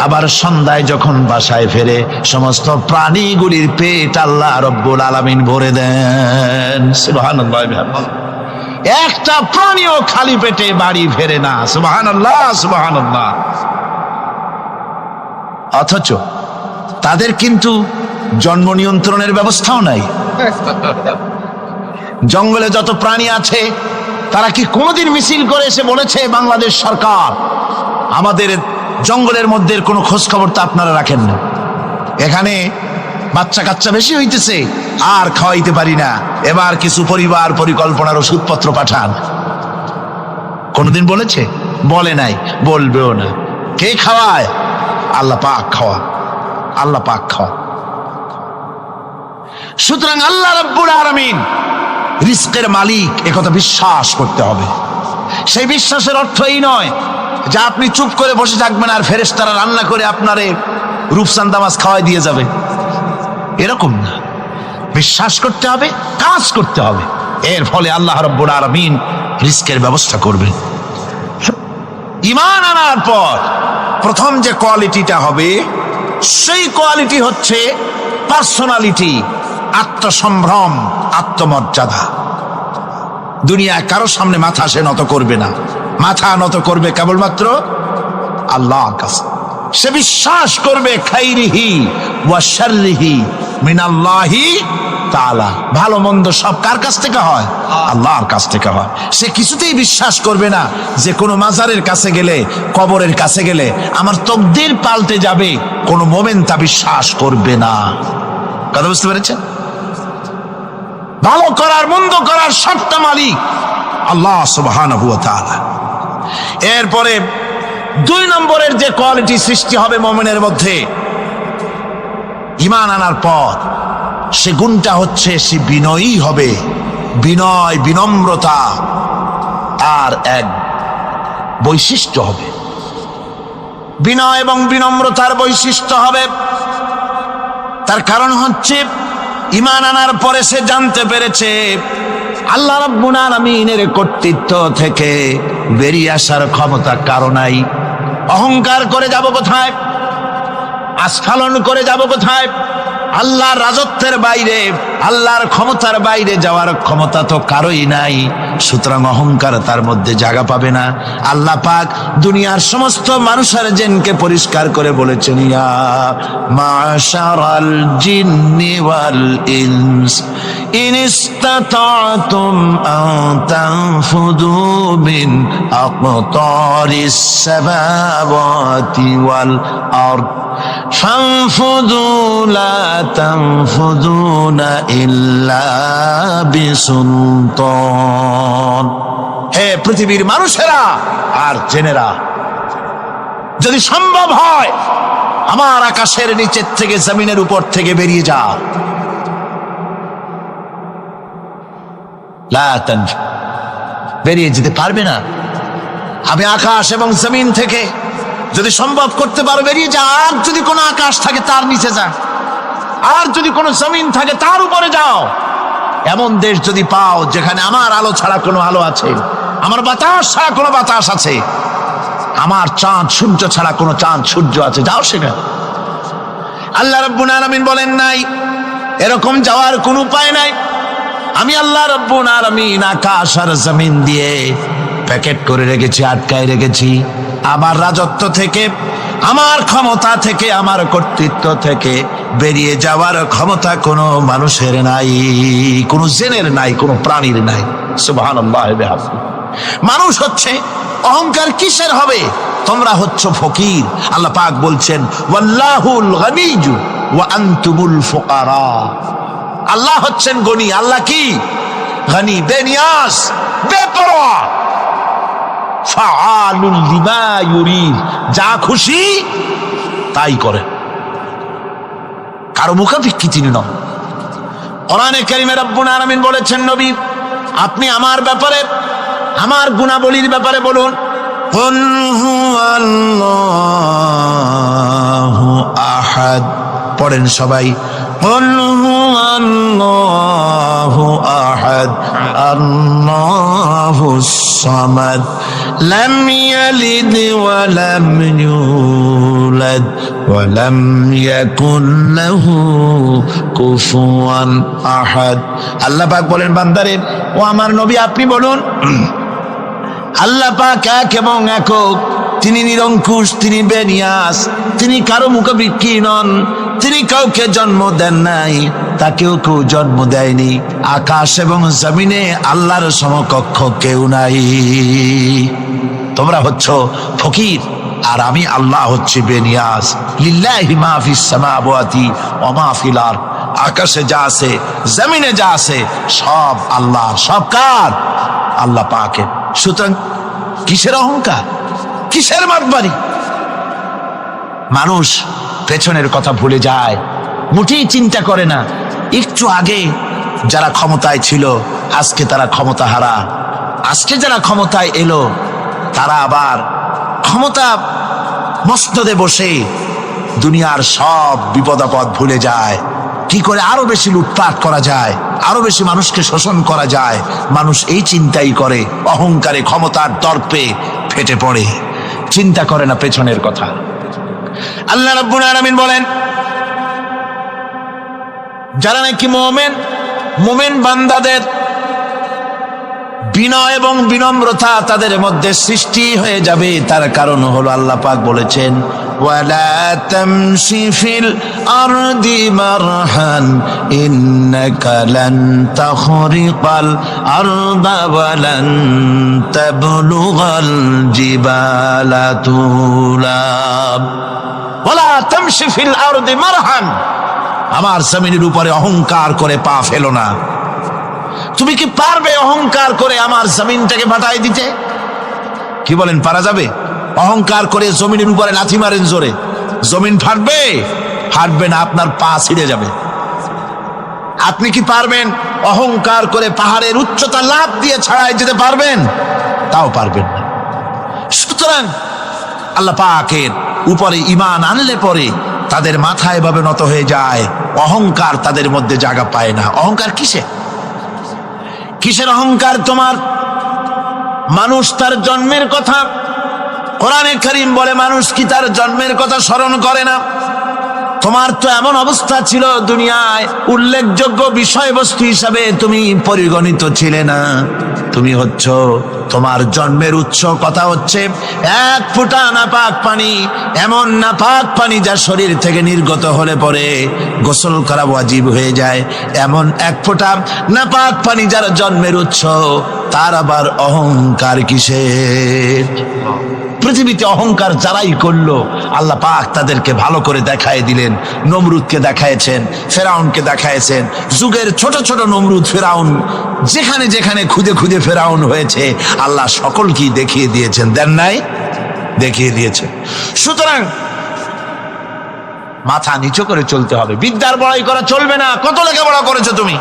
Speaker 3: আবার সন্ধ্যায় যখন বাসায় ফেরে সমস্ত প্রাণীগুলির পেট আল্লাহ রব্বুল আলামিন ভরে দেন। সুবহানাল্লাহ। একটা প্রাণীও খালি পেটে বাড়ি ফেরে না। সুবহানাল্লাহ, সুবহানাল্লাহ। অথচ তাদের কিন্তু জন্ম নিয়ন্ত্রণের ব্যবস্থাও নাই। জঙ্গলে যত প্রাণী আছে তারা কি কোনোদিন মিছিল করে এসে বলেছে বাংলাদেশ সরকার আমাদের জঙ্গলের মধ্যে কোনো খোঁজ খবর তো আপনারা রাখেন না, এখানে বাচ্চা কাচ্চা বেশি হইতেছে আর খাওয়াইতে পারি না, এবার কিছু পরিবার পরিকল্পনার ওষুধপত্র পাঠান? কোনোদিন বলেছে? বলে নাই, বলবেও না। কে খাওয়ায়? আল্লাহ পাক খাওয়া, আল্লাহ পাক খাওয়া। সুতরাং আল্লাহ রাব্বুল আলামিন রিস্কের মালিক, একথা বিশ্বাস করতে হবে। সেই বিশ্বাসের অর্থ এই নয় যা আপনি চুপ করে বসে থাকবেন আর ফেরেশতারা রান্না করে আপনারে রূপসান্দা মাছ খাওয়াই দিয়ে যাবে, এরকম না। বিশ্বাস করতে হবে, কাজ করতে হবে, এর ফলে আল্লাহ রাব্বুল আলামিন রিজকের ব্যবস্থা করবেন। ঈমান আনার পর প্রথম যে কোয়ালিটিটা হবে সেই কোয়ালিটি হচ্ছে পার্সোনালিটি, আত্মসম্ভ্রম, আত্মমর্যাদা। দুনিয়ায় কারো সামনে মাথা সে নত করবে না, মাথা নত করবে কেবলমাত্র আল্লাহর কাছে। সে বিশ্বাস করবে খাইরিহি ওয়া শাররিহি মিনাল্লাহি তাআলা, ভালো মন্দ সব কার কাছ থেকে হয়? আল্লাহর কাছ থেকে হয়। সে কিছুতেই বিশ্বাস করবে না যে কোনো মাজারের কাছে গেলে, কবরের কাছে গেলে আমার তকদির পাল্টে যাবে, কোনো মোমেন তা বিশ্বাস করবে না। কথা বুঝতে পেরেছেন? ভালো করার মন্দ করার সবটা মালিক আল্লাহ সুবহানাহু ওয়া তাআলা। এরপরে 2 নম্বরের যে কোয়ালিটি সৃষ্টি হবে মুমিনের মধ্যে ঈমান আনার পর, সে গুণটা হচ্ছে সে বিনয়ী হবে। বিনয়, বিনম্রতা আর এক বৈশিষ্ট্য হবে। বিনয় এবং বিনম্রতার বৈশিষ্ট্য হবে। তার কারণ হচ্ছে ঈমান আনার পরে সে জানতে পেরেছে আল্লাহ রাব্বুল আলামিনের কর্তৃত্ব থেকে বেরিয়ে আসার ক্ষমতা কারো নাই। অহংকার করে যাব কোথায়? আস্ফালন করে যাব কোথায়? আল্লাহর রাজত্বের বাইরে, আল্লাহর ক্ষমতার বাইরে যাওয়ার ক্ষমতা তো কারোই নাই। সুতরাং অহংকার তার মধ্যে জায়গা পাবে না। আল্লাহ পাক দুনিয়ার সমস্ত মানুষের জিনকে পরিষ্কার করে বলেছেন, ইয়া মাশারাল জিন্নি ওয়াল ইনস ইন ইসতাতাতুম আন তানফুদু মিন আকতারিস সামাওয়াতি ওয়াল আরদ ফানফুদু লা তানফুদুনা ইল্লা বিসুলতান। হে পৃথিবীর মানুষেরা আর জেনেরা, যদি সম্ভব হয় আমার আকাশের নিচের থেকে, জমিনের উপর থেকে বেরিয়ে যাও। লা তানফু, বেরিয়ে যেতে পারবে না। আমি আকাশ এবং জমিন থেকে যদি সম্ভব করতে পারো বেরিয়ে যা। আর যদি কোনো আকাশ থাকে তার নিচে যা, আর যদি কোনো জমিন থাকে তার উপরে যাও। এমন দেশ যদি পাও যেখানে আমার আলো ছাড়া কোনো আলো আছে, আমার বাতাস ছাড়া কোনো বাতাস আছে, আমার চাঁদ সূর্য ছাড়া কোনো চাঁদ সূর্য আছে, যাও সেখানে। আল্লাহ রাব্বুল আলামিন বলেন নাই এরকম যাওয়ার কোনো উপায় নাই। আমি আল্লাহ রাব্বুল আলামিন আকাশ আর জমিন দিয়ে প্যাকেট করে রেখেছি, আটকায় রেখেছি। আমার রাজত্ব থেকে, আমার ক্ষমতা থেকে, আমার কর্তৃত্ব থেকে বেরিয়ে যাওয়ার ক্ষমতা কোনো মানুষের নাই, কোনো জিনের নাই, কোনো প্রাণীর নাই। সুবহানাল্লাহ। মানুষ হচ্ছে, অহংকার কিসের হবে? তোমরা হচ্ছ ফকির। আল্লাহ পাক বলছেন ওয়াল্লাহুল গনিয়্যু ওয়া আনতুমুল ফুকারা। আল্লাহ হচ্ছেন গনি। আল্লাহ কি? গনি, বেনিয়াজ, বেপরোয়া। ফাআলুল লিমা ইউরিদ, যা খুশি তাই করে, কারো মুখাপেক্ষী তিনি নন। কোরআনে কারিমে রব্বুল আলামিন বলেছেন, নবী আপনি আমার ব্যাপারে, আমার গুণাবলীর ব্যাপারে বলুন। কুল হুয়াল্লাহু আহাদ, পড়েন সবাই। কুল হুয়াল্লাহু আহাদ আল্লাহুস সামাদ লাম ইয়ালিদ ওয়া লাম ইউলাদ ওয়া লাম ইয়াকুল লাহু কুফুয়ান আহাদ। আল্লাহ পাক বলেন, বান্দারে ও আমার নবী আপনি বলুন, আল্লাহ পাক এক এবং একক, তিনি নিরঙ্কুশ, তিনি বেনিয়াস, তিনি কারো মুখাপেক্ষী নন, তিনি কাউকে জন্ম দেন নাই, তাকেও কেউ জন্ম দেয়নি। আকাশ এবং জমিনে আল্লাহর সমকক্ষ কেউ নাই। তোমরা হচ্ছ ফকির আর আমি আল্লাহ হচ্ছি বেনিয়াস। লিল্লাহি মা ফিস সামাওয়াতি ওয়া মা ফিল আরদ, আকাশে যা আছে, জমিনে যা আছে, সব আল্লাহ। সব কার? আল্লাহ পাকের। সুতরাং কিসের অহংকার, কিসের মাতবাড়ি? মানুষ পেছনের কথা ভুলে যায়, মোটেই চিন্তা করে না। একটু আগে যারা ক্ষমতায় ছিল আজকে তারা ক্ষমতা হারা, আজকে যারা ক্ষমতায় এলো তারা আবার ক্ষমতা মসনদে বসে দুনিয়ার সব বিপদ আপদ ভুলে যায়, কি করে আরো বেশি লুটপাট করা যায়, আরো বেশি মানুষকে শোষণ করা যায়, মানুষ এই চিন্তাই করে, অহংকারে ক্ষমতার দর্পে ফেটে পড়ে, চিন্তা করে না পেছনের কথা। আল্লাহ রাব্বুল আলামিন বলেন, যারা নাকি মুমিন বান্দাদের বিনয় এবং বিনম্রতা তাদের মধ্যে সৃষ্টি হয়ে যাবে, তার কারণ হলো আল্লাহ পাক বলেছেন, ওয়ালা তামশি ফিল আরদি মারহান ইন্নাকা লান তাখরিকাল আরদা ওয়া লান তাবলুগাল জিবালা তুলা। ওয়ালা তামশি ফিল আরদি মারহান, আমার জমিনের উপরে অহংকার করে পা ফেলো না। তুমি কি পারবে অহংকার করে আমার জমিনটাকে ফাটাই দিতে? কি বলেন, পারা যাবে? অহংকার করে জমিনের উপরে লাথি মারেন জোরে, জমিন ফাটবে? ফাটবে না, আপনার পা ছিঁড়ে যাবে। আপনি কি পারবেন অহংকার করে পাহাড়ের উচ্চতা লাফ দিয়ে ছাড়াই যেতে পারবেন? তাও পারবেন না। সুতরাং আল্লাহ পাকের উপরে ঈমান আনলে পরে তাদের মাথা এভাবে নত হয়ে যায়, অহংকার তাদের মধ্যে জায়গা পায় না। অহংকার কিসের অহংকার তোমার? মানুষ তার জন্মের কথা, কোরআনে কারীম বলে, মানুষ কি তার জন্মের কথা স্মরণ করে না? তোমার তো এমন অবস্থা ছিল, দুনিয়ায় উল্লেখযোগ্য বিষয়বস্তু হিসাবে তুমি পরিগণিত ছিলে না। তুমি হচ্ছ, তোমার জন্মের উৎস কথা হচ্ছে এক ফোঁটা নাপাক পানি, এমন নাপাক পানি যা শরীর থেকে নির্গত হলে পরে গোসল করা ওয়াজিব হয়ে যায়, এমন এক ফোঁটা নাপাক পানি যার জন্মের উৎস, তার আবার অহংকার কিসের? পৃথিবীতে অহংকার যারাই করলো আল্লাহ পাক তাদেরকে ভালো করে দেখায় দিলেন। নমরুদকে দেখায়ছেন, ফেরাউনকে দেখায়ছেন, যুগের ছোট ছোট নমরুদ ফেরাউন যেখানে যেখানে খুদে খুদে ফেরাউন হয়েছে আল্লাহ সকলকেই দেখিয়ে দিয়েছেন, দেন নাই? দেখিয়ে দিয়েছেন। সুতরাং মাথা নিচু করে চলতে হবে, বিদ্যার বড়াই করা চলবে না। কত লেখাপড়া করেছো তুমি?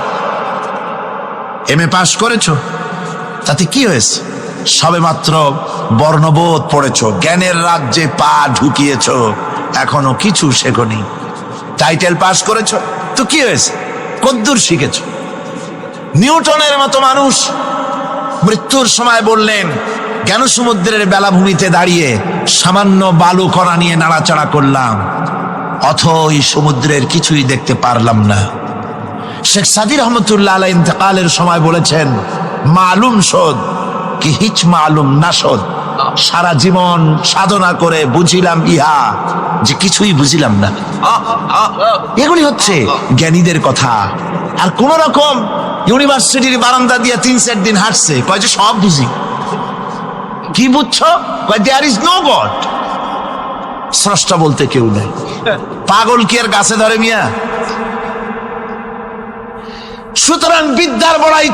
Speaker 3: এমএ পাস করেছো, তাতে কি হয়েছে? সবেমাত্র বর্ণবোধ পড়েছো, জ্ঞানের রাজ্যে পা ঢুকিয়েছো, এখনো কিছু শেখনি। টাইটেল পাস করেছো, তো কি হয়েছে? কদ্দূর শিখেছো? নিউটনের মতো মানুষ মৃত্যুর সময় বললেন, জ্ঞান সমুদ্রের বেলাভূমিতে দাঁড়িয়ে সামান্য বালু কণা নিয়ে নাড়াচাড়া করলাম, অথই সমুদ্রের কিছুই দেখতে পারলাম না। শেখ সাদী রহমতুল্লাহ আলাইহি ইন্তেকালের সময় বলেছেন, মালুম শোধ কি হিচ মালুম না শোধ, সারা জীবন সাধনা করে বুঝিলাম ইহা, যে কিছুই বুঝিলাম না। এগুলি হচ্ছে জ্ঞানীদের কথা। আর কোন রকম ইউনিভার্সিটির বারান্দা দিয়ে 3-4 দিন হাঁটছে, কয় যে সব বুঝি। কি বুঝছো? কয় দেয়ার ইজ নো গড, স্রষ্টা বলতে কেউ নেই। পাগল কি আর গাছে ধরে মিয়া? সুতরাং বিদ্যার বড়াই